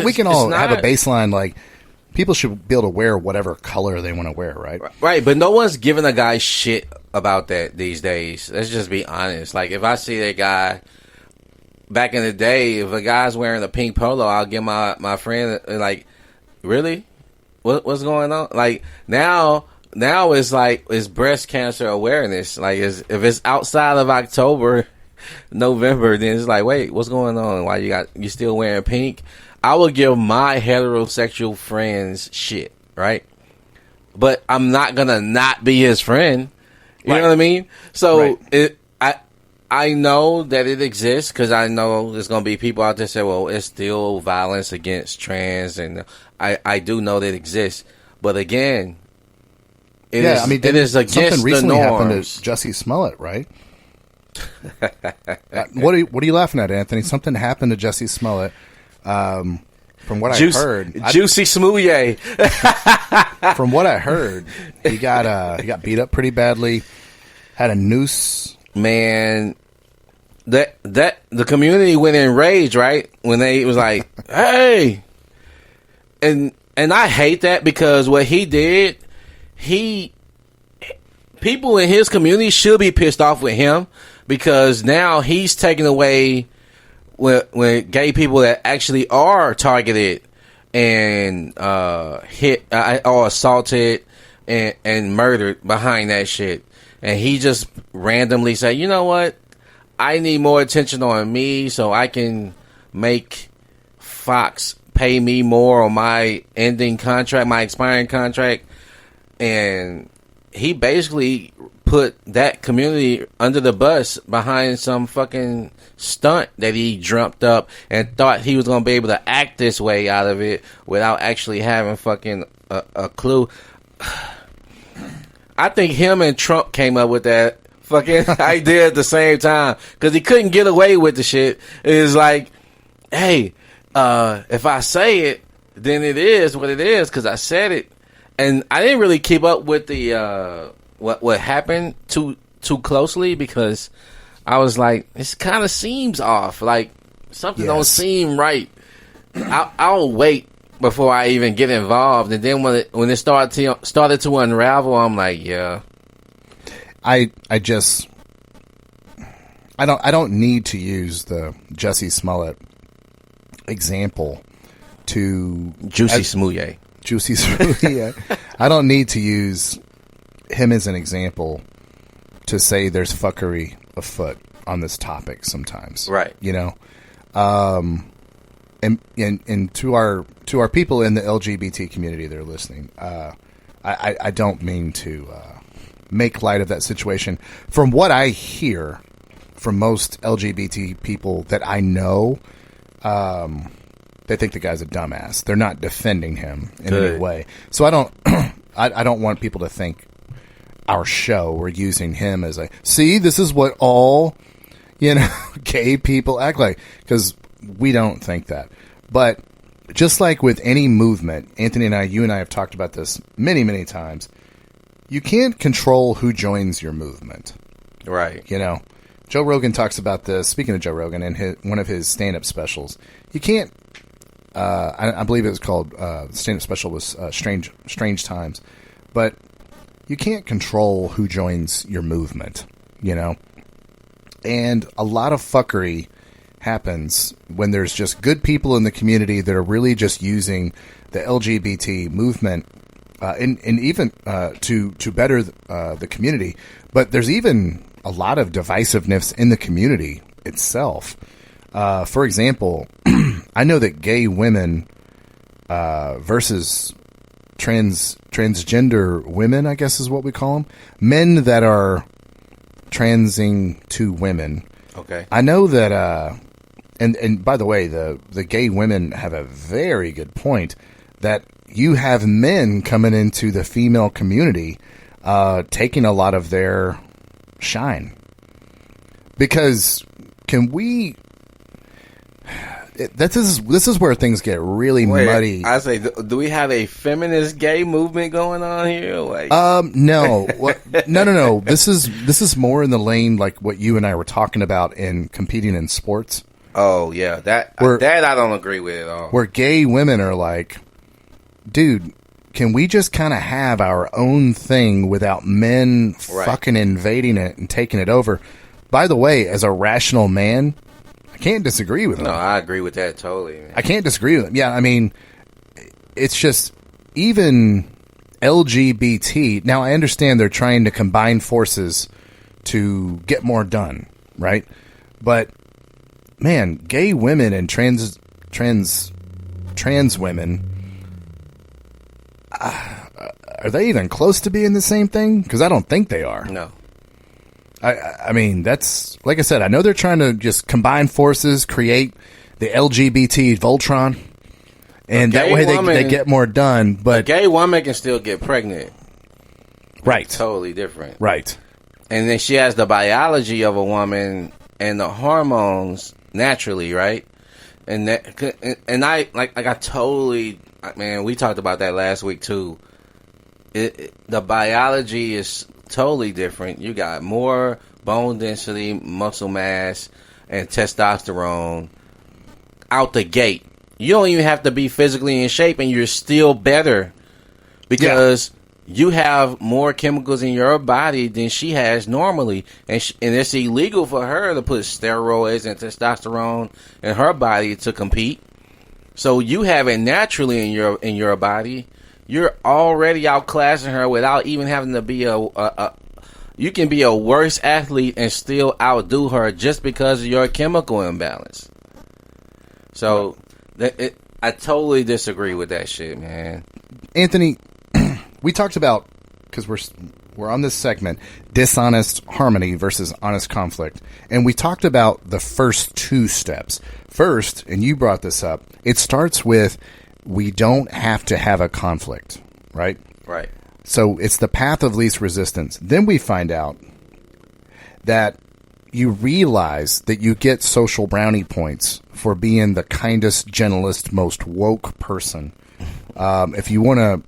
Speaker 1: we can all have a baseline, like, people should be able to wear whatever color they want to wear, right?
Speaker 2: Right, but no one's giving a guy shit about that these days. Let's just be honest. Like, if I see that guy back in the day, if a guy's wearing a pink polo, I'll give my friend like, really, what's going on? Like now it's like it's breast cancer awareness. Like if it's outside of October, November, then it's like, wait, what's going on? Why you still wearing pink? I would give my heterosexual friends shit, right? But I'm not gonna not be his friend. You know what I mean? So I know that it exists because I know there's going to be people out there say, well, it's still violence against trans, and I do know that it exists. But again, it is against
Speaker 1: something recently
Speaker 2: the
Speaker 1: happened
Speaker 2: norms.
Speaker 1: to Jussie Smollett, right? What are you laughing at, Anthony? Something happened to Jussie Smollett. From what I heard,
Speaker 2: Juicy Smoothie.
Speaker 1: From what I heard, he got beat up pretty badly. Had a noose.
Speaker 2: Man, that the community went in rage, right? When they was like, "Hey," and I hate that because what he did, people in his community should be pissed off with him because now he's taking away when gay people that actually are targeted and hit or assaulted and murdered behind that shit. And he just randomly said, you know what? I need more attention on me so I can make Fox pay me more on my ending contract, my expiring contract. And he basically put that community under the bus behind some fucking stunt that he dreamt up and thought he was going to be able to act this way out of it without actually having fucking a clue. I think him and Trump came up with that fucking idea at the same time because he couldn't get away with the shit. It's like, hey, if I say it, then it is what it is because I said it. And I didn't really keep up with the what happened too closely because I was like, this kind of seems off. Like something don't seem right. I'll wait before I even get involved, and then when it started to unravel, I'm like, yeah.
Speaker 1: I don't need to use the Jussie Smollett example to
Speaker 2: Juicy Smoothie.
Speaker 1: Juicy Smoothie. I don't need to use him as an example to say there's fuckery afoot on this topic sometimes.
Speaker 2: Right.
Speaker 1: You know? And to our people in the LGBT community that are listening, I don't mean to make light of that situation. From what I hear from most LGBT people that I know, they think the guy's a dumbass. They're not defending him in any way. So I don't I don't want people to think our show we're using him as this is what all gay people act like, because we don't think that. But just like with any movement, Anthony and you and I have talked about this many, many times. You can't control who joins your movement.
Speaker 2: Right.
Speaker 1: Joe Rogan talks about this. Speaking of Joe Rogan, in one of his stand-up specials, you can't. I believe it was called the stand-up special was Strange Times, but you can't control who joins your movement. And a lot of fuckery happens when there's just good people in the community that are really just using the LGBT movement and even to better the community. But there's even a lot of divisiveness in the community itself. For example, I know that gay women versus transgender women, I guess is what we call them, men that are transing to women.
Speaker 2: Okay.
Speaker 1: I know that, and by the way, the gay women have a very good point that you have men coming into the female community, taking a lot of their shine. Because can we? This is where things get really muddy.
Speaker 2: I say, do we have a feminist gay movement going on here? Like,
Speaker 1: no, no. This is more in the lane like what you and I were talking about in competing in sports.
Speaker 2: Oh yeah, that I don't agree with at all.
Speaker 1: Where gay women are like, dude, can we just kind of have our own thing without men fucking invading it and taking it over? By the way, as a rational man, I can't disagree with him.
Speaker 2: No, I agree with that totally, man.
Speaker 1: I can't disagree with him. Yeah, I mean, it's just even LGBT. Now, I understand they're trying to combine forces to get more done, right? But man, gay women and trans women, are they even close to being the same thing? Because I don't think they are.
Speaker 2: No.
Speaker 1: I mean, that's, like I said, I know they're trying to just combine forces, create the LGBT Voltron, and that way they get more done. But
Speaker 2: a gay woman can still get pregnant.
Speaker 1: Right.
Speaker 2: It's totally different.
Speaker 1: Right.
Speaker 2: And then she has the biology of a woman and the hormones naturally, right? And I totally, man, we talked about that last week too. The biology is totally different. You got more bone density, muscle mass, and testosterone out the gate. You don't even have to be physically in shape, and you're still better because you have more chemicals in your body than she has normally, and it's illegal for her to put steroids and testosterone in her body to compete. So you have it naturally in your body. You're already outclassing her without even having to be you can be a worse athlete and still outdo her just because of your chemical imbalance. So I totally disagree with that shit, man.
Speaker 1: Anthony, we talked about, because we're on this segment, dishonest harmony versus honest conflict, and we talked about the first two steps. First, and you brought this up, it starts with we don't have to have a conflict, right?
Speaker 2: Right.
Speaker 1: So it's the path of least resistance. Then we find out that you realize that you get social brownie points for being the kindest, gentlest, most woke person. If you want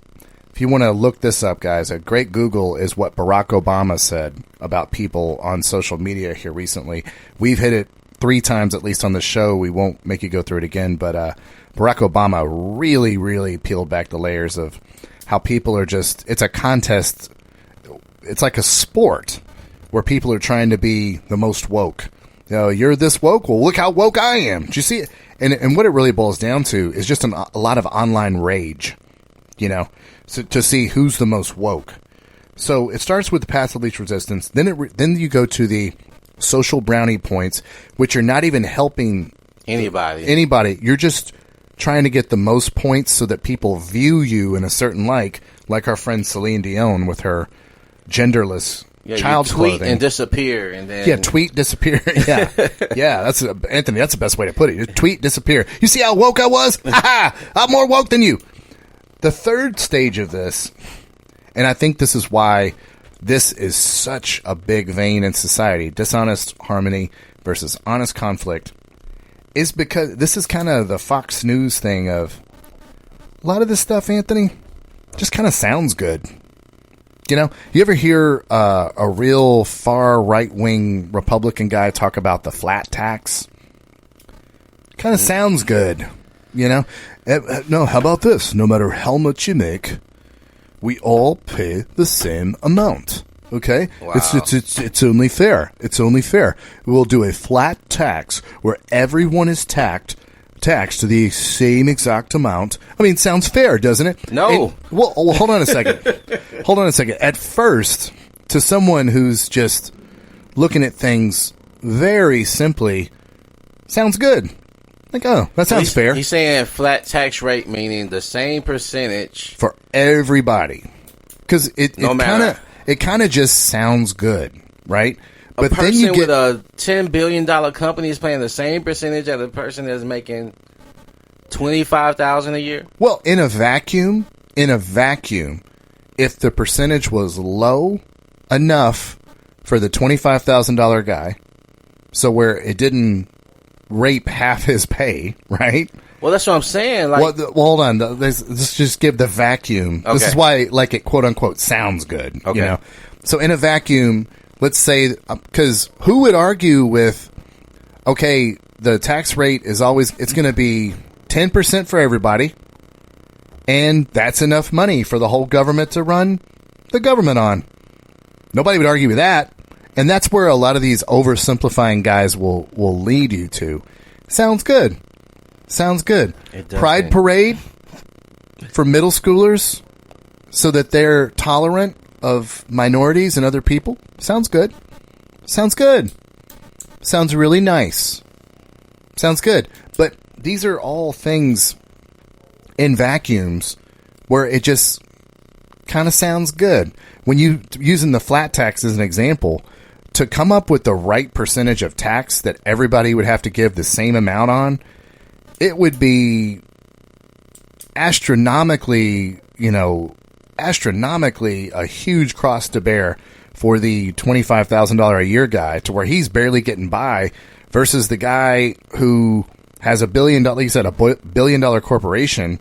Speaker 1: to look this up, guys, a great Google is what Barack Obama said about people on social media here recently. We've hit it 3 times at least on the show. We won't make you go through it again, but Barack Obama really, really peeled back the layers of how people are just, it's a contest. It's like a sport where people are trying to be the most woke. You know, you're this woke? Well, look how woke I am. Do you see it? And what it really boils down to is just a lot of online rage, you know, so to see who's the most woke. So it starts with the path of least resistance. Then you go to the social brownie points, which are not even helping anybody. You're just trying to get the most points so that people view you in a certain like our friend Celine Dion with her genderless child's
Speaker 2: tweet
Speaker 1: clothing.
Speaker 2: And disappear, and then
Speaker 1: tweet, disappear. Yeah, that's Anthony. That's the best way to put it. Just tweet, disappear. You see how woke I was? I'm more woke than you. The third stage of this, and I think this is why this is such a big vein in society, dishonest harmony versus honest conflict, is because this is kind of the Fox News thing of a lot of this stuff, Anthony, just kind of sounds good. You know, you ever hear a real far right-wing Republican guy talk about the flat tax? Kind of sounds good, you know? No, how about this? No matter how much you make, we all pay the same amount. Okay?
Speaker 2: Wow.
Speaker 1: It's only fair. It's only fair. We'll do a flat tax where everyone is taxed to the same exact amount. I mean, sounds fair, doesn't it?
Speaker 2: No.
Speaker 1: Well, hold on a second. Hold on a second. At first, to someone who's just looking at things very simply, sounds good. Like, oh, that sounds fair.
Speaker 2: He's saying flat tax rate, meaning the same percentage
Speaker 1: for everybody. Because it kind of just sounds good, right?
Speaker 2: But then you get with a $10 billion company is paying the same percentage as a person that's making $25,000 a year.
Speaker 1: Well, in a vacuum, if the percentage was low enough for the $25,000 guy, so where it didn't rape half his pay, right?
Speaker 2: Well, that's what I'm saying. Like,
Speaker 1: well, hold on. Let's just give the vacuum. Okay. This is why, like, it quote unquote sounds good. Okay. You know, so in a vacuum. Let's say, because who would argue with, okay, the tax rate is always, it's going to be 10% for everybody, and that's enough money for the whole government to run the government on. Nobody would argue with that. And that's where a lot of these oversimplifying guys will lead you to. Sounds good. Sounds good. Pride parade for middle schoolers so that they're tolerant of minorities and other people. Sounds good. Sounds good. Sounds really nice. Sounds good. But these are all things in vacuums where it just kind of sounds good. When you using the flat tax as an example, to come up with the right percentage of tax that everybody would have to give the same amount on, it would be astronomically a huge cross to bear for the $25,000 a year guy, to where he's barely getting by, versus the guy who has $1 billion, like you said, $1 billion corporation.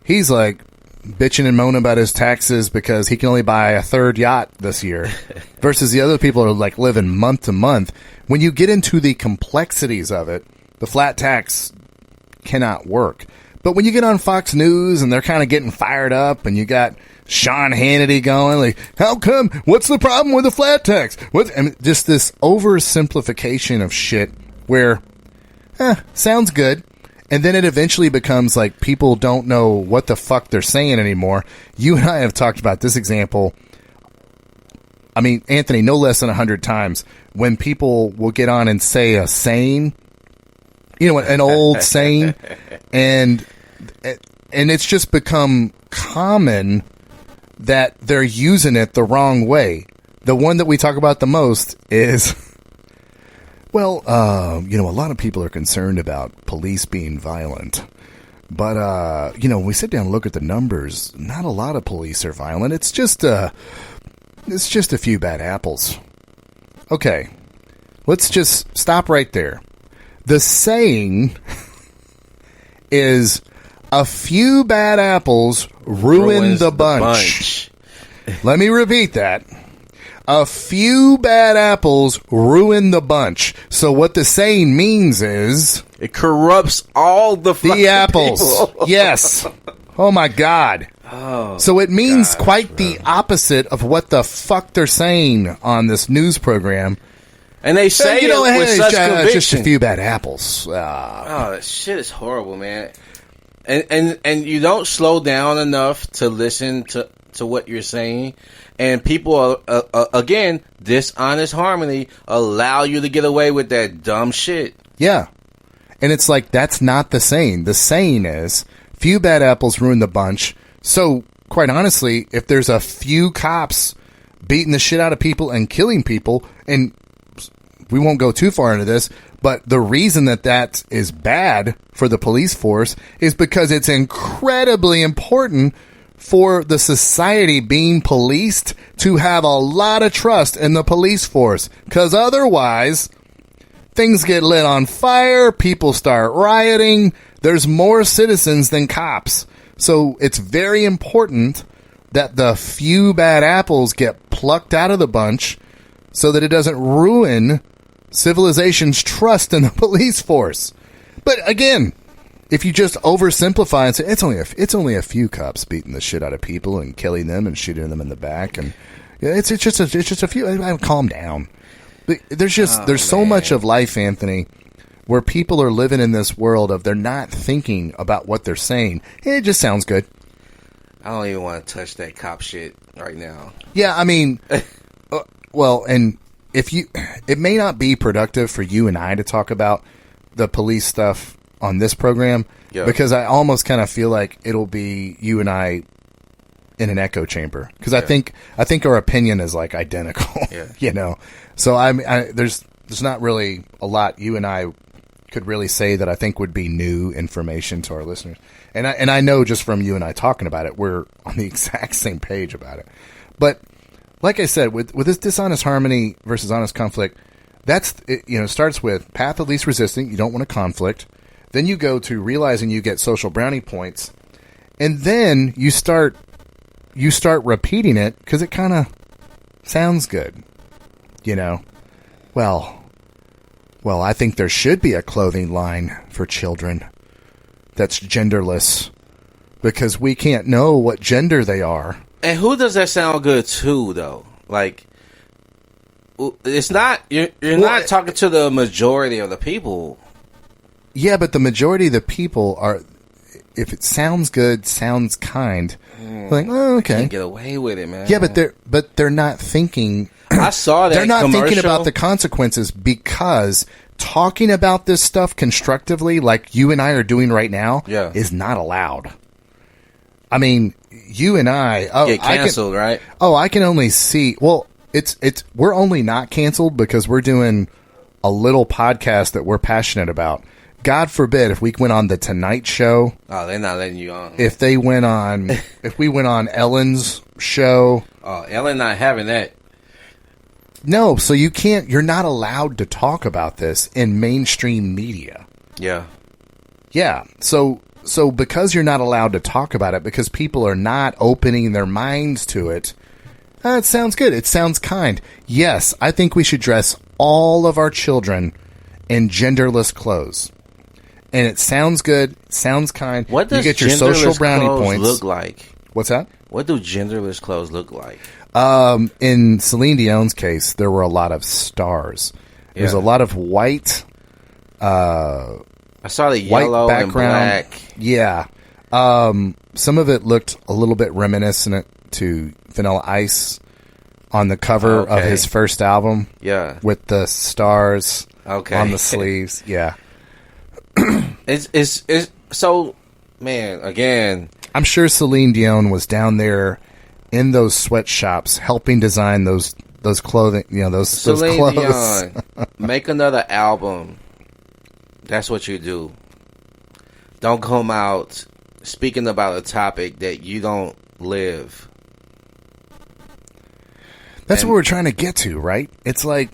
Speaker 1: He's like bitching and moaning about his taxes because he can only buy a third yacht this year, versus the other people are like living month to month. When you get into the complexities of it, the flat tax cannot work. But when you get on Fox News and they're kind of getting fired up, and you got Sean Hannity going like, how come? What's the problem with the flat tax? Just this oversimplification of shit where, sounds good. And then it eventually becomes like people don't know what the fuck they're saying anymore. You and I have talked about this example. I mean, Anthony, no less than 100 times, when people will get on and say a saying, an old saying, and it's just become common that they're using it the wrong way. The one that we talk about the most is, well, a lot of people are concerned about police being violent. But, when we sit down and look at the numbers, not a lot of police are violent. It's just a few bad apples. Okay, let's just stop right there. The saying is, a few bad apples ruin the bunch. Let me repeat that. A few bad apples ruin the bunch. So what the saying means is,
Speaker 2: it corrupts all the
Speaker 1: apples. Yes. Oh my God.
Speaker 2: Oh,
Speaker 1: so it means quite the opposite of what the fuck they're saying on this news program.
Speaker 2: And they say it with such conviction.
Speaker 1: Just a few bad apples.
Speaker 2: Oh, that shit is horrible, man. And you don't slow down enough to listen to what you're saying. And people are, again, Dishonest Harmony allow you to get away with that dumb shit.
Speaker 1: Yeah. And it's like, that's not the saying. The saying is, few bad apples ruin the bunch. So, quite honestly, if there's a few cops beating the shit out of people and killing people, and we won't go too far into this, but the reason that is bad for the police force is because it's incredibly important for the society being policed to have a lot of trust in the police force. Because otherwise, things get lit on fire, people start rioting, there's more citizens than cops. So it's very important that the few bad apples get plucked out of the bunch so that it doesn't ruin civilization's trust in the police force. But again, if you just oversimplify and say it's only a few cops beating the shit out of people and killing them and shooting them in the back, and it's just a few. Calm down. But there's so much of life, Anthony, where people are living in this world of they're not thinking about what they're saying. It just sounds good.
Speaker 2: I don't even want to touch that cop shit right now.
Speaker 1: Yeah, I mean, well, and it may not be productive for you and I to talk about the police stuff on this program, because I almost kind of feel like it'll be you and I in an echo chamber, because I think our opinion is like identical. So there's not really a lot you and I could really say that I think would be new information to our listeners, and I know just from you and I talking about it, we're on the exact same page about it. But like I said, with this Dishonest Harmony versus Honest Conflict, it starts with path of least resistance. You don't want a conflict. Then you go to realizing you get social brownie points, and then you start repeating it because it kind of sounds good. Well, I think there should be a clothing line for children that's genderless, because we can't know what gender they are.
Speaker 2: And who does that sound good to, though? Like, it's not. You're not talking to the majority of the people.
Speaker 1: Yeah, but the majority of the people are. If it sounds good, sounds kind. Like, oh, okay,
Speaker 2: Can't get away with it, man.
Speaker 1: Yeah, but they're not thinking.
Speaker 2: I saw that.
Speaker 1: They're not
Speaker 2: commercial.
Speaker 1: thinking about the consequences, because talking about this stuff constructively, like you and I are doing right now, is not allowed. I mean, you and I
Speaker 2: get canceled, right?
Speaker 1: Oh, I can only see. Well, it's we're only not canceled because we're doing a little podcast that we're passionate about. God forbid if we went on the Tonight Show.
Speaker 2: Oh, they're not letting you on.
Speaker 1: If they went on, if we went on Ellen's show.
Speaker 2: Oh, Ellen not having that.
Speaker 1: No, so you can't. You're not allowed to talk about this in mainstream media.
Speaker 2: Yeah.
Speaker 1: Yeah. So because you're not allowed to talk about it, because people are not opening their minds to it, it sounds good. It sounds kind. Yes, I think we should dress all of our children in genderless clothes. And it sounds good. Sounds kind.
Speaker 2: What does
Speaker 1: you get your social brownie
Speaker 2: clothes
Speaker 1: points.
Speaker 2: look like?
Speaker 1: What's that?
Speaker 2: What do genderless clothes look like?
Speaker 1: In Celine Dion's case, there were a lot of stars. There's a lot of white.
Speaker 2: I saw the yellow and black.
Speaker 1: Yeah. Some of it looked a little bit reminiscent to Vanilla Ice on the cover of his first album.
Speaker 2: Yeah.
Speaker 1: With the stars
Speaker 2: on
Speaker 1: the sleeves. Yeah.
Speaker 2: It's so, man, again.
Speaker 1: I'm sure Celine Dion was down there in those sweatshops helping design those clothing, those
Speaker 2: Celine
Speaker 1: clothes.
Speaker 2: Dion, make another album. That's what you do. Don't come out speaking about a topic that you don't live.
Speaker 1: That's what we're trying to get to, right? It's like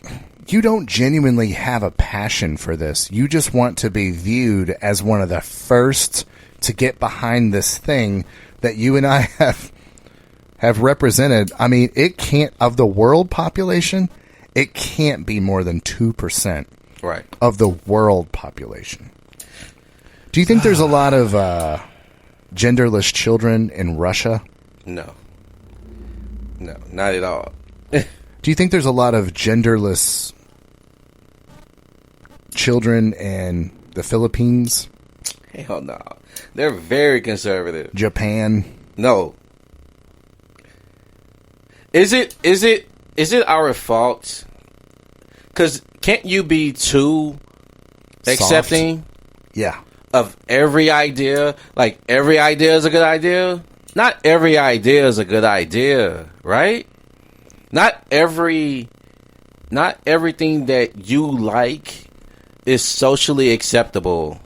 Speaker 1: you don't genuinely have a passion for this. You just want to be viewed as one of the first to get behind this thing that you and I have represented. I mean, it can't, of the world population, it can't be more than 2%.
Speaker 2: Right.
Speaker 1: Of the world population. Do you think there's a lot of genderless children in Russia?
Speaker 2: No, not at all.
Speaker 1: Do you think there's a lot of genderless children in the Philippines?
Speaker 2: Hell no. They're very conservative.
Speaker 1: Japan?
Speaker 2: No. Is it our fault? Because can't you be too accepting?
Speaker 1: Soft. Yeah.
Speaker 2: Of every idea? Like, every idea is a good idea? Not every idea is a good idea, right? Not everything that you like is socially acceptable.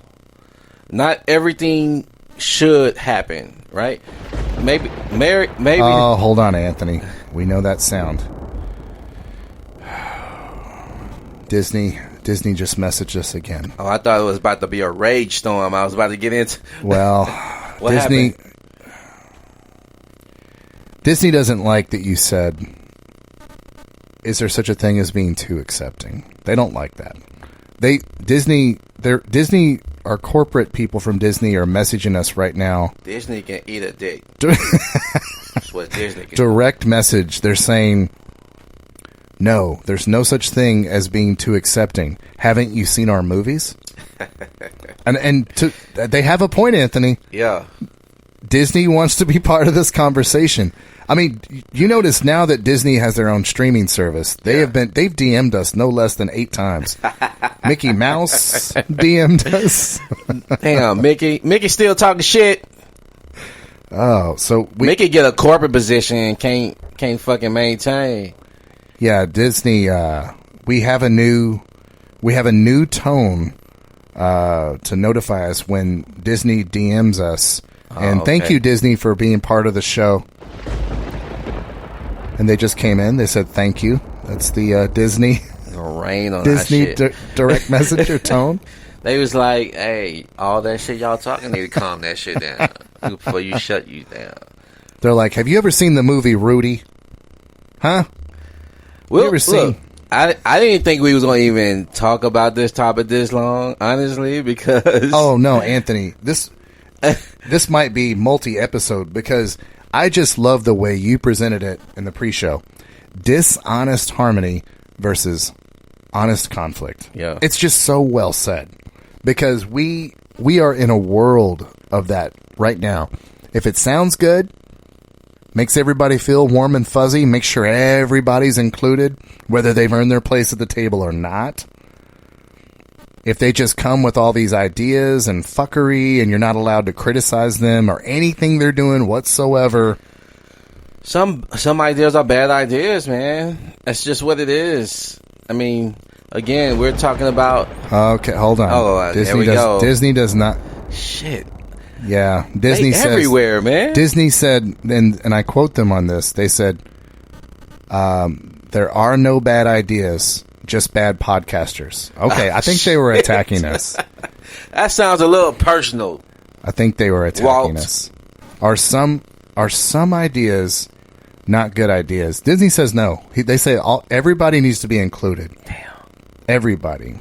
Speaker 2: Not everything should happen, right? Maybe.
Speaker 1: Oh, hold on, Anthony. We know that sound. Disney just messaged us again.
Speaker 2: Oh, I thought it was about to be a rage storm. I was about to get into.
Speaker 1: Well,
Speaker 2: what happened?
Speaker 1: Disney doesn't like that you said, is there such a thing as being too accepting? They don't like that. Disney, our corporate people from Disney are messaging us right now.
Speaker 2: Disney can eat a dick. That's what Disney can
Speaker 1: Direct message. They're saying, no, there's no such thing as being too accepting. Haven't you seen our movies? They have a point, Anthony.
Speaker 2: Yeah.
Speaker 1: Disney wants to be part of this conversation. I mean, you notice now that Disney has their own streaming service. They've DM'd us no less than 8 times. Mickey Mouse DM'd us.
Speaker 2: Damn, Mickey still talking shit.
Speaker 1: Oh, so
Speaker 2: Mickey get a corporate position and can't fucking maintain.
Speaker 1: Yeah, Disney. We have a new tone to notify us when Disney DMs us. And thank you, Disney, for being part of the show. And they just came in. They said thank you. That's the Disney.
Speaker 2: Rain on
Speaker 1: Disney
Speaker 2: that shit.
Speaker 1: direct messenger tone.
Speaker 2: They was like, hey, all that shit y'all talking need to calm that shit down before you shut you down.
Speaker 1: They're like, have you ever seen the movie Rudy? Huh?
Speaker 2: Well,
Speaker 1: you ever seen?
Speaker 2: Look, I didn't think we was going to even talk about this topic this long, honestly, because...
Speaker 1: Oh, no, Anthony. This might be multi-episode because I just love the way you presented it in the pre-show. Dishonest Harmony versus honest conflict.
Speaker 2: Yeah.
Speaker 1: It's just so well said, because we are in a world of that right now. If it sounds good, makes everybody feel warm and fuzzy, make sure everybody's included, whether they've earned their place at the table or not. If they just come with all these ideas and fuckery and you're not allowed to criticize them or anything they're doing whatsoever.
Speaker 2: Some ideas are bad ideas, man. That's just what it is. I mean, again, we're talking about...
Speaker 1: Okay, hold on.
Speaker 2: Oh, there we go.
Speaker 1: Disney does not...
Speaker 2: Shit.
Speaker 1: Yeah, Disney says...
Speaker 2: everywhere, man.
Speaker 1: Disney said, and I quote them on this, they said, there are no bad ideas, just bad podcasters. Okay, I think they were attacking us.
Speaker 2: That sounds a little personal.
Speaker 1: I think they were attacking us. Are some ideas not good ideas? Disney says no. They say everybody needs to be included.
Speaker 2: Damn.
Speaker 1: Everybody.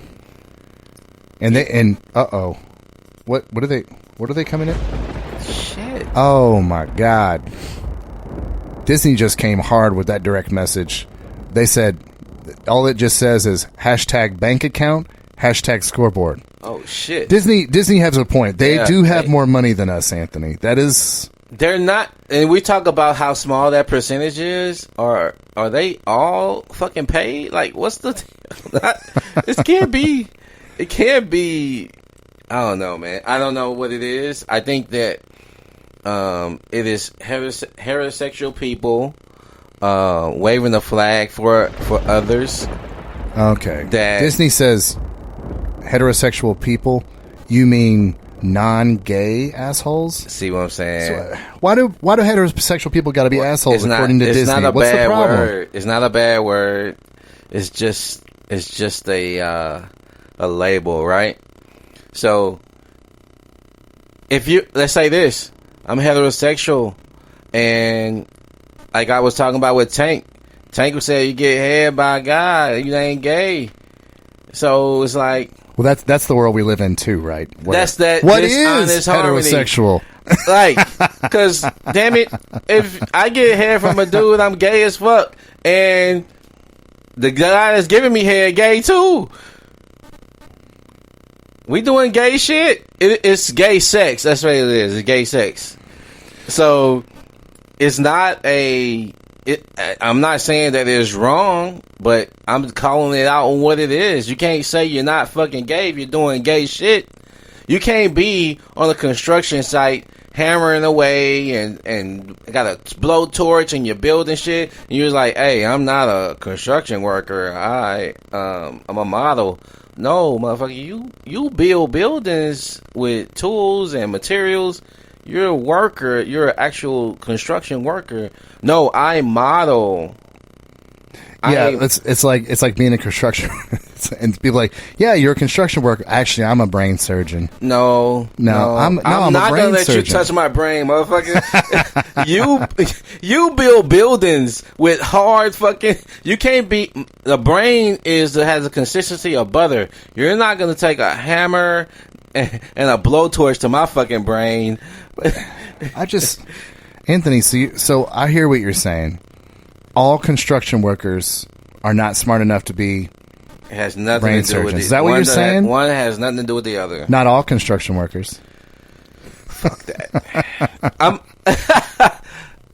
Speaker 1: And what are they coming in?
Speaker 2: Shit.
Speaker 1: Oh my God. Disney just came hard with that direct message. They said all it just says is hashtag bank account, hashtag scoreboard.
Speaker 2: Oh shit.
Speaker 1: Disney has a point. They do have more money than us, Anthony. That is...
Speaker 2: They're not, and we talk about how small that percentage is. Are they all fucking paid? Like, what's the... It can't be... I don't know, man. I don't know what it is. I think that it is heterosexual people waving the flag for others.
Speaker 1: Okay. Disney says heterosexual people. You mean non-gay assholes?
Speaker 2: See what I'm saying?
Speaker 1: So, why do heterosexual people got to be assholes according to Disney?
Speaker 2: It's not a
Speaker 1: What's
Speaker 2: bad
Speaker 1: the problem?
Speaker 2: word. It's not a bad word. It's just a label, right? So, let's say this, I'm heterosexual, and like I was talking about with Tank would say you get head by a guy, you ain't gay. So it's like,
Speaker 1: well, that's the world we live in too, right?
Speaker 2: What
Speaker 1: is heterosexual?
Speaker 2: Like, because damn it, if I get head from a dude, I'm gay as fuck, and the guy that's giving me head gay too. We doing gay shit. It's gay sex. That's what it is. It's gay sex. So it's not I'm not saying that it's wrong, but I'm calling it out on what it is. You can't say you're not fucking gay if you're doing gay shit. You can't be on a construction site hammering away and got a blowtorch and you're building shit. And you're like, hey, I'm not a construction worker. I'm a model. No, motherfucker, you build buildings with tools and materials. You're a worker. You're an actual construction worker. No, I model.
Speaker 1: Yeah, it's like being a construction, and people are like, yeah, you're a construction worker. Actually, I'm a brain surgeon.
Speaker 2: No,
Speaker 1: I'm
Speaker 2: not
Speaker 1: a brain
Speaker 2: gonna let
Speaker 1: surgeon.
Speaker 2: you touch my brain, motherfucker. you build buildings with hard fucking. You can't be. The brain has a consistency of butter. You're not gonna take a hammer and a blowtorch to my fucking brain.
Speaker 1: Anthony, so I hear what you're saying. All construction workers are not smart enough to be
Speaker 2: it has nothing
Speaker 1: brain
Speaker 2: to do
Speaker 1: surgeons.
Speaker 2: with it.
Speaker 1: Is that what you're saying?
Speaker 2: One has nothing to do with the other.
Speaker 1: Not all construction workers.
Speaker 2: Fuck that.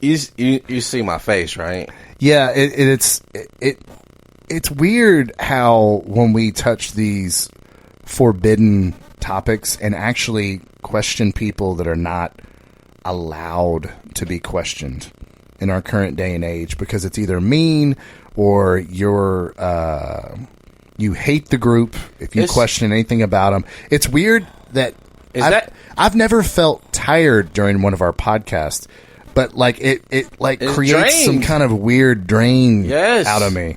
Speaker 2: You see my face, right?
Speaker 1: Yeah, it's weird how when we touch these forbidden topics and actually question people that are not allowed to be questioned in our current day and age, because it's either mean or you hate the group if you question anything about them. It's weird that I've never felt tired during one of our podcasts, but like it creates
Speaker 2: drained.
Speaker 1: some kind of weird drain out of me.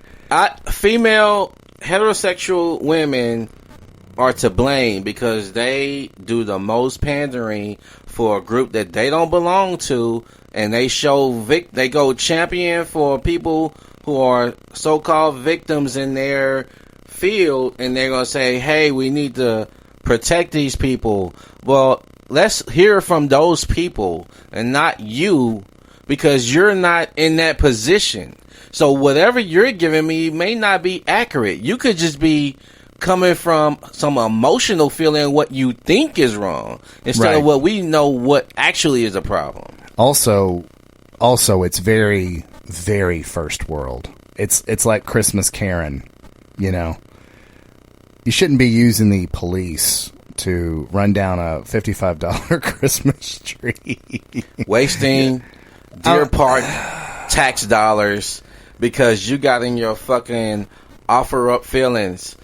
Speaker 2: Female heterosexual women are to blame because they do the most pandering for a group that they don't belong to, and they they go champion for people who are so-called victims in their field, and they're going to say, hey, we need to protect these people. Well, let's hear from those people and not you, because you're not in that position. So whatever you're giving me may not be accurate. You could just be coming from some emotional feeling what you think is wrong instead of what we know what actually is a problem.
Speaker 1: Also, it's very, very first world. It's like Christmas Karen, you know. You shouldn't be using the police to run down a $55 Christmas tree.
Speaker 2: Wasting Deer Park tax dollars because you got in your fucking offer up feelings.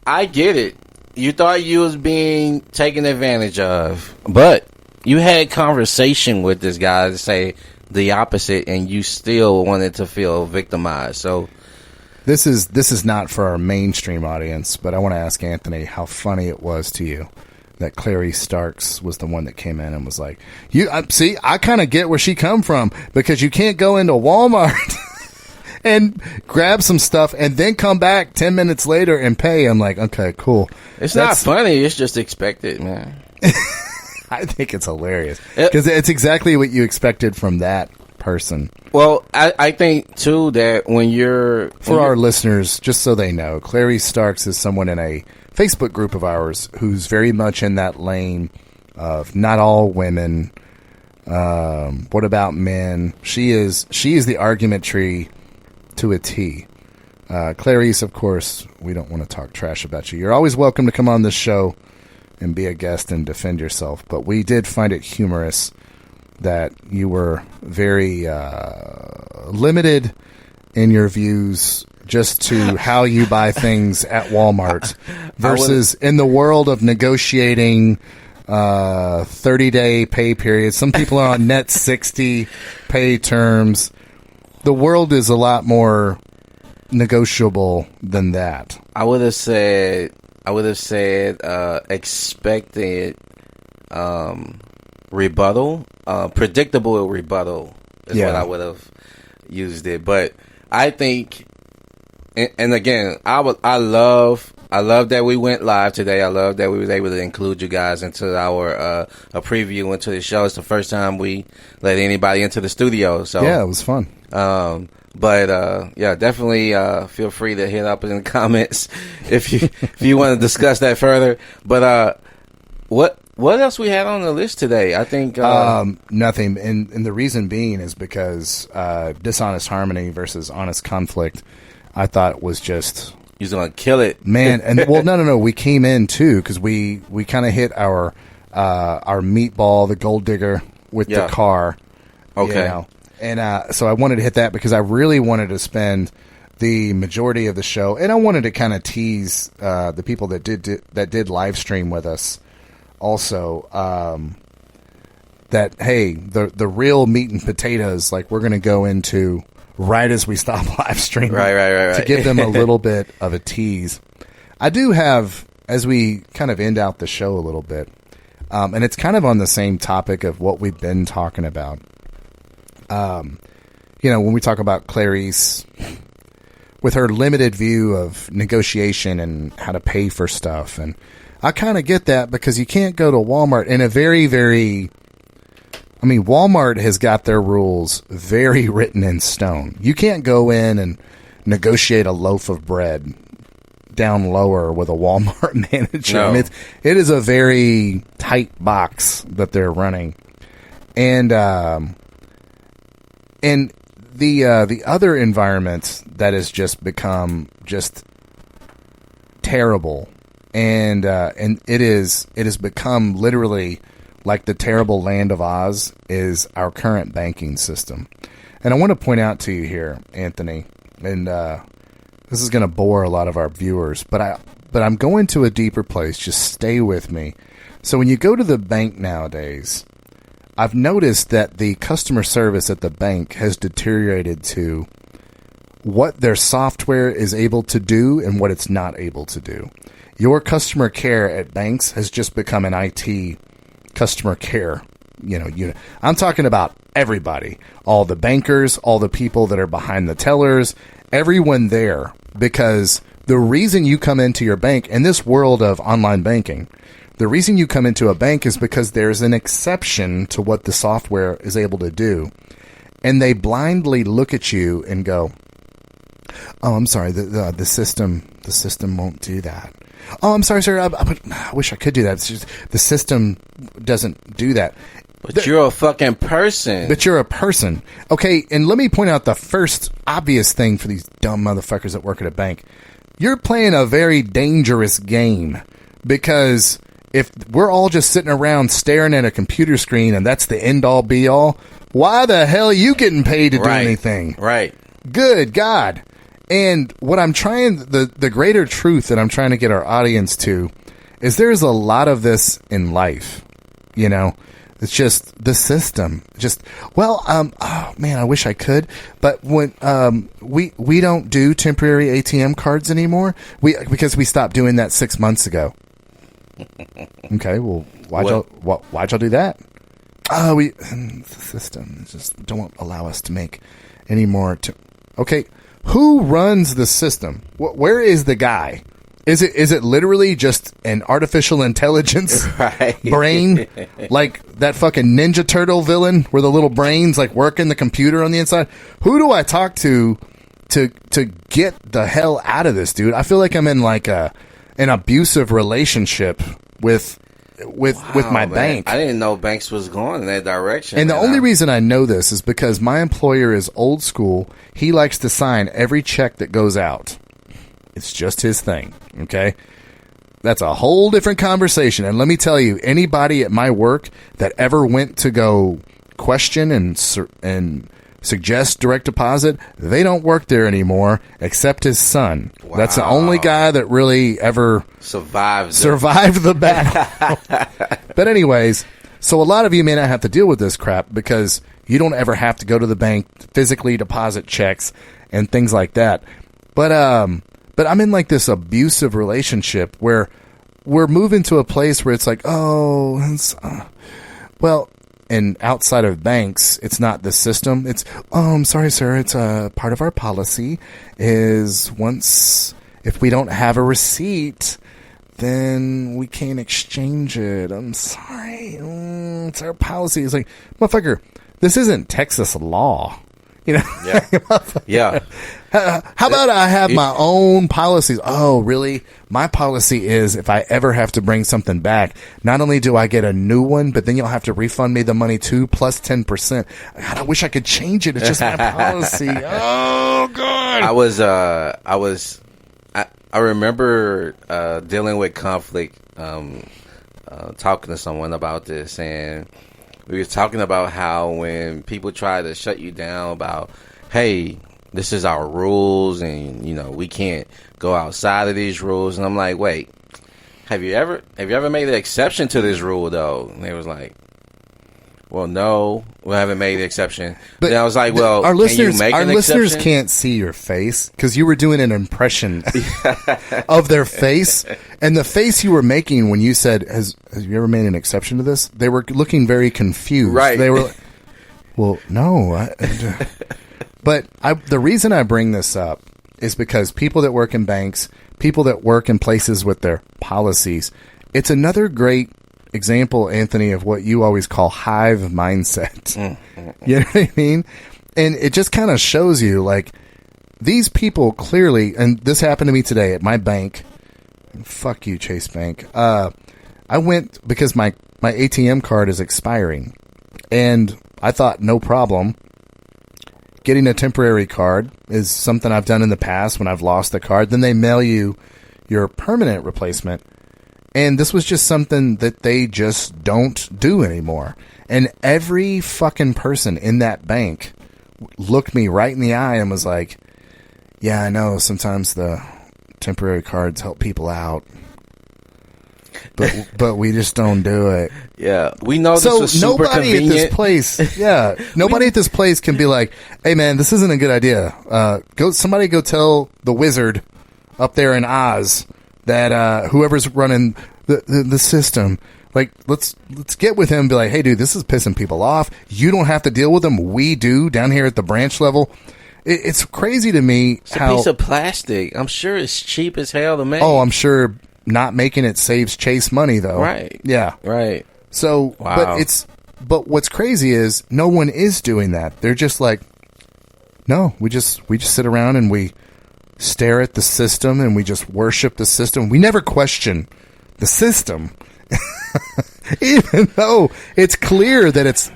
Speaker 2: I get it. You thought you was being taken advantage of, but you had conversation with this guy to say the opposite, and you still wanted to feel victimized. So
Speaker 1: this is not for our mainstream audience, but I want to ask Anthony how funny it was to you that Clarice Starks was the one that came in and was like, "You see, I kind of get where she come from because you can't go into Walmart." And grab some stuff and then come back 10 minutes later and pay. I'm like, okay, cool.
Speaker 2: It's not funny. It's just expected, man.
Speaker 1: I think it's hilarious because it's exactly what you expected from that person.
Speaker 2: Well, I think, too, that when you're...
Speaker 1: For our listeners, just so they know, Clarice Starks is someone in a Facebook group of ours who's very much in that lane of not all women. What about men? She is the argument tree to a T. Clarice, of course, we don't want to talk trash about you. You're always welcome to come on this show and be a guest and defend yourself, but we did find it humorous that you were very limited in your views just to how you buy things at Walmart versus in the world of negotiating 30-day pay periods. Some people are on net 60 pay terms. The world is a lot more negotiable than that.
Speaker 2: I would have said expected rebuttal, predictable rebuttal is what I would have used it. But I think, and again, I love that we went live today. I love that we was able to include you guys into our a preview into the show. It's the first time we let anybody into the studio. So
Speaker 1: yeah, it was fun.
Speaker 2: But definitely feel free to hit up in the comments if you want to discuss that further. But what else we had on the list today? I think
Speaker 1: nothing, and the reason being is because Dishonest Harmony versus Honest Conflict, I thought was just
Speaker 2: he's gonna kill it,
Speaker 1: man. And well, no, we came in too because we kind of hit our meatball, the gold digger with the car.
Speaker 2: Okay.
Speaker 1: You know? And so I wanted to hit that because I really wanted to spend the majority of the show, and I wanted to kind of tease the people that did live stream with us. Also, that hey, the real meat and potatoes, like we're going to go into right as we stop live streaming,
Speaker 2: right,
Speaker 1: to give them a little bit of a tease. I do have, as we kind of end out the show a little bit, and it's kind of on the same topic of what we've been talking about. When we talk about Clarice with her limited view of negotiation and how to pay for stuff, and I kind of get that because you can't go to Walmart in a very, very, Walmart has got their rules very written in stone. You can't go in and negotiate a loaf of bread down lower with a Walmart manager.
Speaker 2: No.
Speaker 1: It is a very tight box that they're running. And the other environment that has just become just terrible, and it has become literally like the terrible land of Oz is our current banking system. And I want to point out to you here, Anthony, and this is going to bore a lot of our viewers, but I'm going to a deeper place. Just stay with me. So when you go to the bank nowadays, I've noticed that the customer service at the bank has deteriorated to what their software is able to do and what it's not able to do. Your customer care at banks has just become an IT customer care unit. I'm talking about everybody, all the bankers, all the people that are behind the tellers, everyone there, because the reason you come into your bank in this world of online banking, the reason you come into a bank is because there's an exception to what the software is able to do. And they blindly look at you and go, Oh, I'm sorry. The system won't do that. Oh, I'm sorry, sir. I wish I could do that. It's just the system doesn't do that.
Speaker 2: But you're a fucking person.
Speaker 1: But you're a person. Okay, and let me point out the first obvious thing for these dumb motherfuckers that work at a bank. You're playing a very dangerous game, because if we're all just sitting around staring at a computer screen and that's the end-all be-all, why the hell are you getting paid to do anything?
Speaker 2: Right.
Speaker 1: Good God. And what I'm trying, the greater truth that I'm trying to get our audience to is there's a lot of this in life, you know. It's just the system. Oh man, I wish I could, but when we don't do temporary ATM cards anymore, because we stopped doing that 6 months ago. Okay, well, why'd y'all do that? The system just don't allow us to make any more. Okay, who runs the system? Where is the guy? Is it literally just an artificial intelligence brain, like that fucking Ninja Turtle villain, where the little brains like working the computer on the inside? Who do I talk to get the hell out of this, dude? I feel like I'm in like an abusive relationship with my bank.
Speaker 2: I didn't know banks was going in that direction.
Speaker 1: And the only reason I know this is because my employer is old school. He likes to sign every check that goes out. It's just his thing, okay? That's a whole different conversation. And let me tell you, anybody at my work that ever went to go question and suggest direct deposit, they don't work there anymore, except his son. Wow. That's the only guy that really ever survived the battle. But anyways, so a lot of you may not have to deal with this crap because you don't ever have to go to the bank, physically deposit checks and things like that. But I'm in like this abusive relationship where we're moving to a place where it's like, and outside of banks, it's not the system. It's, I'm sorry, sir. It's part of our policy is if we don't have a receipt, then we can't exchange it. I'm sorry. It's our policy. It's like, motherfucker, this isn't Texas law. You know? Yeah.
Speaker 2: Yeah.
Speaker 1: How about I have my own policies? Oh, really? My policy is if I ever have to bring something back, not only do I get a new one, but then you'll have to refund me the money too, plus 10%. God, I wish I could change it. It's just my policy. Oh, God.
Speaker 2: I remember dealing with conflict, talking to someone about this, and we were talking about how when people try to shut you down about, hey, this is our rules and, you know, we can't go outside of these rules. And I'm like, wait, have you ever made an exception to this rule, though? And they was like, well, no, we haven't made the exception. But I was like, well,
Speaker 1: our listeners,
Speaker 2: can you make
Speaker 1: our
Speaker 2: an
Speaker 1: listeners
Speaker 2: exception?
Speaker 1: can't see your face because you were doing an impression of their face, and the face you were making when you said, "Have you ever made an exception to this?" They were looking very confused.
Speaker 2: Right?
Speaker 1: They were like, well, no. But the reason I bring this up is because people that work in banks, people that work in places with their policies, it's another great example, Anthony, of what you always call hive mindset. You know what I mean? And it just kind of shows you, like, these people clearly, and this happened to me today at my bank. Fuck you, Chase Bank. I went because my ATM card is expiring, and I thought, no problem. Getting a temporary card is something I've done in the past when I've lost the card. Then they mail you your permanent replacement. And this was just something that they just don't do anymore. And every fucking person in that bank looked me right in the eye and was like, yeah, I know sometimes the temporary cards help people out, but we just don't do it.
Speaker 2: Yeah, we know this was super
Speaker 1: nobody
Speaker 2: convenient.
Speaker 1: At this place, nobody at this place can be like, hey man, this isn't a good idea. Somebody go tell the wizard up there in Oz that whoever's running the system, like, let's get with him and be like, hey dude, this is pissing people off. You don't have to deal with them. We do down here at the branch level. It's crazy to me.
Speaker 2: It's a piece of plastic. I'm sure it's cheap as hell to make.
Speaker 1: Oh, I'm sure not making it saves Chase money though.
Speaker 2: Right.
Speaker 1: Yeah.
Speaker 2: Right.
Speaker 1: So,
Speaker 2: wow.
Speaker 1: But what's crazy is no one is doing that. They're just like, no, we just sit around and we stare at the system and we just worship the system. We never question the system, even though it's clear that it's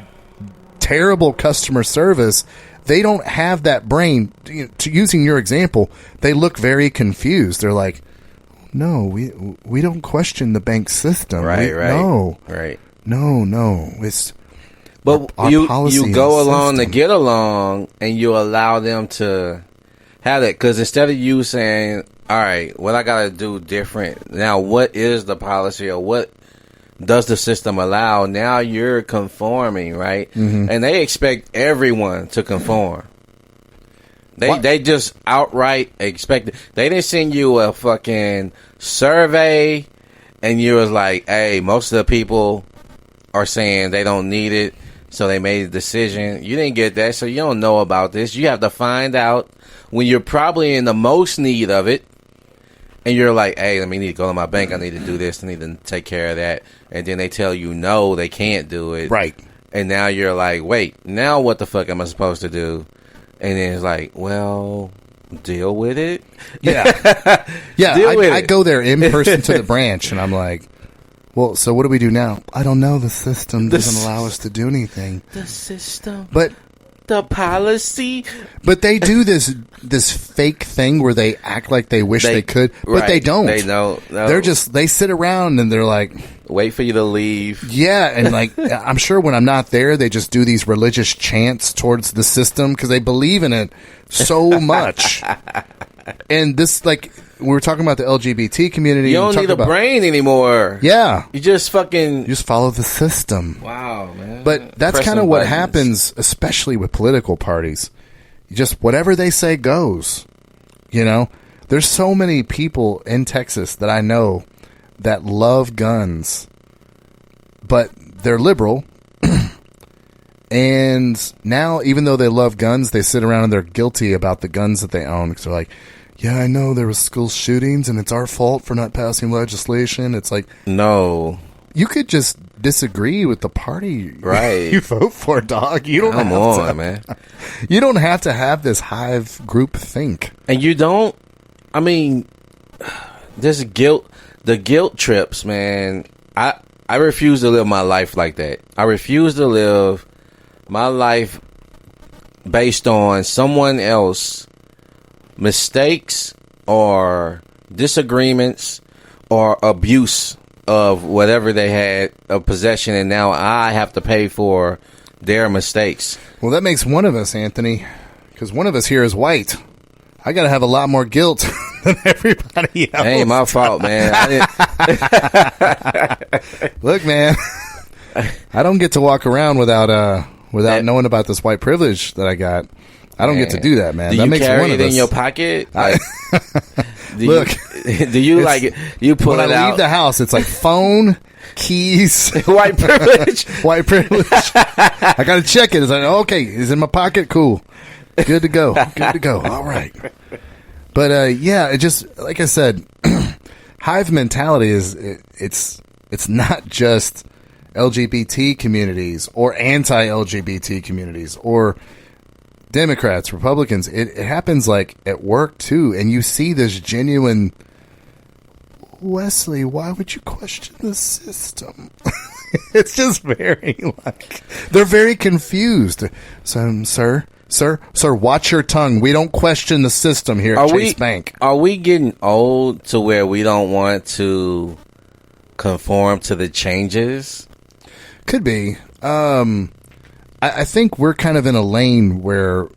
Speaker 1: terrible customer service. They don't have that brain. Using your example, they look very confused. They're like, no, we don't question the bank system.
Speaker 2: Right.
Speaker 1: No.
Speaker 2: Right.
Speaker 1: No. It's
Speaker 2: but
Speaker 1: our
Speaker 2: you
Speaker 1: policy
Speaker 2: go along
Speaker 1: system.
Speaker 2: to get along, and you allow them to have it. Because instead of you saying, all right, what I got to do different now, what is the policy or what does the system allow? Now you're conforming, right?
Speaker 1: Mm-hmm.
Speaker 2: And they expect everyone to conform. They just outright expect it. They didn't send you a fucking survey and you was like, hey, most of the people are saying they don't need it, so they made a decision. You didn't get that, so you don't know about this. You have to find out when you're probably in the most need of it. And you're like, hey, let me need to go to my bank. I need to do this. I need to take care of that. And then they tell you, no, they can't do it.
Speaker 1: Right.
Speaker 2: And now you're like, wait, now what the fuck am I supposed to do? And then it's like, well, deal with it.
Speaker 1: Yeah. Yeah.
Speaker 2: Deal with
Speaker 1: I
Speaker 2: it.
Speaker 1: go there in person to the branch and I'm like, well, so what do we do now? I don't know. The system doesn't allow us to do anything.
Speaker 2: The system.
Speaker 1: But
Speaker 2: the policy.
Speaker 1: But they do this fake thing where they act like they wish they could, but
Speaker 2: right,
Speaker 1: they don't.
Speaker 2: They don't. No.
Speaker 1: They sit around and they're like,
Speaker 2: wait for you to leave.
Speaker 1: yeah, and like I'm sure when I'm not there, they just do these religious chants towards the system because they believe in it so much. And this, like, we were talking about the LGBT community.
Speaker 2: You don't need a brain anymore.
Speaker 1: Yeah.
Speaker 2: You just fucking...
Speaker 1: You just follow the system.
Speaker 2: Wow, man.
Speaker 1: But that's kind of what happens, especially with political parties. Just whatever they say goes. You know? There's so many people in Texas that I know that love guns, but they're liberal. And now, even though they love guns, they sit around and they're guilty about the guns that they own. Because they're like, yeah, I know there was school shootings and it's our fault for not passing legislation. It's like,
Speaker 2: no.
Speaker 1: You could just disagree with the party
Speaker 2: right.
Speaker 1: you vote for, dog. You don't have to,
Speaker 2: man.
Speaker 1: You don't have to have this hive group think.
Speaker 2: And you don't, I mean, this guilt, the guilt trips, man. I refuse to live my life like that. I refuse to live my life based on someone else mistakes or disagreements or abuse of whatever they had of possession, and now I have to pay for their mistakes.
Speaker 1: Well, that makes one of us, Anthony, because one of us here is white. I got to have a lot more guilt than everybody else.
Speaker 2: Ain't my fault, man.
Speaker 1: Look, man, I don't get to walk around without knowing about this white privilege that I got. I don't get to do that, man.
Speaker 2: Do
Speaker 1: that
Speaker 2: you
Speaker 1: makes
Speaker 2: carry
Speaker 1: one of
Speaker 2: it in
Speaker 1: us.
Speaker 2: your pocket? Like,
Speaker 1: Look,
Speaker 2: do you like it? You pull
Speaker 1: when
Speaker 2: it
Speaker 1: I
Speaker 2: out?
Speaker 1: leave the house, it's like phone, keys,
Speaker 2: White privilege.
Speaker 1: white privilege. I got to check it. It's like, okay, it's in my pocket. Cool. Good to go. Good to go. All right. But yeah, it just, like I said, hive mentality is it's not just LGBT communities or anti-LGBT communities or Democrats, Republicans. It happens like at work too, and you see this genuine. Wesley, why would you question the system? It's just very like they're very confused. So, sir, watch your tongue. We don't question the system here at Chase Bank.
Speaker 2: Are we getting old to where we don't want to conform to the changes?
Speaker 1: Could be. I think we're kind of in a lane where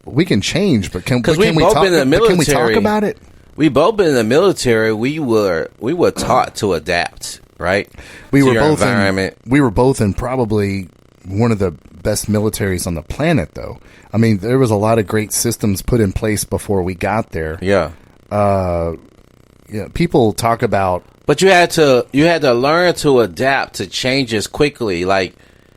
Speaker 1: we can change, but can we talk about it?
Speaker 2: We both been in the military. We were taught to adapt, right?
Speaker 1: We were both in probably one of the best militaries on the planet, though. I mean, there was a lot of great systems put in place before we got there.
Speaker 2: Yeah.
Speaker 1: Yeah. People talk about,
Speaker 2: but you had to learn to adapt to changes quickly, like.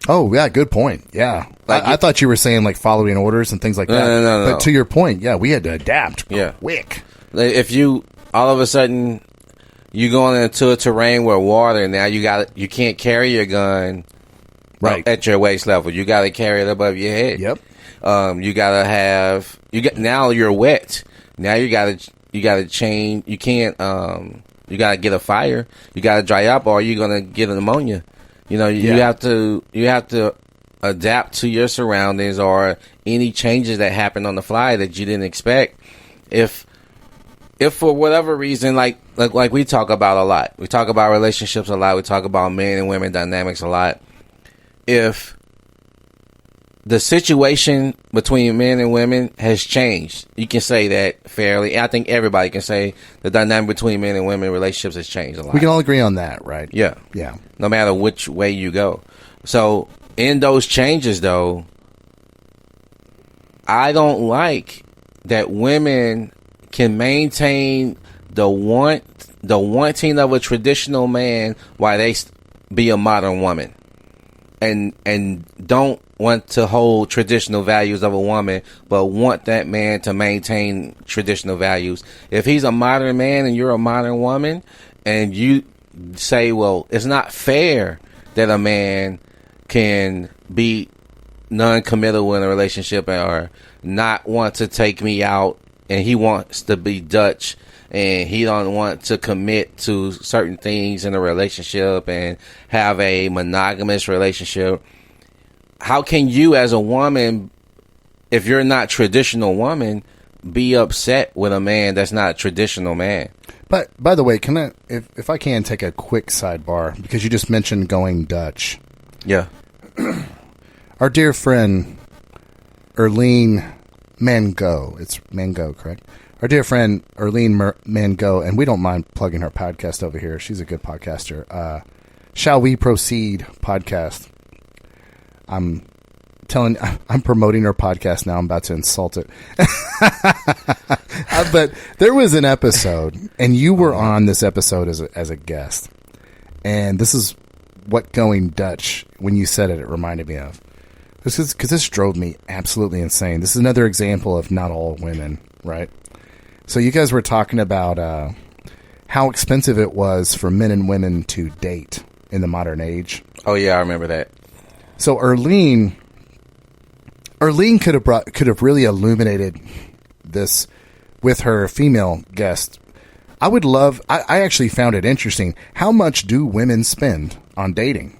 Speaker 1: Oh, yeah, good point. Yeah. Like I thought you were saying like following orders and things like that.
Speaker 2: No.
Speaker 1: But to your point, yeah, we had to adapt quick.
Speaker 2: If you all of a sudden you going into a terrain where water, now you can't carry your gun
Speaker 1: right
Speaker 2: at your waist level. You got to carry it above your head.
Speaker 1: Yep.
Speaker 2: You gotta have now you're wet. Now you gotta change. You can't. You gotta get a fire. You gotta dry up, or you're gonna get an pneumonia. You know, you have to adapt to your surroundings or any changes that happen on the fly that you didn't expect. If for whatever reason, like we talk about a lot, we talk about relationships a lot, we talk about men and women dynamics a lot. If the situation between men and women has changed, you can say that fairly. I think everybody can say the dynamic between men and women relationships has changed a lot.
Speaker 1: We can all agree on that, right?
Speaker 2: Yeah.
Speaker 1: Yeah.
Speaker 2: No matter which way you go. So in those changes, though, I don't like that women can maintain the wanting of a traditional man while they be a modern woman, and don't want to hold traditional values of a woman, but want that man to maintain traditional values. If he's a modern man and you're a modern woman, and you say, well, it's not fair that a man can be non-committal in a relationship or not want to take me out, and he wants to be Dutch and he don't want to commit to certain things in a relationship and have a monogamous relationship. How can you as a woman, if you're not traditional woman, be upset with a man that's not a traditional man?
Speaker 1: But by the way, can I, if I can take a quick sidebar, because you just mentioned going Dutch.
Speaker 2: Yeah.
Speaker 1: Our dear friend Erlene Mango, it's Mango, correct? Our dear friend Erlene Mango, and we don't mind plugging her podcast over here. She's a good podcaster. Shall We Proceed podcast. I'm promoting her podcast now. I'm about to insult it. But there was an episode, and you were on this episode as a guest. And this is what going Dutch, when you said it, it reminded me of. This is because this drove me absolutely insane. This is another example of not all women, right? So you guys were talking about how expensive it was for men and women to date in the modern age.
Speaker 2: Oh yeah, I remember that.
Speaker 1: So Erlene could have really illuminated this with her female guest. I actually found it interesting. How much do women spend on dating?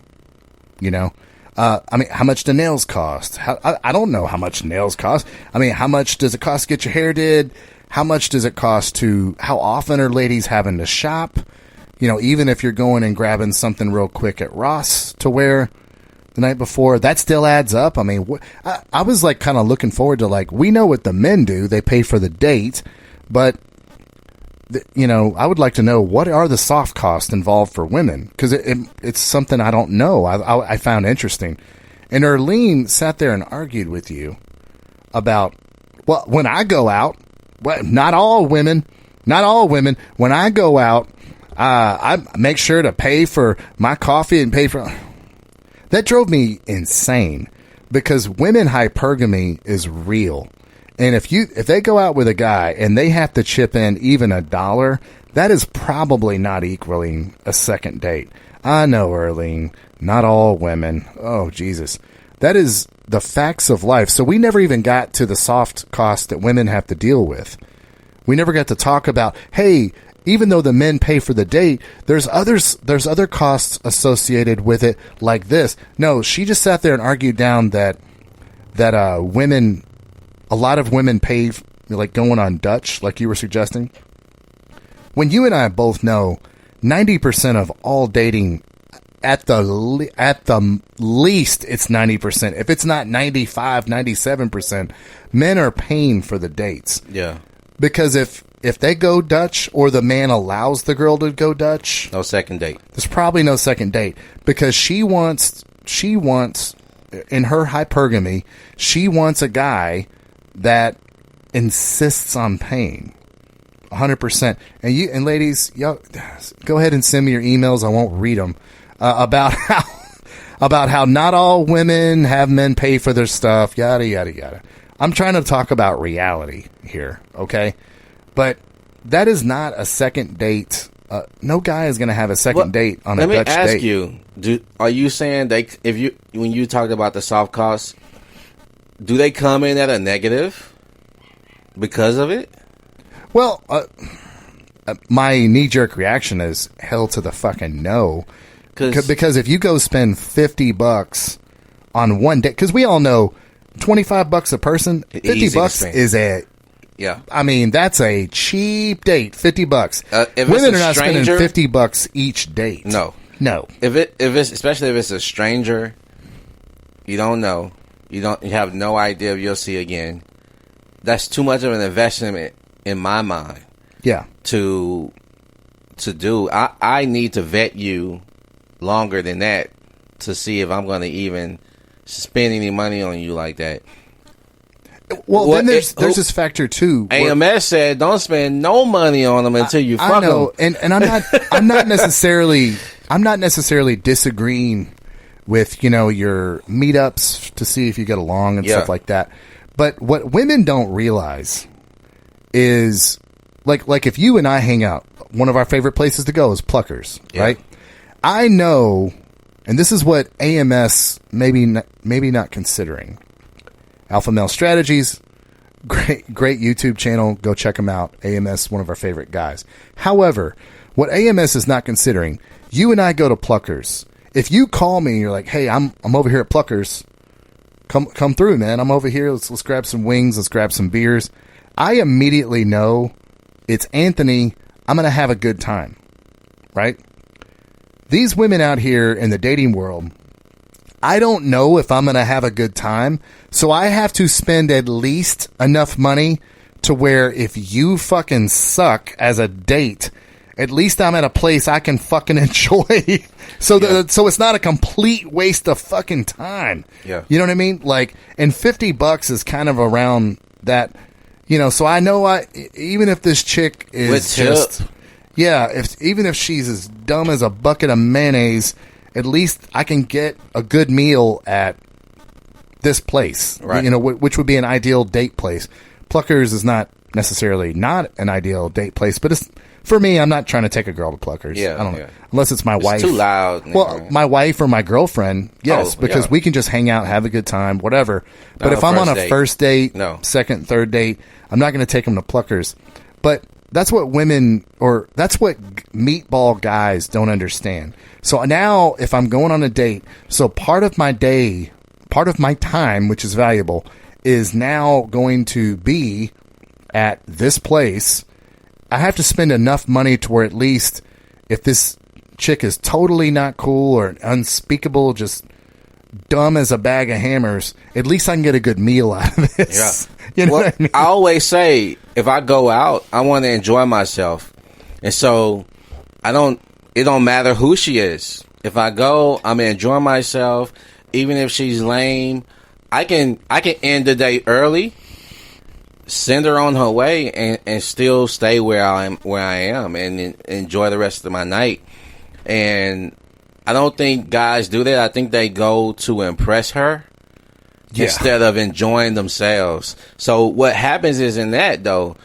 Speaker 1: You know, I mean, how much do nails cost? I don't know how much nails cost. I mean, how much does it cost to get your hair did? How much does it cost how often are ladies having to shop? You know, even if you're going and grabbing something real quick at Ross to wear the night before, that still adds up. I mean, I was like kind of looking forward to, like, we know what the men do. They pay for the date, but you know, I would like to know, what are the soft costs involved for women? Because it's something I don't know. I found interesting. And Erlene sat there and argued with you about, well, when I go out, well, not all women, when I go out, I make sure to pay for my coffee and pay for... That drove me insane, because women hypergamy is real. And if they go out with a guy and they have to chip in even $1, that is probably not equaling a second date. I know, Erlene, not all women. Oh, Jesus. That is the facts of life. So we never even got to the soft costs that women have to deal with. We never got to talk about, hey, even though the men pay for the date, there's other costs associated with it, like this. No, she just sat there and argued down that women, a lot of women pay, like going on Dutch, like you were suggesting. When you and I both know 90% of all dating, at the least, it's 90%. If it's not 95, 97%, men are paying for the dates.
Speaker 2: Yeah. Because
Speaker 1: if they go Dutch, or the man allows the girl to go Dutch,
Speaker 2: no second date.
Speaker 1: There's probably no second date, because she wants in her hypergamy, she wants a guy that insists on paying 100%. And ladies, y'all, go ahead and send me your emails. I won't read them about how not all women have men pay for their stuff. Yada yada yada. I'm trying to talk about reality here, okay? But that is not a second date. No guy is going to have a second date on a Dutch date.
Speaker 2: Let me ask you: are you saying that when you talked about the soft costs, do they come in at a negative because of it?
Speaker 1: Well, my knee-jerk reaction is hell to the fucking no. Because if you go spend $50 on one day, because we all know $25 a person, $50 is I mean, that's a cheap date. $50. Women are not spending $50 each date.
Speaker 2: No. Especially if it's a stranger, you don't know. You have no idea if you'll see again. That's too much of an investment in my mind.
Speaker 1: Yeah.
Speaker 2: To do. I need to vet you longer than that to see if I'm going to even spend any money on you like that.
Speaker 1: Well, then there's this factor too.
Speaker 2: AMS said, "Don't spend no money on them until you fuck them." I know,
Speaker 1: and I'm not necessarily disagreeing with your meetups to see if you get along and stuff like that. But what women don't realize is like if you and I hang out, one of our favorite places to go is Pluckers, right? I know, and this is what AMS maybe not considering. Alpha Male Strategies, great YouTube channel. Go check them out. AMS, one of our favorite guys. However, what AMS is not considering, you and I go to Pluckers. If you call me and you're like, "Hey, I'm over here at Pluckers. Come through, man. I'm over here. Let's grab some wings. Let's grab some beers." I immediately know it's Anthony. I'm going to have a good time, right? These women out here in the dating world, I don't know if I'm going to have a good time, so I have to spend at least enough money to where if you fucking suck as a date, at least I'm at a place I can fucking enjoy. So it's not a complete waste of fucking time.
Speaker 2: Yeah.
Speaker 1: You know what I mean? Like, and $50 is kind of around that, so I know even if this chick is even if she's as dumb as a bucket of mayonnaise, at least I can get a good meal at this place, right? Which would be an ideal date place. Pluckers is not necessarily not an ideal date place, but it's, for me, I'm not trying to take a girl to Pluckers.
Speaker 2: Yeah,
Speaker 1: I don't know. Unless it's my wife.
Speaker 2: It's too loud.
Speaker 1: Well, my wife or my girlfriend, yes, because we can just hang out, have a good time, whatever. But if I'm on a first date, second, third date, I'm not going to take them to Pluckers. But that's what that's what meatball guys don't understand. So now, if I'm going on a date, so part of my time, which is valuable, is now going to be at this place. I have to spend enough money to where at least if this chick is totally not cool or unspeakable, just dumb as a bag of hammers, at least I can get a good meal out of this.
Speaker 2: Yeah. What I mean? I always say, if I go out, I want to enjoy myself. And so it don't matter who she is. If I go, I'm enjoying myself. Even if she's lame, I can end the day early, send her on her way, and still stay where I am and enjoy the rest of my night. And I don't think guys do that. I think they go to impress her instead of enjoying themselves. So what happens is, in that though,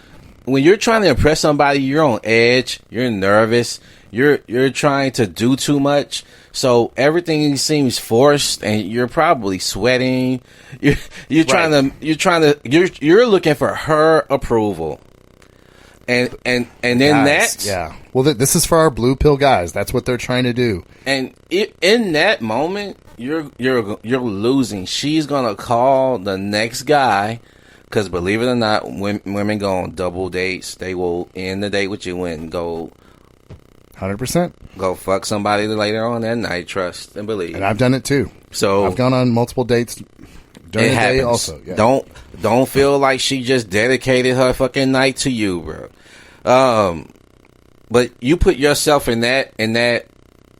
Speaker 2: when you're trying to impress somebody, you're on edge, you're nervous, you're trying to do too much. So everything seems forced, and you're probably sweating. You're looking for her approval, and then
Speaker 1: guys, Well, this is for our blue pill guys. That's what they're trying to do.
Speaker 2: And in that moment, you're losing. She's gonna call the next guy, because believe it or not, women go on double dates. They will end the date with you and go
Speaker 1: 100%.
Speaker 2: Go fuck somebody later on that night. Trust and believe.
Speaker 1: And I've done it too.
Speaker 2: So
Speaker 1: I've gone on multiple dates during the day also. Yeah.
Speaker 2: Don't feel like she just dedicated her fucking night to you, bro. But you put yourself in that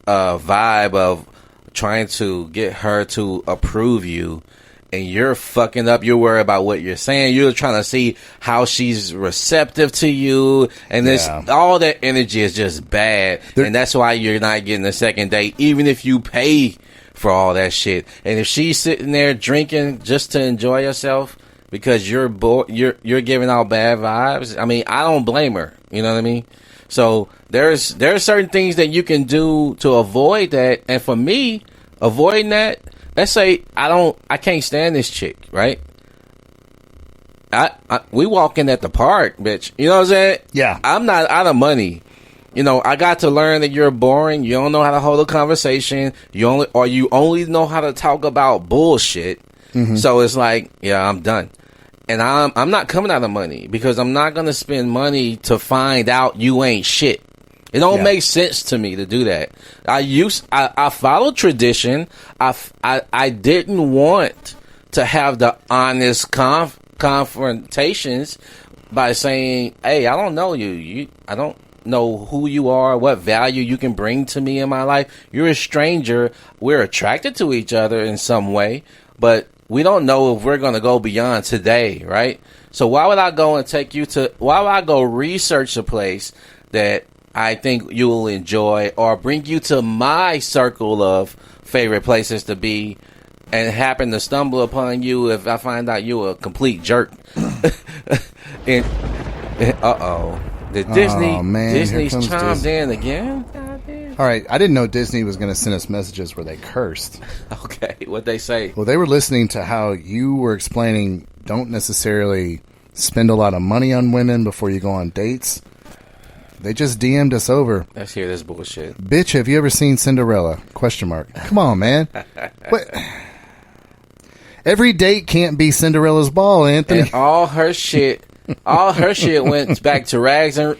Speaker 2: vibe of trying to get her to approve you, and you're fucking up. You're worried about what you're saying. You're trying to see how she's receptive to you. And all that energy is just bad. And that's why you're not getting a second date, even if you pay for all that shit. And if she's sitting there drinking just to enjoy herself because you're giving out bad vibes, I mean, I don't blame her. You know what I mean? So there are certain things that you can do to avoid that. And for me, avoiding that, let's say I can't stand this chick, right? we walking at the park, bitch. You know what I'm saying?
Speaker 1: Yeah.
Speaker 2: I'm not out of money. You know, I got to learn that you're boring. You don't know how to hold a conversation. You only know how to talk about bullshit. Mm-hmm. So it's like, yeah, I'm done. And I'm not coming out of money because I'm not going to spend money to find out you ain't shit. It don't make sense to me to do that. I follow tradition. I didn't want to have the honest confrontations by saying, "Hey, I don't know you. I don't know who you are, what value you can bring to me in my life. You're a stranger. We're attracted to each other in some way, but we don't know if we're going to go beyond today, right? So why would I go research a place that I think you will enjoy or bring you to my circle of favorite places to be and happen to stumble upon you if I find out you a complete jerk?" And Disney's chimed in again?
Speaker 1: All right, I didn't know Disney was going to send us messages where they cursed.
Speaker 2: Okay, what'd they say?
Speaker 1: Well, they were listening to how you were explaining don't necessarily spend a lot of money on women before you go on dates. They just DM'd us over.
Speaker 2: Let's hear this bullshit.
Speaker 1: Bitch, have you ever seen Cinderella? Question mark. Come on, man. What? Every date can't be Cinderella's ball, Anthony.
Speaker 2: And all her shit went back to rags and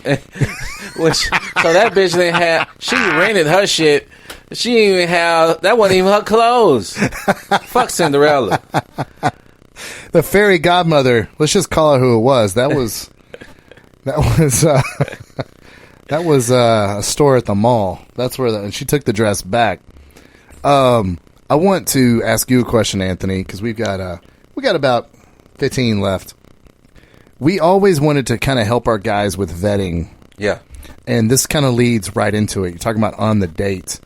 Speaker 2: which so that bitch didn't have. She rented her shit. She didn't even have. That wasn't even her clothes. Fuck Cinderella.
Speaker 1: The fairy godmother. Let's just call her who it was. That was a store at the mall. That's where and she took the dress back. I want to ask you a question, Anthony, because we got about 15 left. We always wanted to kind of help our guys with vetting.
Speaker 2: Yeah.
Speaker 1: And this kind of leads right into it. You're talking about on the date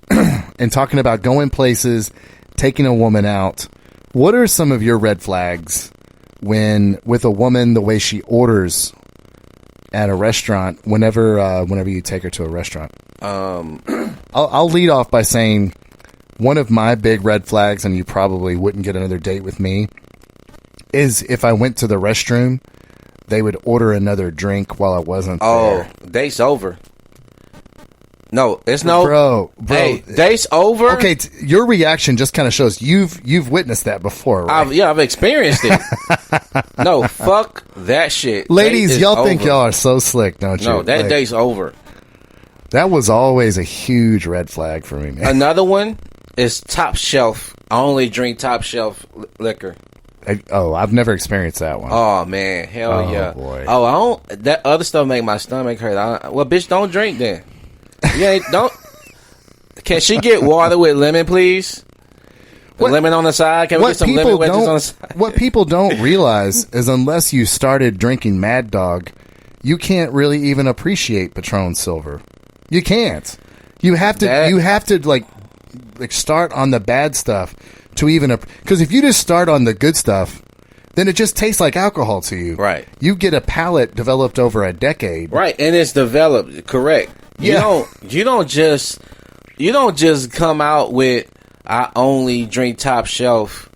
Speaker 1: and talking about going places, taking a woman out. What are some of your red flags when with a woman, the way she orders at a restaurant, whenever you take her to a restaurant? I'll lead off by saying one of my big red flags, and you probably wouldn't get another date with me, is if I went to the restroom, they would order another drink while I wasn't there.
Speaker 2: Oh, date's over. No, it's no.
Speaker 1: Bro.
Speaker 2: Hey, date's over?
Speaker 1: Okay, your reaction just kind of shows you've witnessed that before, right?
Speaker 2: I've experienced it. No, fuck that shit.
Speaker 1: Ladies, y'all think y'all are so slick, don't you?
Speaker 2: No, that date's over.
Speaker 1: That was always a huge red flag for me, man.
Speaker 2: Another one is top shelf. I only drink top shelf liquor.
Speaker 1: I've never experienced that one.
Speaker 2: Oh man, hell yeah!
Speaker 1: Boy.
Speaker 2: Oh, I don't. That other stuff make my stomach hurt. Well, bitch, don't drink then. Yeah, don't. Can she get water with lemon, please? Lemon on the side. Can we get some lemon wedges on the side?
Speaker 1: What people don't realize is unless you started drinking Mad Dog, you can't really even appreciate Patron Silver. You can't. You have to like start on the bad stuff to even, because if you just start on the good stuff, then it just tastes like alcohol to you.
Speaker 2: Right.
Speaker 1: You get a palate developed over a decade.
Speaker 2: Right, and it's developed correct.
Speaker 1: Yeah.
Speaker 2: You don't just come out with I only drink top shelf.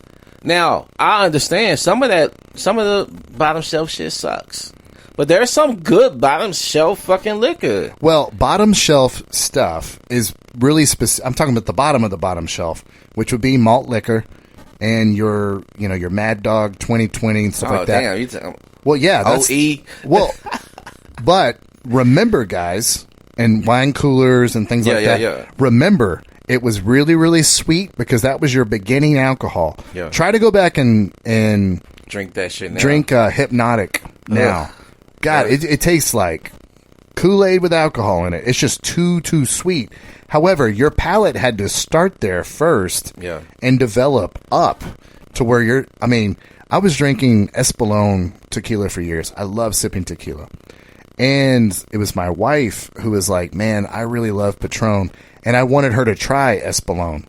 Speaker 2: Now, I understand some of the bottom shelf shit sucks. But there's some good bottom shelf fucking liquor.
Speaker 1: Well, bottom shelf stuff is really specific. I'm talking about the bottom of the bottom shelf, which would be malt liquor and your Mad Dog 2020 and stuff like that.
Speaker 2: Damn, you talking,
Speaker 1: well, yeah, that's
Speaker 2: OE.
Speaker 1: Well, but remember, guys, and wine coolers and things like that. Yeah. Remember, it was really, really sweet because that was your beginning alcohol.
Speaker 2: Yeah.
Speaker 1: Try to go back and
Speaker 2: drink that shit now.
Speaker 1: Drink Hypnotic now. Ugh. God, it tastes like Kool-Aid with alcohol in it. It's just too sweet. However, your palate had to start there first and develop up to where I was drinking Espolón tequila for years. I love sipping tequila. And it was my wife who was like, man, I really love Patron. And I wanted her to try Espolón.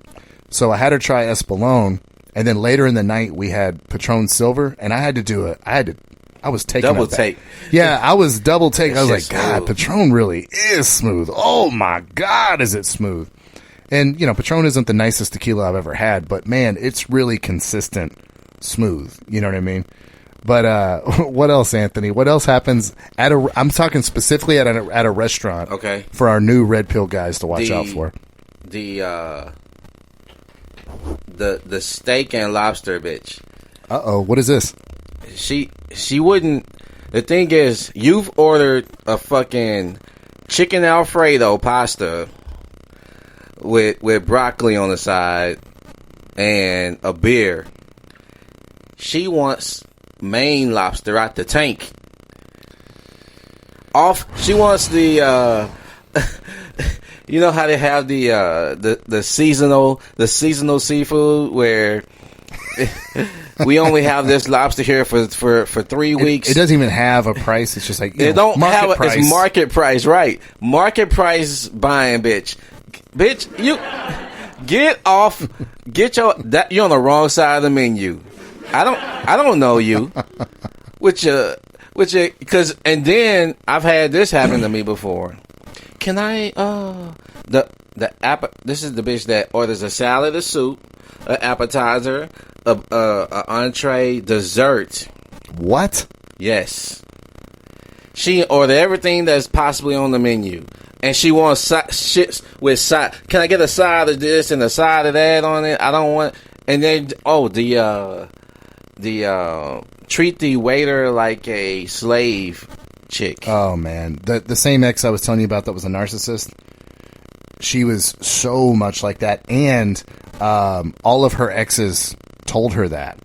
Speaker 1: So I had her try Espolón. And then later in the night, we had Patron Silver. And I was taking
Speaker 2: double take.
Speaker 1: Yeah, I was double take. I was like,
Speaker 2: smooth.
Speaker 1: God, Patron really is smooth. Oh my God, is it smooth? And Patron isn't the nicest tequila I've ever had, but man, it's really consistent, smooth. You know what I mean? But what else, Anthony? What else happens at a? I'm talking specifically at a restaurant.
Speaker 2: Okay.
Speaker 1: For our new red pill guys to watch out for.
Speaker 2: The steak and lobster bitch.
Speaker 1: What is this?
Speaker 2: She wouldn't. The thing is, you've ordered a fucking chicken Alfredo pasta with broccoli on the side and a beer. She wants Maine lobster out the tank. She wants the you know how they have the seasonal seafood where we only have this lobster here for 3 weeks.
Speaker 1: It doesn't even have a price. It's just like
Speaker 2: it don't have it's market price, right? Market price buying, bitch. You get off. You're on the wrong side of the menu. I don't know you. Because and then I've had this happen to me before. Can I this is the bitch that orders a salad, a soup, an appetizer, a entree, dessert.
Speaker 1: What?
Speaker 2: Yes. She ordered everything that's possibly on the menu, and she wants shits with side. Can I get a side of this and a side of that on it? I don't want. And then treat the waiter like a slave chick.
Speaker 1: Oh man, the same ex I was telling you about that was a narcissist. She was so much like that, and all of her exes told her that.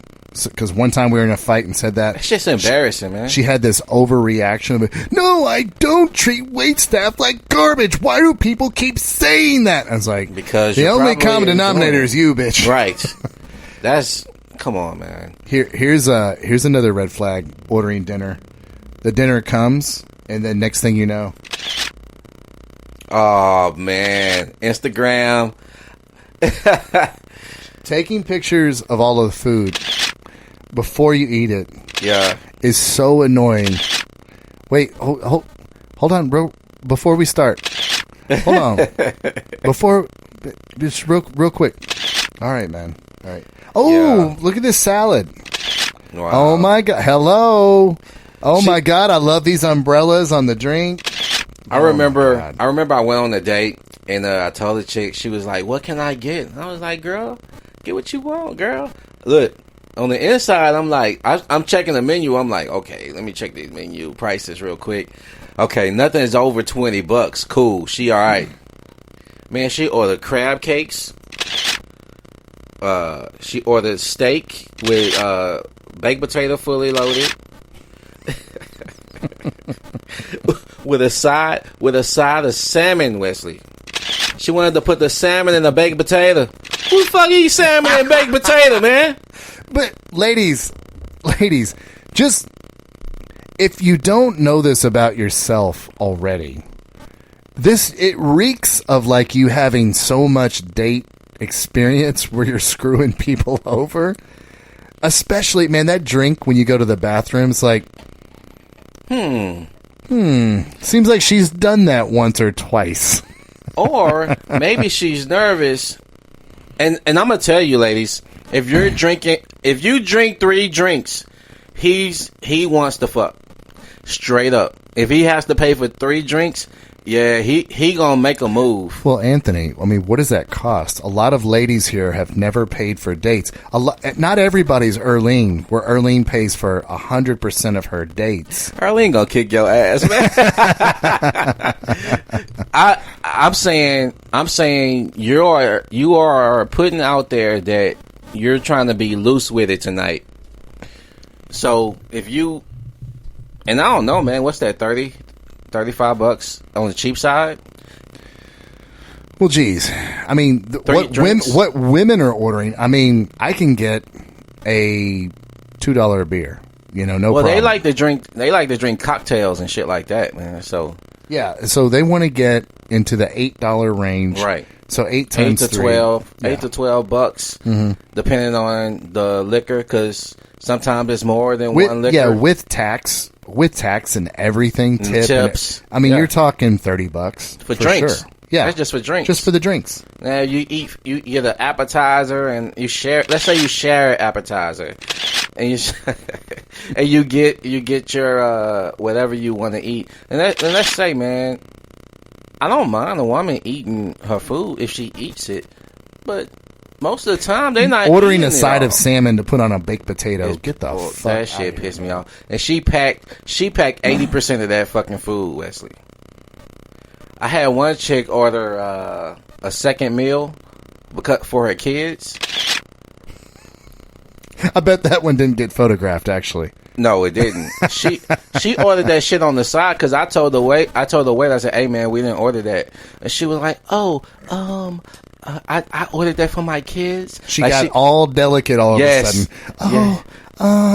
Speaker 1: Because one time we were in a fight and said that.
Speaker 2: It's just embarrassing, man.
Speaker 1: She had this overreaction of, no, I don't treat waitstaff like garbage. Why do people keep saying that? I was like,
Speaker 2: because
Speaker 1: the only common denominator is you, bitch.
Speaker 2: Right. Come on, man.
Speaker 1: Here's another red flag. Ordering dinner. The dinner comes, and then next thing you know.
Speaker 2: Oh, man. Instagram.
Speaker 1: Taking pictures of all of the food before you eat it, is so annoying. Wait, hold on, bro. Before we start, hold on. Just real quick. All right, man. All right. Oh, look at this salad. Wow. Oh my God. Hello. Oh my God. I love these umbrellas on the drink.
Speaker 2: I remember I went on a date and I told the chick, she was like, "What can I get?" And I was like, "Girl, get what you want, girl." Look, on the inside, I'm like, I'm checking the menu. I'm like, okay, let me check the menu prices real quick. Okay, nothing is over $20. Cool, she all right. Man, she ordered crab cakes. She ordered steak with baked potato fully loaded. with a side of salmon, Wesley. She wanted to put the salmon in the baked potato. Who the fuck eats salmon and baked potato, man?
Speaker 1: But ladies, just if you don't know this about yourself already, it reeks of like you having so much date experience where you're screwing people over. Especially, man, that drink when you go to the bathroom, it's like, seems like she's done that once or twice.
Speaker 2: Or maybe she's nervous. And I'm gonna tell you, ladies, if you drink 3 drinks, he wants to fuck. Straight up. If he has to pay for 3 drinks, yeah, he gonna make a move.
Speaker 1: Well, Anthony, I mean, what does that cost? A lot of ladies here have never paid for dates. Not everybody's Erlene, where Erlene pays for 100% of her dates.
Speaker 2: Erlene gonna kick your ass, man. I'm saying you are putting out there that you're trying to be loose with it tonight. So if you, and I don't know, man, what's that, $35 on the cheap side?
Speaker 1: Well, geez, I mean, what women are ordering. I mean, I can get a $2 beer. No problem.
Speaker 2: Well, they like to drink cocktails and shit like that, man. So
Speaker 1: yeah, so they want to get into the $8 range,
Speaker 2: right?
Speaker 1: So 8 times
Speaker 2: 8 to 12, yeah. $8 to $12, depending on the liquor, because sometimes it's more than one liquor.
Speaker 1: Yeah, with tax and everything,
Speaker 2: tips.
Speaker 1: You're talking $30
Speaker 2: for drinks.
Speaker 1: Sure. Yeah,
Speaker 2: that's just for drinks.
Speaker 1: Just for the drinks.
Speaker 2: Now you get an appetizer and you share. Let's say you share an appetizer, and and you get your whatever you want to eat. And let's say, man, I don't mind a woman eating her food if she eats it, but most of the time they're not
Speaker 1: ordering a side of salmon to put on a baked potato. Get the fuck
Speaker 2: that shit pissed me off. And she packed 80% of that fucking food, Wesley. I had one chick order a second meal for her kids.
Speaker 1: I bet that one didn't get photographed, actually.
Speaker 2: No, it didn't. She ordered that shit on the side because I told the waiter, I said, "Hey man, we didn't order that," and she was like, "Oh, I ordered that for my kids."
Speaker 1: She got all delicate all of a sudden.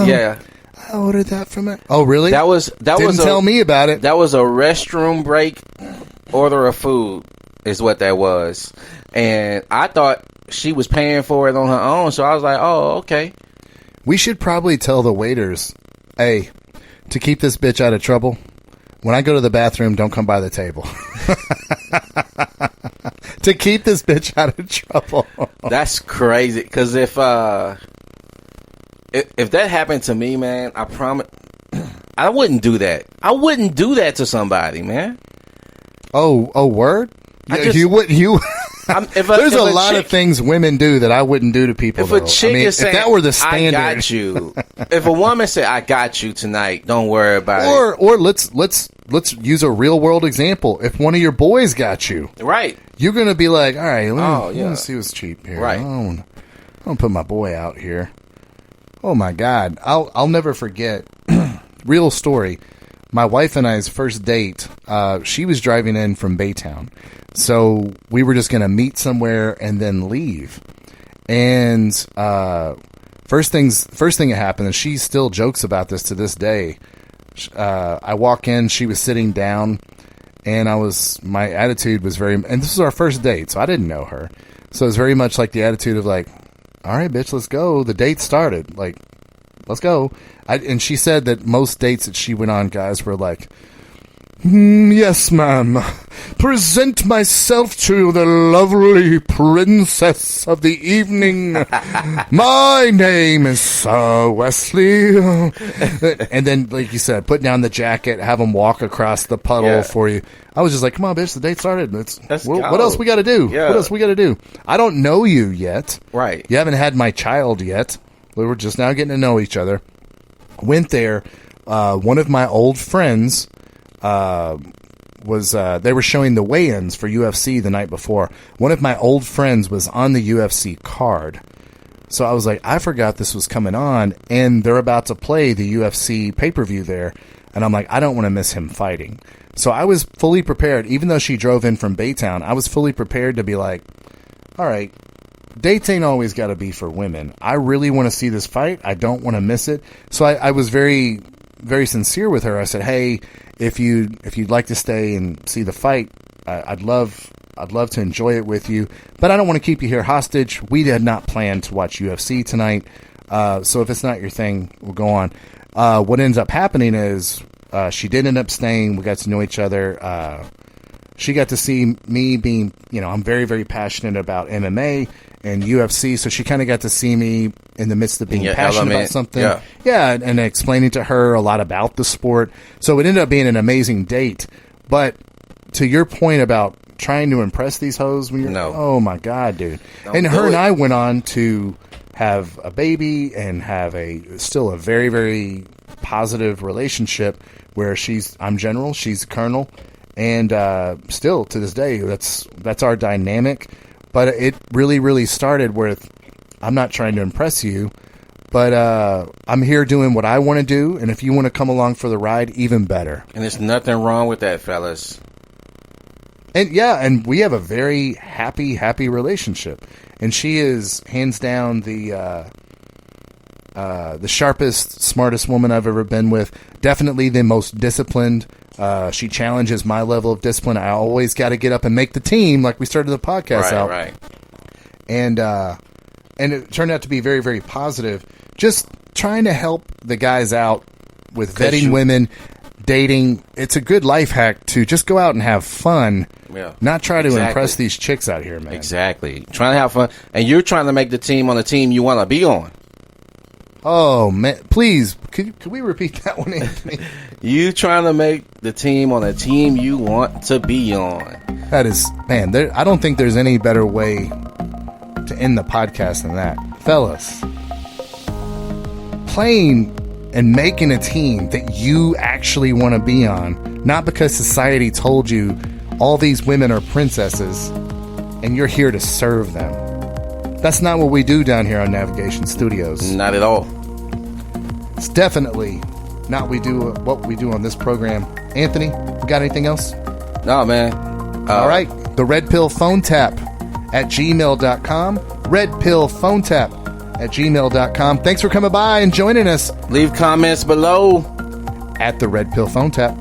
Speaker 2: Yeah.
Speaker 1: I ordered that from it. Oh, really?
Speaker 2: Didn't
Speaker 1: tell me about it.
Speaker 2: That was a restroom break order of food, is what that was, and I thought she was paying for it on her own, so I was like, "Oh, okay."
Speaker 1: We should probably tell the waiters, hey, to keep this bitch out of trouble, when I go to the bathroom, don't come by the table. To keep this bitch out of trouble.
Speaker 2: That's crazy. Because if that happened to me, man, I promise, I wouldn't do that. I wouldn't do that to somebody, man.
Speaker 1: Oh, word? You wouldn't. There's a lot of things women do that I wouldn't do to people.
Speaker 2: If a chick is saying,
Speaker 1: if that were the standard,
Speaker 2: I got you. If a woman said, "I got you tonight," don't worry about it.
Speaker 1: Or let's use a real world example. If one of your boys got you,
Speaker 2: right,
Speaker 1: you're gonna be like, "All right, let me see what's cheap here."
Speaker 2: Right.
Speaker 1: I'm gonna put my boy out here. Oh my God, I'll never forget. Real story. My wife and I's first date. She was driving in from Baytown. So we were just going to meet somewhere and then leave. And first thing that happened, and she still jokes about this to this day. I walk in, she was sitting down, and my attitude was and this was our first date, so I didn't know her. So it was very much like the attitude of like, all right, bitch, let's go. The date started. Like, let's go. And she said that most dates that she went on, guys, were like, yes, ma'am. Present myself to the lovely princess of the evening. My name is Wesley. And then, like you said, put down the jacket, have them walk across the puddle for you. I was just like, come on, bitch, the date started. What else we got to do?
Speaker 2: Yeah.
Speaker 1: What else we got to do? I don't know you yet.
Speaker 2: Right.
Speaker 1: You haven't had my child yet. We were just now getting to know each other. Went there. One of my old friends... they were showing the weigh-ins for UFC the night before. One of my old friends was on the UFC card. So I was like, I forgot this was coming on, and they're about to play the UFC pay-per-view there. And I'm like, I don't want to miss him fighting. So I was fully prepared. Even though she drove in from Baytown, I was fully prepared to be like, all right, dates ain't always got to be for women. I really want to see this fight. I don't want to miss it. So I was very, very sincere with her. I said, hey, if you'd like to stay and see the fight, I'd love to enjoy it with you, but I don't want to keep you here hostage. We had not planned to watch UFC tonight, so if it's not your thing, we'll go on. What ends up happening is she did end up staying. We got to know each other. She got to see me being, I'm very, very passionate about MMA and UFC, so she kind of got to see me in the midst of being passionate about something. Yeah, and explaining to her a lot about the sport. So it ended up being an amazing date. But to your point about trying to impress these hoes when you're, oh my God, dude. And her and I went on to have a baby and have still a very, very positive relationship where I'm general, she's colonel. And still to this day, that's our dynamic. But it really, really started with, I'm not trying to impress you, but I'm here doing what I want to do. And if you want to come along for the ride, even better.
Speaker 2: And there's nothing wrong with that, fellas.
Speaker 1: And yeah, and we have a very happy relationship. And she is hands down the sharpest, smartest woman I've ever been with. Definitely the most disciplined. She challenges my level of discipline. I always got to get up and make the team, like we started the podcast out.
Speaker 2: Right.
Speaker 1: And it turned out to be very, very positive. Just trying to help the guys out with vetting women, dating. It's a good life hack to just go out and have fun.
Speaker 2: Yeah.
Speaker 1: Not try to impress these chicks out here, man.
Speaker 2: Exactly. Trying to have fun. And you're trying to make the team on the team you want to be on.
Speaker 1: Oh, man. Please, could we repeat that one, Anthony?
Speaker 2: You trying to make the team on a team you want to be on.
Speaker 1: That is, man, I don't think there's any better way to end the podcast than that. Fellas, playing and making a team that you actually want to be on, not because society told you all these women are princesses and you're here to serve them. That's not what we do down here on Navigation Studios.
Speaker 2: Not at all.
Speaker 1: It's definitely not what we do on this program. Anthony, we got anything else?
Speaker 2: No, man.
Speaker 1: All right. The Red Pill Phone Tap at gmail.com. Red Pill Phone Tap at gmail.com. Thanks for coming by and joining us.
Speaker 2: Leave comments below
Speaker 1: at the Red Pill Phone Tap.